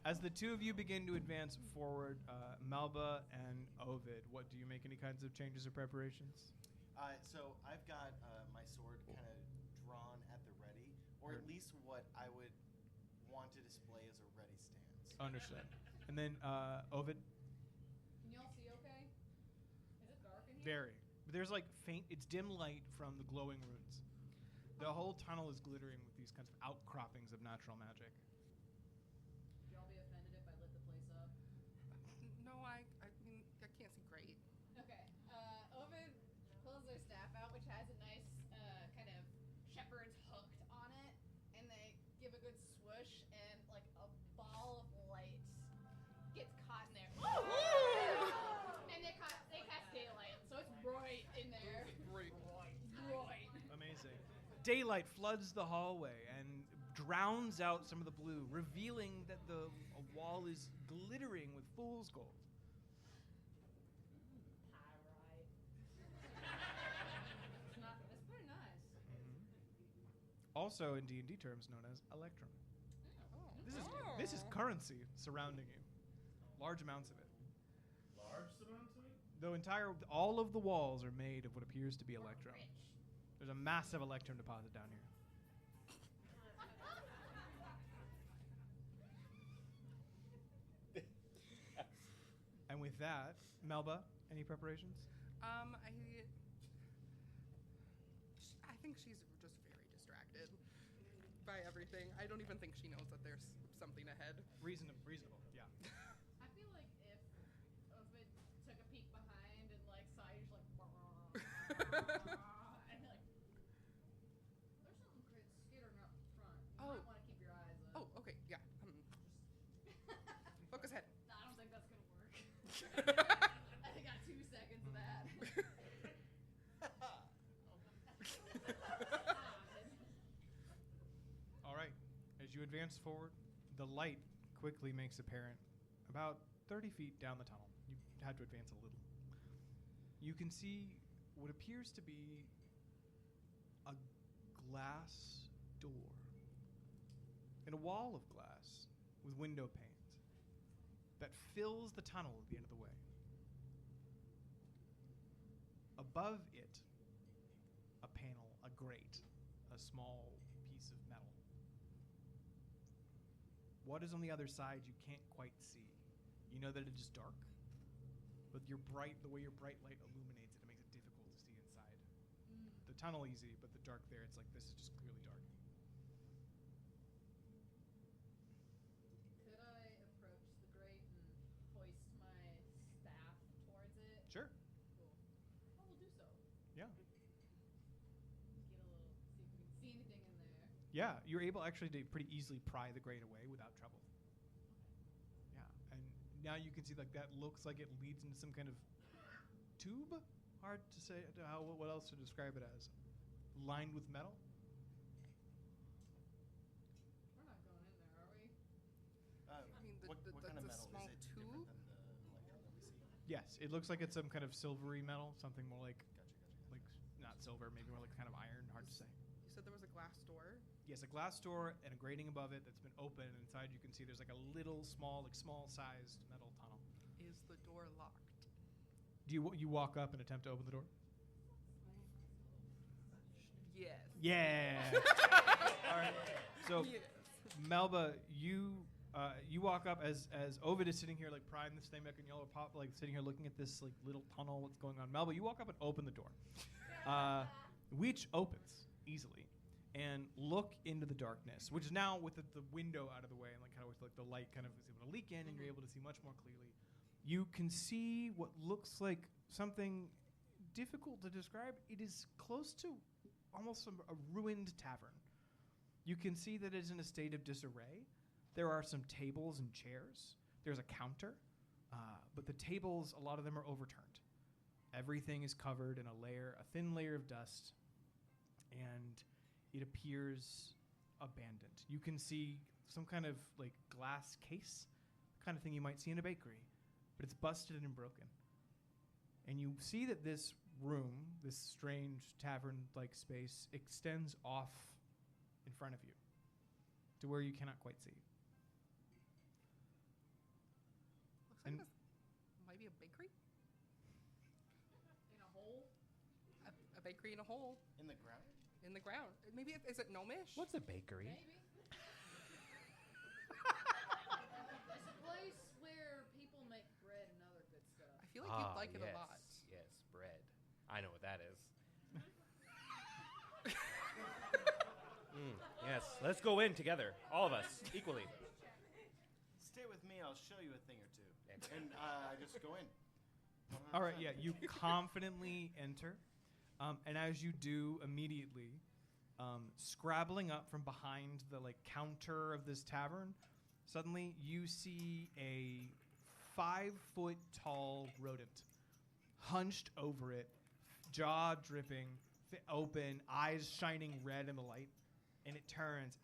As the two of you begin to advance forward, Melba and Ovid, what do you make any kinds of changes or preparations? So I've got my sword kind of drawn at the ready, or at least what I would want to display as a ready stance. Understood. And then Ovid? Can y'all see okay? Is it dark in here? Very. But there's like faint, it's dim light from the glowing runes. The whole tunnel is glittering with these kinds of outcroppings of natural magic. Would y'all be offended if I lit the place up? No, I mean, I can't see great. Okay. Ovid pulls their staff out, which has a nice kind of shepherd's hooked on it, and they give a good swoosh, and like a ball of light gets caught in there. And they cast daylight, so it's bright in there. Bright. Amazing. Daylight floods the hallway and drowns out some of the blue, revealing that the wall is glittering with fool's gold. It's pretty nice. Also in D&D terms known as electrum. This is currency surrounding you. Large amounts of it. Large amounts of it? All of the walls are made of what appears to be electrum. There's a massive electrum deposit down here. And with that, Melba, any preparations? I think she's just very distracted by everything. I don't even think she knows that there's something ahead. Reasonable, yeah. I feel like if Ovid took a peek behind and like saw you just like and like there's something skittering up front. You might want to keep your eyes up. Oh, okay, yeah. Focus ahead. I don't think that's gonna work. I think I got 2 seconds of that. All right. As you advance forward, the light quickly makes apparent about 30 feet down the tunnel. You had to advance a little. You can see what appears to be a glass door and a wall of glass with window panes that fills the tunnel at the end of the way. Above it, a panel, a grate, a small piece of metal. What is on the other side you can't quite see. You know that it is dark, but the way your bright light illuminates it, it makes it difficult to see inside. The tunnel easy, but the dark there, it's like this is just clearly dark. Could I approach the grate and hoist my staff towards it? Sure. Cool. I will do so. Yeah. Get a little, see if we can see anything in there. Yeah, you're able actually to pretty easily pry the grate away without trouble. Yeah, and now you can see like that looks like it leads into some kind of tube. Hard to say what else to describe it as. Lined with metal. We're not going in there, are we? I mean, what kind of the metal? small Is it tube? different than the electron that we see? Yes, it looks like it's some kind of silvery metal, something more like Gotcha. like not silver, maybe more like kind of iron. Hard to say. You said there was a glass door. Yes, a glass door and a grating above it that's been open, and inside you can see there's like a little small-sized metal tunnel. Is the door locked? Do you walk up and attempt to open the door? Yes. Yeah. All right. So, Yes. Melba, you walk up as Ovid is sitting here like prying this thing back in yellow pop, like sitting here looking at this like little tunnel. What's going on? Melba, you walk up and open the door, which opens easily, and look into the darkness, which is now with the window out of the way and like kind of with like the light kind of is able to leak in, and you're able to see much more clearly. You can see what looks like something difficult to describe. It is close to almost a ruined tavern. You can see that it is in a state of disarray. There are some tables and chairs. There's a counter, but the tables, a lot of them are overturned. Everything is covered in a thin layer of dust, and it appears abandoned. You can see some kind of like glass case, kind of thing you might see in a bakery, but it's busted and broken. And you see that this room, this strange tavern-like space, extends off in front of you to where you cannot quite see. Looks like And- this might be a bakery. In a hole? A bakery in a hole In the ground? in the ground. Maybe is it gnomish? What's a bakery? Maybe. It's a place where people make bread and other good stuff. I feel like you'd like it yes, a lot. Yes, bread. I know what that is. Yes, let's go in together, all of us, equally. Stay with me. I'll show you a thing or two. And I just go in. All right, yeah, you confidently enter, and as you do, immediately, scrabbling up from behind the like counter of this tavern, suddenly you see a 5-foot tall rodent, hunched over it, jaw dripping, open, eyes shining red in the light, and it turns.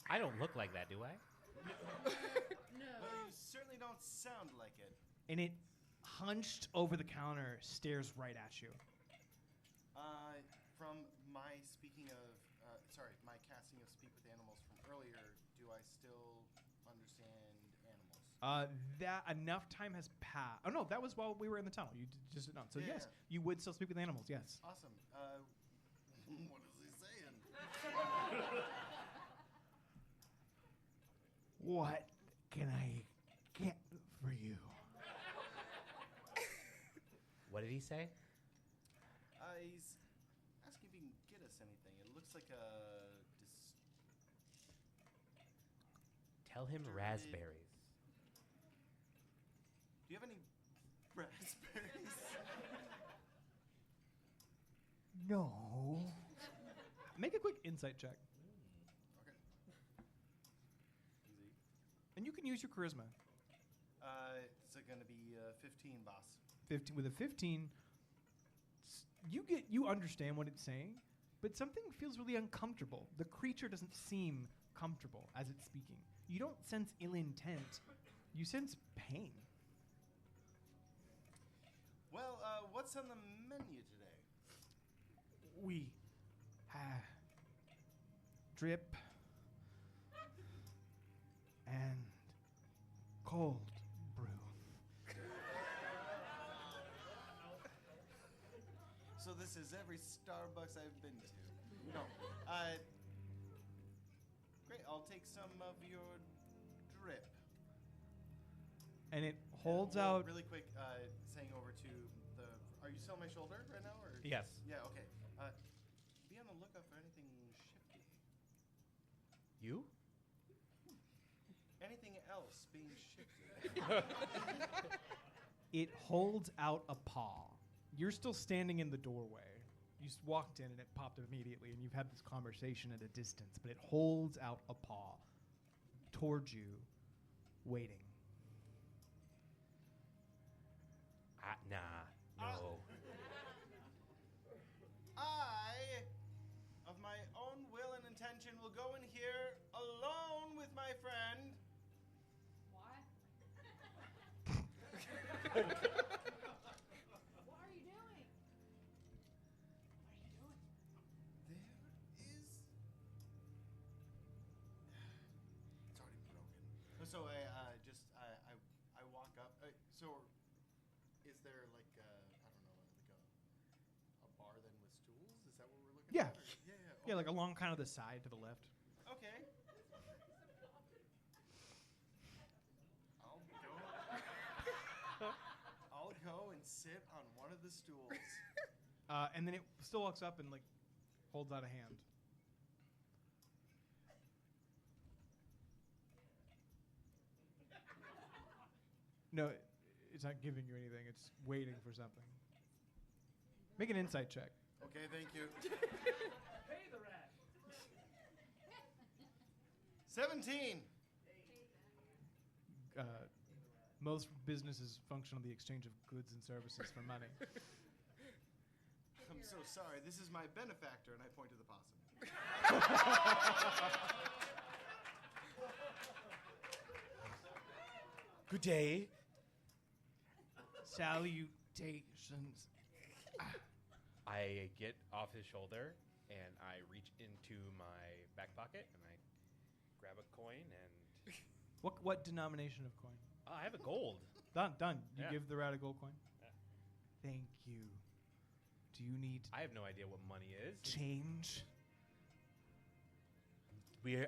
I don't look like that, do I? No. Well, you certainly don't sound like it. And it, hunched over the counter, stares right at you. From my my casting of Speak with Animals from earlier, do I still understand animals? That enough time has passed. Oh no, that was while we were in the tunnel. You just did not. So Yeah. yes, you would still speak with animals. Yes. Awesome. What is he saying? What can I get for you? What did he say? He's asking if he can get us anything. It looks like a. Tell him Dirty. raspberries. Do you have any raspberries? No. Make a quick insight check, Okay. Easy. and you can use your charisma. Is it gonna be 15, boss? 15 with a 15. You understand what it's saying, but something feels really uncomfortable. The creature doesn't seem comfortable as it's speaking. You don't sense ill intent. You sense pain. Well, what's on the menu today? We have drip and cold brew. So this is every Starbucks I've been to. No. Great. I'll take some of your drip. And it holds Well, out. really quick. Saying over to the. Are you still on my shoulder right now, or? Yes. Yeah. Okay. Be on the lookout for anything shifty. You? Anything else being shifty? It holds out a paw. You're still standing in the doorway. You just walked in and it popped immediately, and you've had this conversation at a distance, but it holds out a paw towards you, waiting. Nah, no. I, of my own will and intention, will go in here alone with my friend. Why? What are you doing? What are you doing? There is. It's already broken. So I walk up. So, is there like a bar then with stools? Is that what we're looking Yeah. at? Yeah, like along kind of the side to the left. Okay. I'll go and sit on one of the stools. And then it still walks up and like holds out a hand. No, it's not giving you anything. It's waiting for something. Make an insight check. Okay, thank you. Pay the rat. 17. Most businesses function on the exchange of goods and services for money. I'm so sorry. This is my benefactor, and I point to the possum. Good day. Salutations. I get off his shoulder and I reach into my back pocket and I grab a coin and What denomination of coin? I have a gold. Done. You Yeah. give the rat a gold coin? Yeah. Thank you. Do you need I have no idea what money is. change?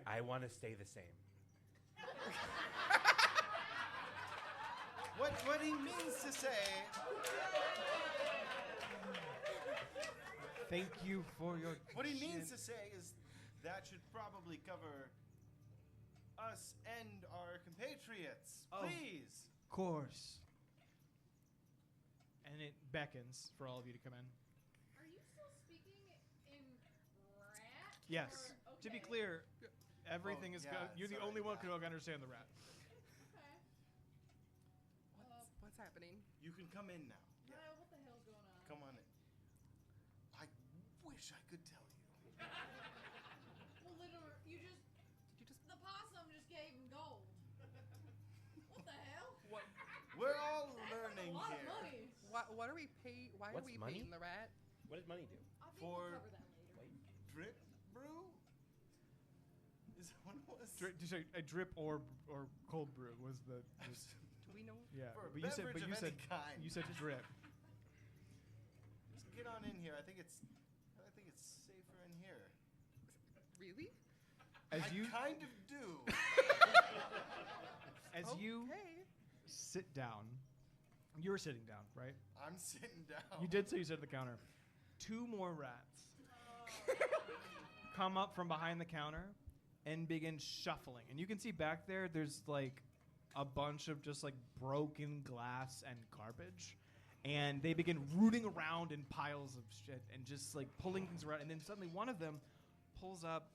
I want to stay the same. What he means to say. Thank you for your. What he means to say is that should probably cover us and our compatriots. Oh. Please. Of course. And it beckons for all of you to come in. Are you still speaking in rat? Yes. Or- To be okay. clear, everything is. yeah, You're the sorry, only one yeah. who can understand the rat. Okay. What's happening? You can come in now. What the hell's going on? Come on in. I wish I could tell you. Well, literally, the possum just gave him gold. What the hell? We're all That's learning like a lot here. of money. What are we paying? Why What's are we money? paying the rat? What does money do? I think For- we'll cover that later. Drip brew? Is that what it was? A drip or cold brew was the. Do we know? Yeah. For a But you said. beverage But you of said. any kind. You said drip. Just get on in here. I think it's safer in here. Really? As I you kind of do. as you Okay. sit down, you're sitting down, right? I'm sitting down. You did say you said at the counter. 2 more rats come up from behind the counter and begin shuffling. And you can see back there, there's like a bunch of just like broken glass and garbage. And they begin rooting around in piles of shit and just like pulling things around. And then suddenly one of them pulls up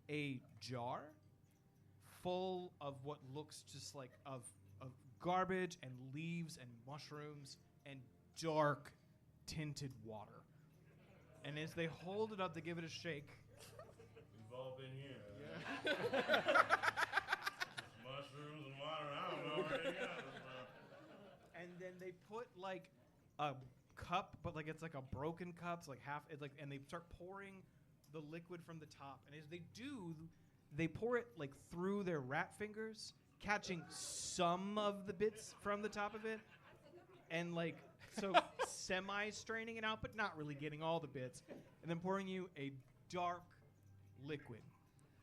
a jar full of what looks just like of garbage and leaves and mushrooms and dark tinted water. And as they hold it up to give it a shake, We've all been here. Mushrooms and water. I don't know where they got it from. and then they put like a cup, but like it's like a broken cup, so like half. It's like, and they start pouring the liquid from the top. And as they do, they pour it like through their rat fingers, catching some of the bits from the top of it, and like so semi-straining it out, but not really getting all the bits, and then pouring you a dark liquid,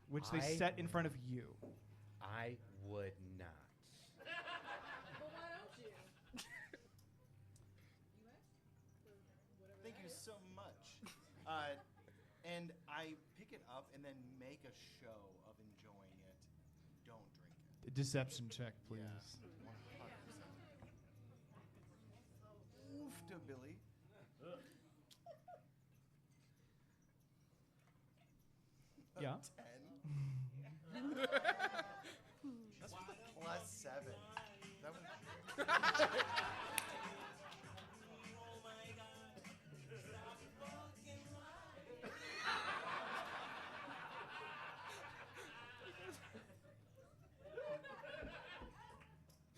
which they I- set in front of you. I would not. But why don't you? You asked for whatever. Thank that you is. so much. And I pick it up and then make a show of enjoying it. Don't drink it. A deception check, please. Yeah, 100%. Oofta, Billy. Yeah. 10. That's with a +7. That was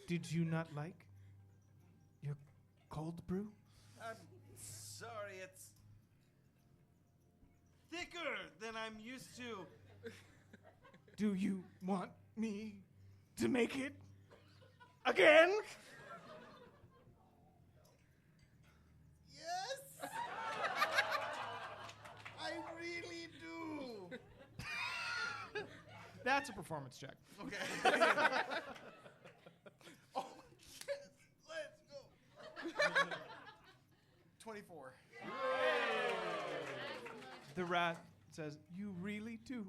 Did you not like your cold brew? I'm sorry, it's thicker than I'm used to. Do you want me to make it again? Yes! I really do. That's a performance check. Okay. Oh, yes. Let's go. 24. The rat says, "You really do."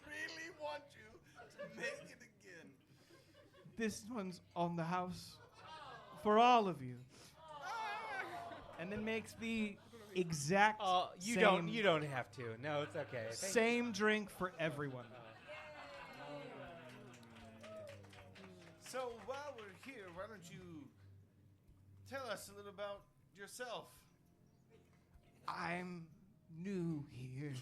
really want you to make it again. This one's on the house for all of you. And then makes the exact You same, don't have to. No, it's okay. same drink for everyone. So while we're here, why don't you tell us a little about yourself? I'm new here.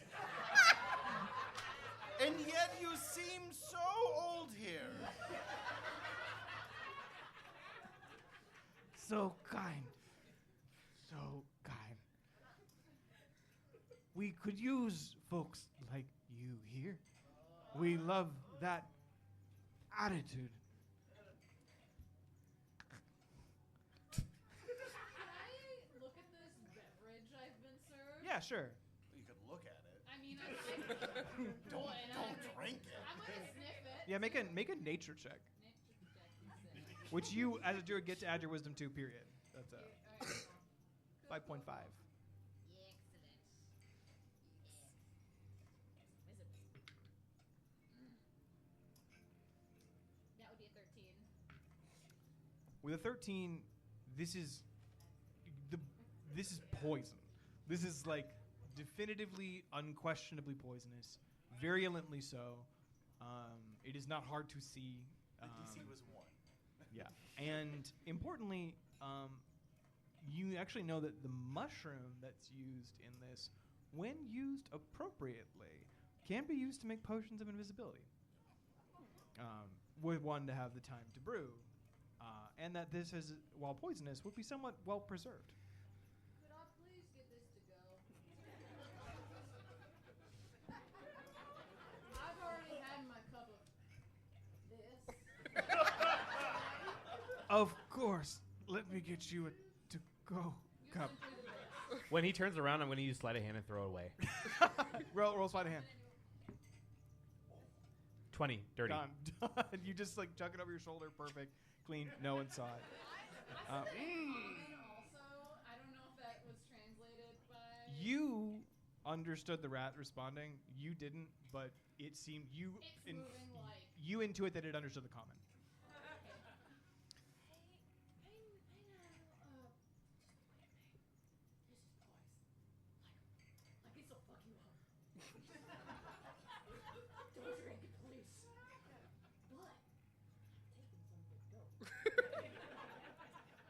And yet you seem so old here. So kind. So kind. We could use folks like you here. We love that attitude. Can I look at this beverage I've been served? Yeah, sure. You could look at it. I mean, Don't drink it. I'm gonna sniff it. Yeah, make a nature check. Which you, as a druid, get to add your wisdom to, period. That's 5.5. Excellent. That would be a 13. With a 13, this is poison. This is like definitively, unquestionably poisonous, virulently so. It is not hard to see. The DC was 1. Yeah, and importantly, you actually know that the mushroom that's used in this, when used appropriately, can be used to make potions of invisibility. With one to have the time to brew, and that this is, while poisonous, would be somewhat well preserved. Could I please get this to go? I've already had my cup of this. Of course, let me get you a to-go cup. When he turns around, I'm going to use sleight of hand and throw it away. roll sleight of hand. 20, dirty. Done. You just like chuck it over your shoulder, perfect, clean. No one saw it. Also, I don't know if that was translated by. You understood the rat responding. You didn't, but it seemed It's moving like. you intuit that it understood the comment. Like this'll fuck you up. Don't drink it, please. But taking some of it, go.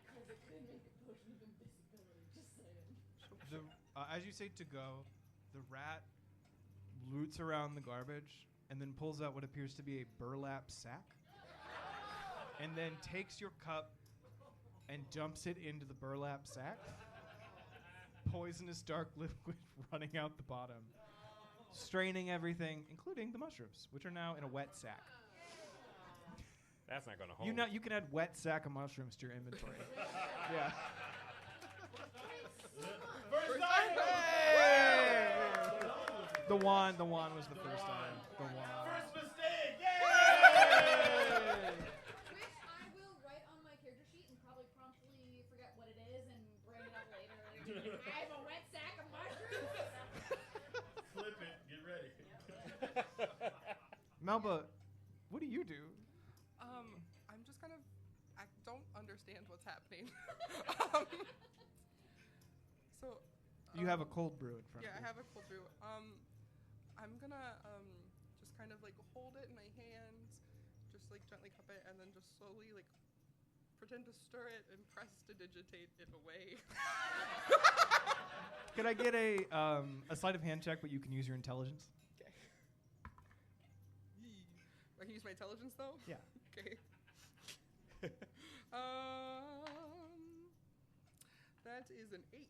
Because it could make a potion of invisibility. Just saying. As you say to go, the rat loots around the garbage and then pulls out what appears to be a burlap sack, and then takes your cup and dumps it into the burlap sack. Poisonous dark liquid running out the bottom, straining everything, including the mushrooms, which are now in a wet sack. That's not going to hold. You can add wet sack of mushrooms to your inventory. Yeah. First time! Hey! The wand was the first time. The wand. First mistake! Yay! Which I will write on my character sheet and probably promptly forget what it is and bring it up later. I have a wet sack of mushrooms. Flip it. Get ready. Melba, what do you do? I'm just kind of, I don't understand what's happening. So. You have a cold brew in front Yeah, of I you. have a cold brew. I'm gonna just kind of like hold it in my hands, just like gently cup it, and then just slowly like pretend to stir it and press to digitate it away. Could I get a sleight of hand check, but you can use your intelligence? Okay. I can use my intelligence though. Yeah. Okay. That is an 8.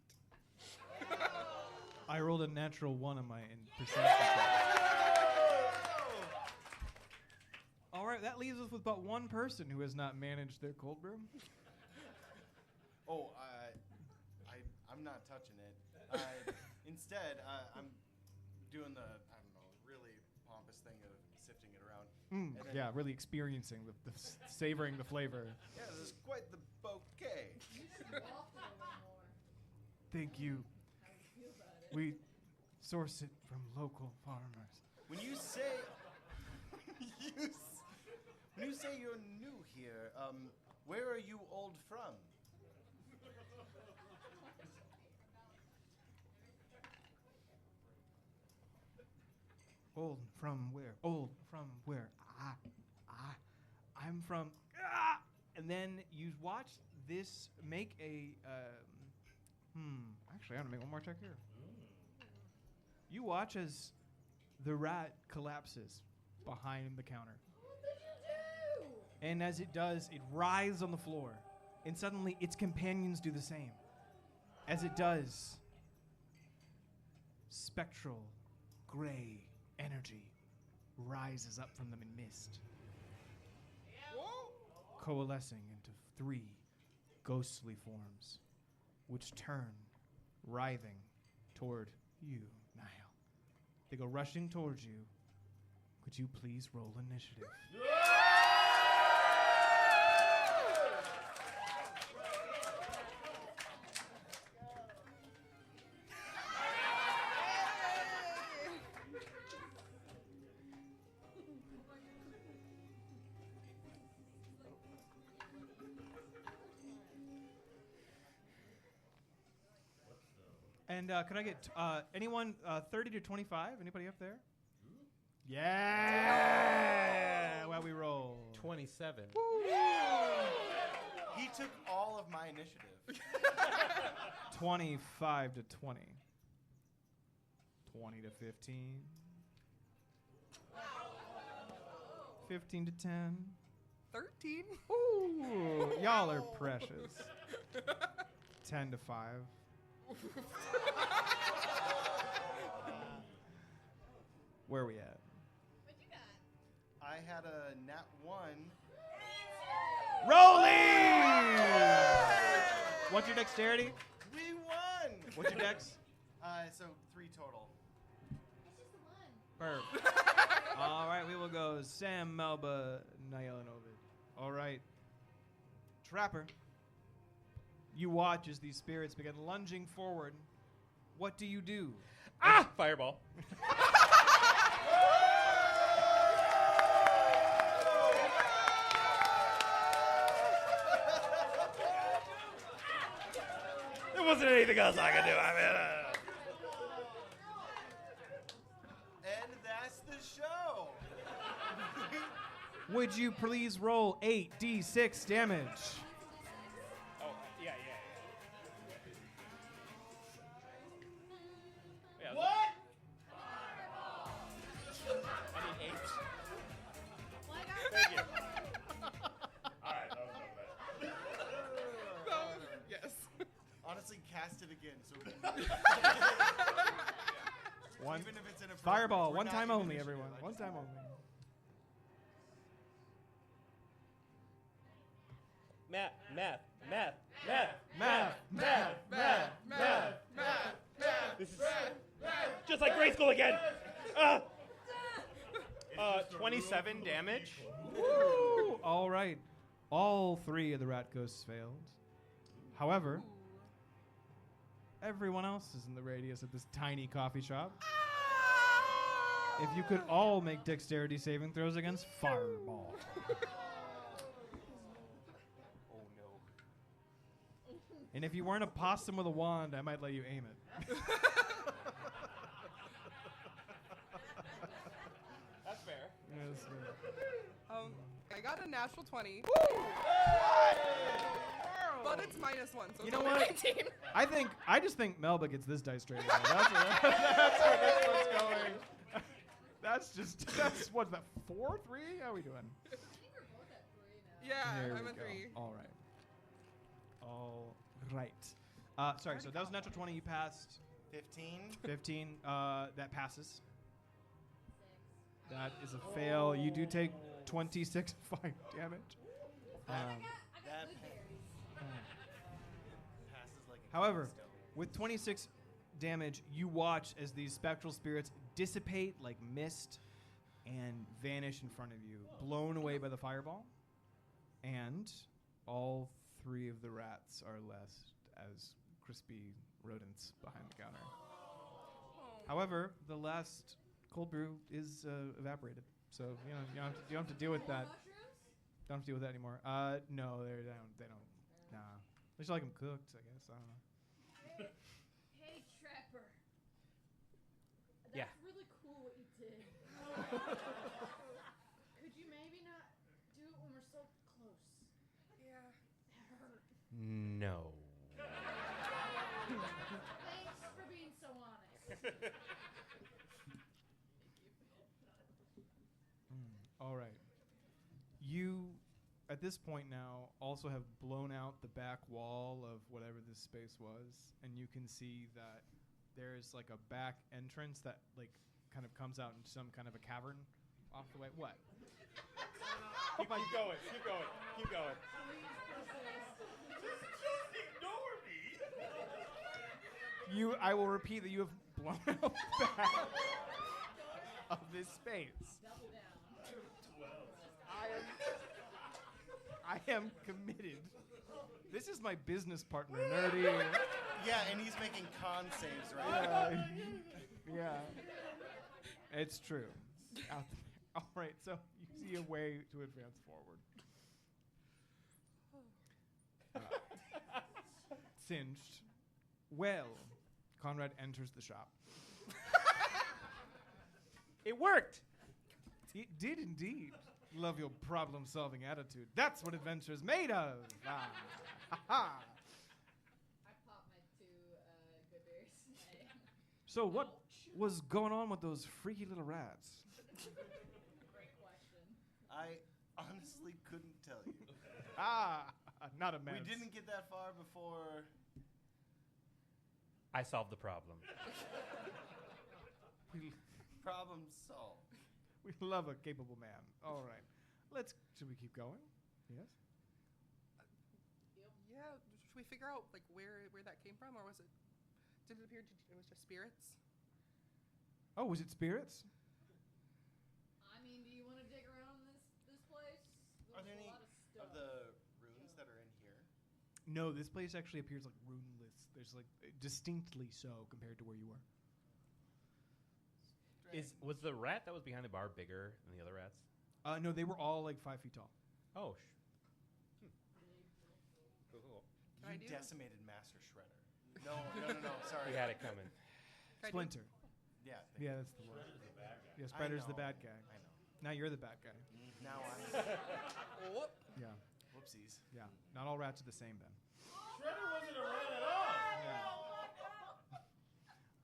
I rolled a natural 1 on my perception check. All right, that leaves us with but one person who has not managed their cold brew. Oh, I'm not touching it. Instead, I'm doing the, I don't know, really pompous thing of sifting it around. And then- Yeah, really experiencing savoring the flavor. Yeah, this is quite the bouquet. Thank you. We source it from local farmers. When you say when you say you're new here, where are you old from? Old from where? Old from where? I'm from. And then you watch this make a. Actually, I'm gonna make one more check here. You watch as the rat collapses behind the counter. What did you do? And as it does, it writhes on the floor. And suddenly, its companions do the same. As it does, spectral, gray energy rises up from them in mist, coalescing into 3 ghostly forms, which turn, writhing, toward you, Niall. They go rushing towards you. Could you please roll initiative? And could I get anyone 30 to 25? Anybody up there? Yeah! Well, we roll. 27. He took all of my initiative. 25 to 20. 20 to 15. 15 to 10. 13. Ooh, y'all are precious. 10 to 5. Where are we at? What you got? I had a nat 1. Rolling! What's your dexterity? We won! What's your dex? So 3 total. That's just the one. Perfect. All right, we will go Sam, Melba, Niall, and Ovid. All right. Trapper, you watch as these spirits begin lunging forward. What do you do? Ah! Fireball. There wasn't anything else I could do. I mean, And that's the show. Would you please roll 8d6 damage? Oh, yeah. What? I need 8. Well, I got Thank you. Alright, that was not bad. Yes. Honestly, cast it again so we can One. even if it's inappropriate. Fireball, we're one not time even only, initiative. everyone. I One just- time only. Math. This is just like grade school again. 27 damage. Woo! All right. All 3 of the rat ghosts failed. However, everyone else is in the radius of this tiny coffee shop. If you could all make dexterity saving throws against Fireball. Oh no. And if you weren't a possum with a wand, I might let you aim it. That's fair. Yes, I got a natural 20. But it's -1, so You it's know only what? 19. I just think Melba gets this dice straight away. That's where this one's going. That's what's that? 4, 3? How are we doing? I think we're both at 3 now. Yeah, There I'm we a go. 3. All right. Sorry. So that was natural 20. You passed. 15. 15. That passes. That is a fail. You do take 26 fire damage. I got That good berries. passes like a However, kidney stone. with 26 damage, you watch as these spectral spirits dissipate like mist and vanish in front of you, blown away by the fireball. And all 3 of the rats are left as crispy rodents behind the counter. However, the last cold brew is evaporated, so you don't have to deal with that. Mushrooms? Don't have to deal with that anymore. No, they don't. Nah, at least I like them cooked, I guess. I don't know. Hey, Trapper. That's Yeah. really cool what you did. Could you maybe not do it when we're so close? Yeah. That hurt. No. Thanks for being so honest. All right. You, at this point now, also have blown out the back wall of whatever this space was, and you can see that there's like a back entrance that like kind of comes out into some kind of a cavern off the way. What? Keep going. Keep going. I will repeat that you have blown out the back of this space. Double down. I am committed. This is my business partner, Nerdy. Yeah, and he's making con saves right now. Yeah. It's true. Out there. All right, so you see a way to advance forward. Singed. Well, Conrad enters the shop. It worked. It did indeed. Love your problem-solving attitude. That's what adventure's made of. Ah. Ha ha. I popped my 2 good berries. So what was going on with those freaky little rats? Great question. I honestly couldn't tell you. Not a mess. We didn't get that far before. I solved the problem. Problem solved. We love a capable man. All right. Should we keep going? Yes? Yeah. Should we figure out like where that came from, or was it? Did it appear? It was just spirits. Oh, was it spirits? I mean, do you want to dig around this place? Are there There's any a lot of stuff. of the runes that are in here? No, this place actually appears like runeless. There's like distinctly so compared to where you were. Was the rat that was behind the bar bigger than the other rats? No, they were all like 5 feet tall. Oh, Can cool. I You do? decimated Master Shredder. No, sorry. We had it coming. Can I do- Splinter. Yeah. Yeah, that's the word. Yeah, Spider's the bad guy. I know. Now you're the bad guy. Now I'm. Oh, Yeah, Whoopsies. yeah. Not all rats are the same then. Shredder wasn't a rat at all.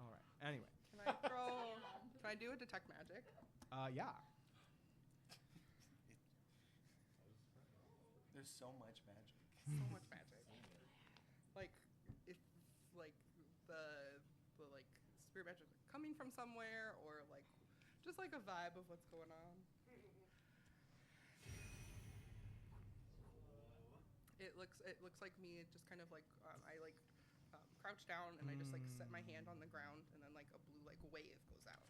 All right. Anyway. can I throw? Can I do a detect magic? Yeah. There's so much magic. So much magic. Like if like the like spirit magic coming from somewhere, or like just like a vibe of what's going on. It looks like me. It just kind of like I like crouch down and I just like set my hand on the ground, and then like a blue like wave goes out.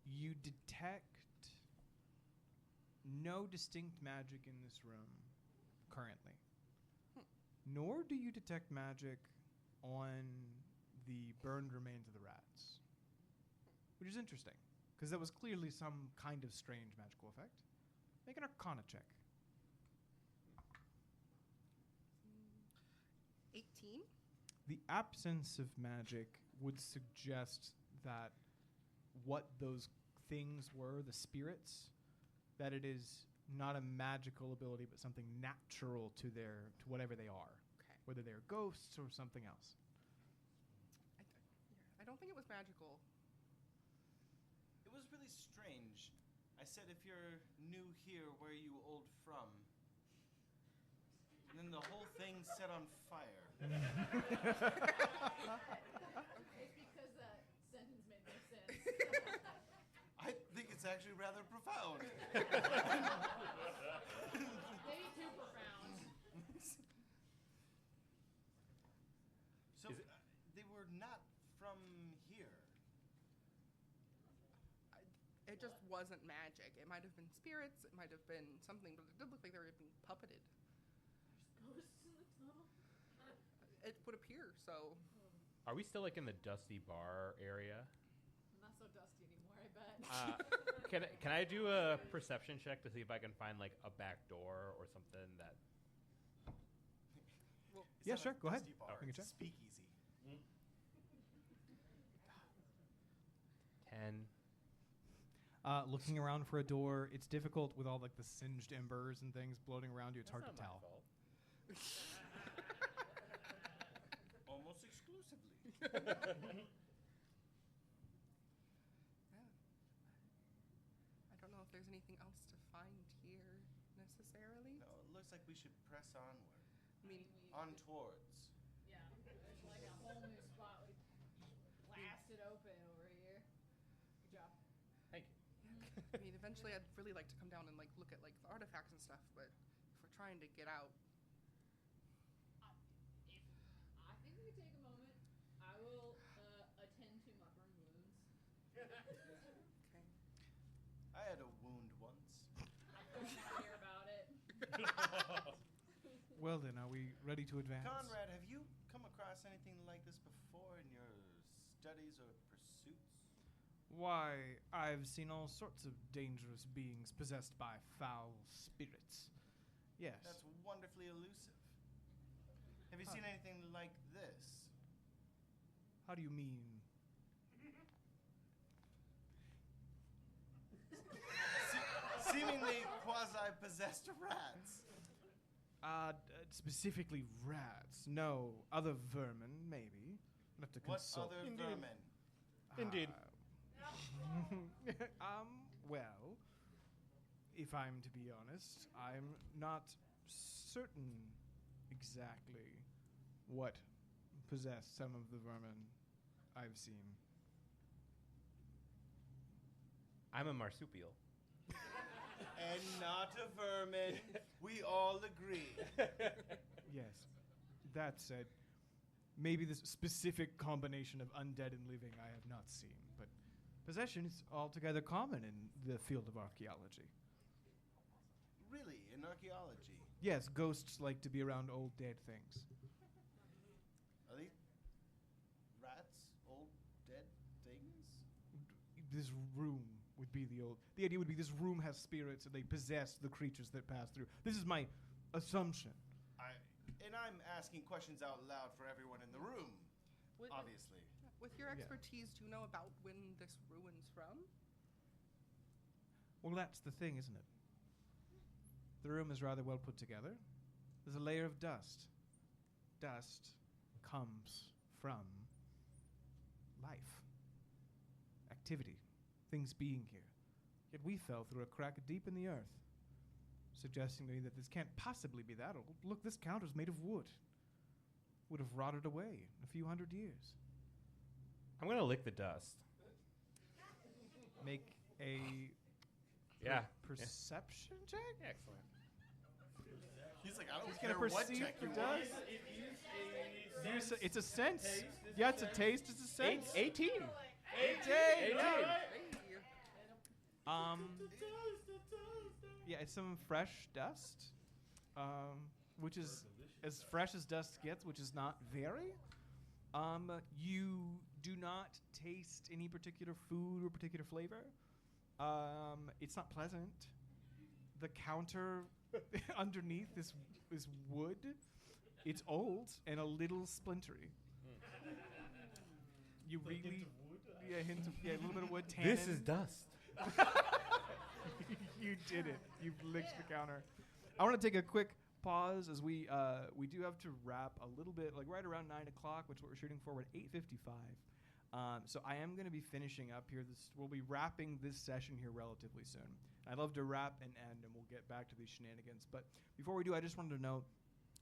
You detect no distinct magic in this room currently. Nor do you detect magic on the burned remains of the rats. Which is interesting, because that was clearly some kind of strange magical effect. Make an Arcana check. 18. The absence of magic would suggest that what those things were, the spirits, that it is not a magical ability, but something natural to whatever they are. Okay. Whether they're ghosts or something else. I don't think it was magical. It was really is strange. I said if you're new here, where are you old from? And then the whole thing set on fire. It's because that sentence made no sense. I think it's actually rather profound. Maybe too profound. So they were not from here. It just wasn't magic. It might have been spirits. It might have been something, but it did look like they were being puppeted. There's ghosts in the tunnel. It would appear so. Are we still like in the dusty bar area? Not so dusty anymore, I bet. Can I do a perception check to see if I can find like a back door or something that? Well, It's Yeah, not sure, a go ahead. dusty bar, Make a it's check. Speakeasy. 10. Looking around for a door, it's difficult with all like the singed embers and things floating around you. It's hard to tell. Almost exclusively. I don't know if there's anything else to find here necessarily. No, it looks like we should press onward. I mean, On towards. Yeah, there's like a whole new spot we blasted open over here. Good job. Thank you. I mean, eventually I'd really like to come down and like look at like the artifacts and stuff, but if we're trying to get out, I think we could take a moment. I will attend to my burn wounds. okay. I had a wound once. I don't care about it. Well then, are we ready to advance? Conrad, have you come across anything like this before in your studies or pursuits? Why, I've seen all sorts of dangerous beings possessed by foul spirits. Yes. That's wonderfully elusive. Have you seen anything like this? How do you mean? Seemingly quasi-possessed rats. Specifically rats. No, other vermin, maybe. I'll have to What consult. other Indeed. vermin? Indeed. Well, if I'm to be honest, I'm not certain exactly what possessed some of the vermin I've seen. I'm a marsupial. And not a vermin. We all agree. Yes. That said, maybe this specific combination of undead and living I have not seen, but possession is altogether common in the field of archaeology. Really, in archaeology? Yes, ghosts like to be around old dead things. Are these rats old dead things? This room would be the idea would be this room has spirits and they possess the creatures that pass through. This is my assumption. And I'm asking questions out loud for everyone in the room, With, obviously. with your expertise, do you know about when this ruin's from? Well, that's the thing, isn't it? The room is rather well put together. There's a layer of dust. Dust comes from life, activity, things being here. Yet we fell through a crack deep in the earth, suggesting to me that this can't possibly be that old. Look, this counter's made of wood. Would have rotted away in a few hundred years. I'm gonna lick the dust. Make a Yeah. perception check? Excellent. He's like, I don't He's care gonna what perceive check the you dust. want. It's a sense. Yeah, it's a taste. It's a sense. 18. 18. Yeah. Hey. Yeah, it's some fresh dust, which is as fresh as dust gets, which is not very. You do not taste any particular food or particular flavor. It's not pleasant. The counter underneath is wood. It's old and a little splintery. You really, yeah, a hint of, yeah, a little bit of wood. Tannin. This is dust. You did it. You've licked the counter. I want to take a quick pause as we do have to wrap a little bit, like right around 9 o'clock, which is what we're shooting for. We're at 8:55. So I am going to be finishing up here. We'll be wrapping this session here relatively soon. I'd love to wrap and end, and we'll get back to these shenanigans. But before we do, I just wanted to note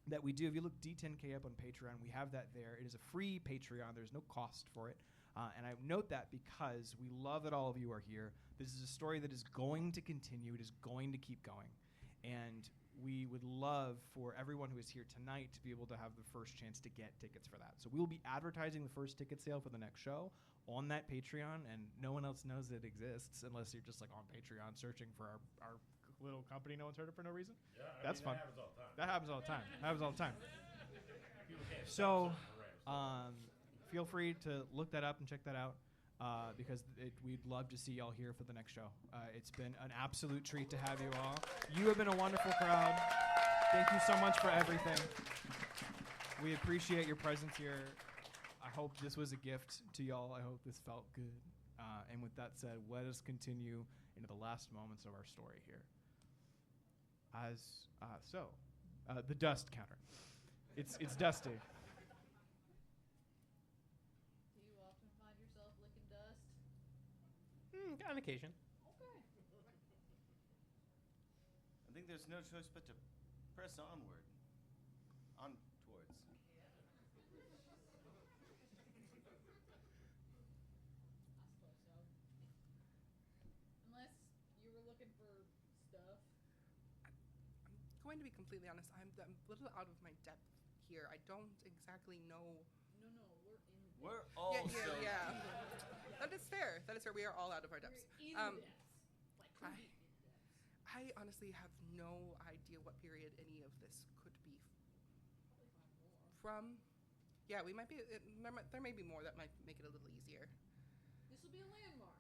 that we do, if you look D10K up on Patreon, we have that there. It is a free Patreon. There's no cost for it. And I note that because we love that all of you are here. This is a story that is going to continue. It is going to keep going. And we would love for everyone who is here tonight to be able to have the first chance to get tickets for that. So we will be advertising the first ticket sale for the next show on that Patreon, and no one else knows that it exists unless you're just like on Patreon searching for our little company no one's heard of for no reason. Yeah, That's fun. That happens all the time. That happens all the time. Happens all the time. People can't So, stop feel free to look that up and check that out because we'd love to see y'all here for the next show. It's been an absolute treat to have you all. You have been a wonderful crowd. Thank you so much for everything. We appreciate your presence here. I hope this was a gift to y'all. I hope this felt good. And with that said, let us continue into the last moments of our story here. The dust counter. It's dusty. Do you often find yourself licking dust? On occasion. Okay. I think there's no choice but to press onward. On towards. I suppose so. Unless you were looking for stuff. I'm going to be completely honest. I'm a little out of my depth here. I don't exactly know. No, we're in the We're all Yeah. That is fair. We are all out of our depths. We're in the depths. Like, I- pretty in the depths. I honestly have no idea what period any of this could be Probably find more. from. Yeah, we might be. There may be more that might make it a little easier. This will be a landmark.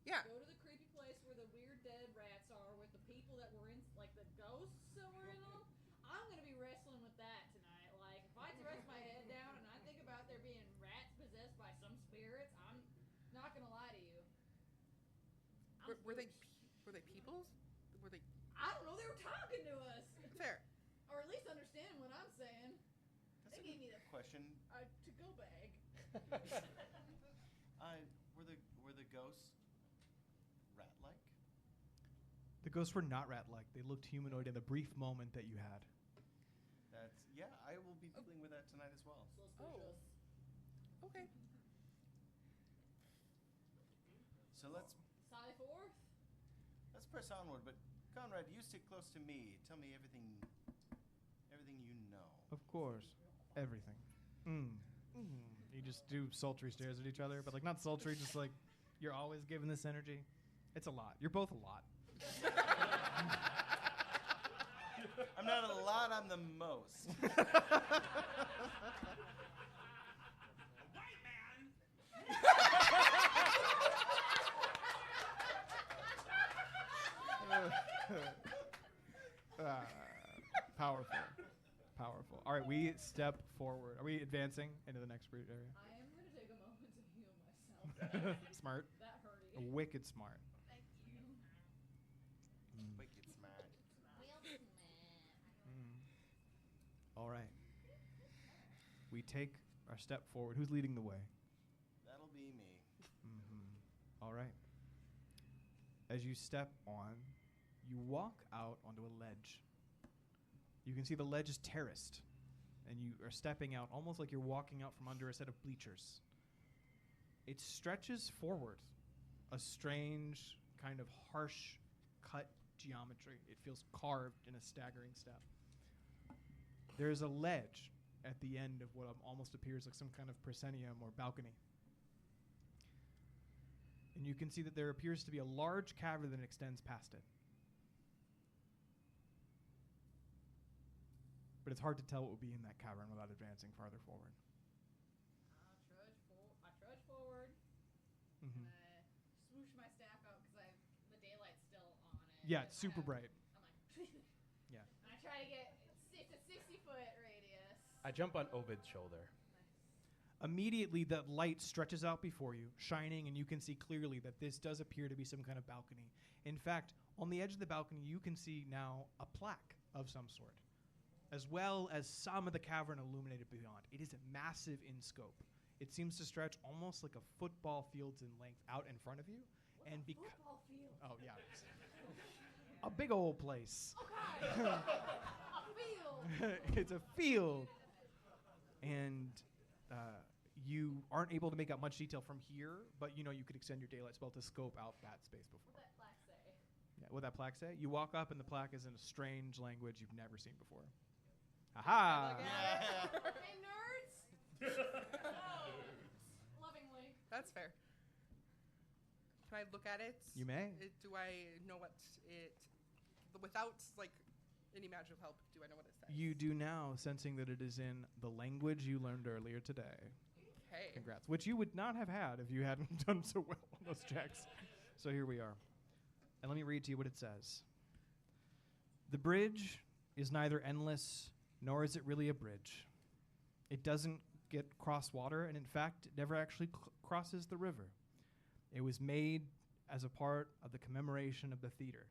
Yeah. Go to the creepy place where the weird dead rats are with the people that were in, like the ghosts that were in them. I'm gonna be wrestling with that tonight. Like, if I rest my head down and I think about there being rats possessed by some spirits, I'm not gonna lie to you. Were they foolish. peoples? Were they I don't know. They were talking to us, fair? or at least understanding what I'm saying. That's They a gave me good the question. to-go bag. Were the ghosts rat-like? The ghosts were not rat-like. They looked humanoid in the brief moment that you had. I will be dealing with that tonight as well. Suspicious. Okay. So let's Sally forth. press onward. But Conrad, you stick close to me. Tell me everything you know. Of course. Everything. You just do sultry stares at each other, but like not sultry, just like you're always giving this energy. It's a lot. You're both a lot. I'm not a lot. I'm the most. Powerful. All right, we step forward. Are we advancing into the next route area? I am going to take a moment to heal myself. Smart. That hurty. Wicked smart. Thank you. Wicked smart. All right. We take our step forward. Who's leading the way? That'll be me. All right. As you step on, you walk out onto a ledge. You can see the ledge is terraced, and you are stepping out almost like you're walking out from under a set of bleachers. It stretches forward, a strange, kind of harsh cut geometry. It feels carved in a staggering step. There's a ledge at the end of what almost appears like some kind of proscenium or balcony. And you can see that there appears to be a large cavern that extends past it. But it's hard to tell what would be in that cavern without advancing farther forward. I trudge forward. Mm-hmm. And I swoosh my staff out because the daylight's still on it. Yeah, it's super bright. I'm like, Yeah. And I try to get it's a 60-foot radius. I jump on Ovid's shoulder. Immediately, that light stretches out before you, shining, and you can see clearly that this does appear to be some kind of balcony. In fact, on the edge of the balcony, you can see now a plaque of some sort, as well as some of the cavern illuminated beyond. It is massive in scope. It seems to stretch almost like a football field's in length out in front of you. And Football field. oh yeah, a big old place. Okay. A field. It's a field, and you aren't able to make out much detail from here. But you know you could extend your daylight spell to scope out that space before. What that plaque say? Yeah, what that plaque say? You walk up and the plaque is in a strange language you've never seen before. Aha! Hey, nerds. Lovingly. That's fair. Can I look at it? You may. Do I know what it, without like any magical help, do I know what it says? You do now, sensing that it is in the language you learned earlier today. Okay. Congrats. Which you would not have had if you hadn't done so well on those checks. So here we are. And let me read to you what it says. The bridge is neither endless, nor is it really a bridge. It doesn't get cross water, and in fact, it never actually crosses the river. It was made as a part of the commemoration of the theater,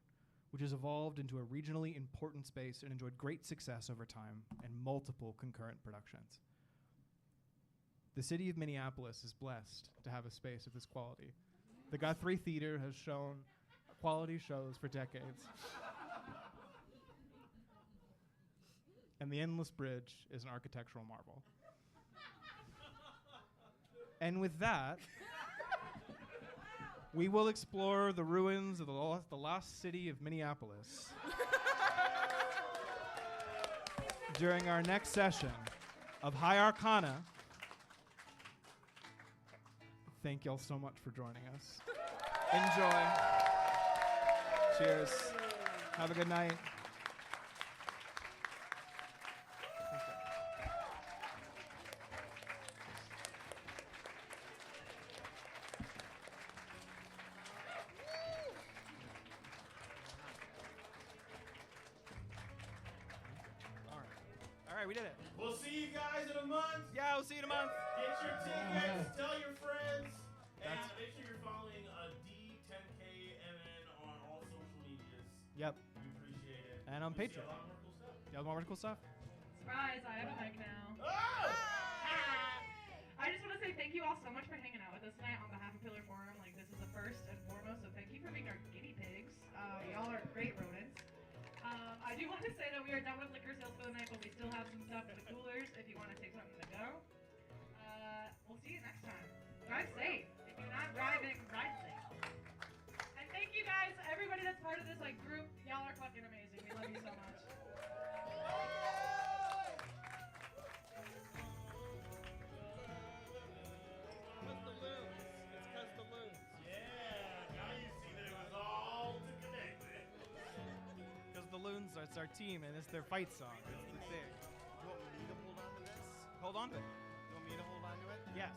which has evolved into a regionally important space and enjoyed great success over time and multiple concurrent productions. The city of Minneapolis is blessed to have a space of this quality. The Guthrie Theater has shown quality shows for decades. And the Endless Bridge is an architectural marvel. And with that, we will explore the ruins of the lost city of Minneapolis during our next session of High Arcana. Thank y'all so much for joining us. Enjoy. Cheers. Have a good night. All right, we did it. We'll see you guys in a month. Yeah, we'll see you in a month. Get your tickets. Tell your friends. And That's- make sure you're following D10KMN on all social medias. Yep. We appreciate it. And on You'll see Patreon. a lot more cool stuff. You have more cool stuff? Surprise, I have a mic now. Oh! I just want to say thank you all so much for hanging out with us tonight on behalf of Pilllar Forum. Like, this is the first and foremost, so thank you for being our guinea pigs. Y'all are great rodents. I do want to say that we are done with liquor sales for the night, but we still have some stuff in the coolers if you want to take something to go. We'll see you next time. Drive safe. If you're not driving, ride safe. And thank you guys, everybody that's part of this like group. Y'all are fucking amazing. We love you so much. Yeah, now you see that it was all to connect it. Because the Loons, it's our team, and it's their fight song. It's the thing. You want me to hold on to this? Hold on to it. You want me to hold on to it? Yes.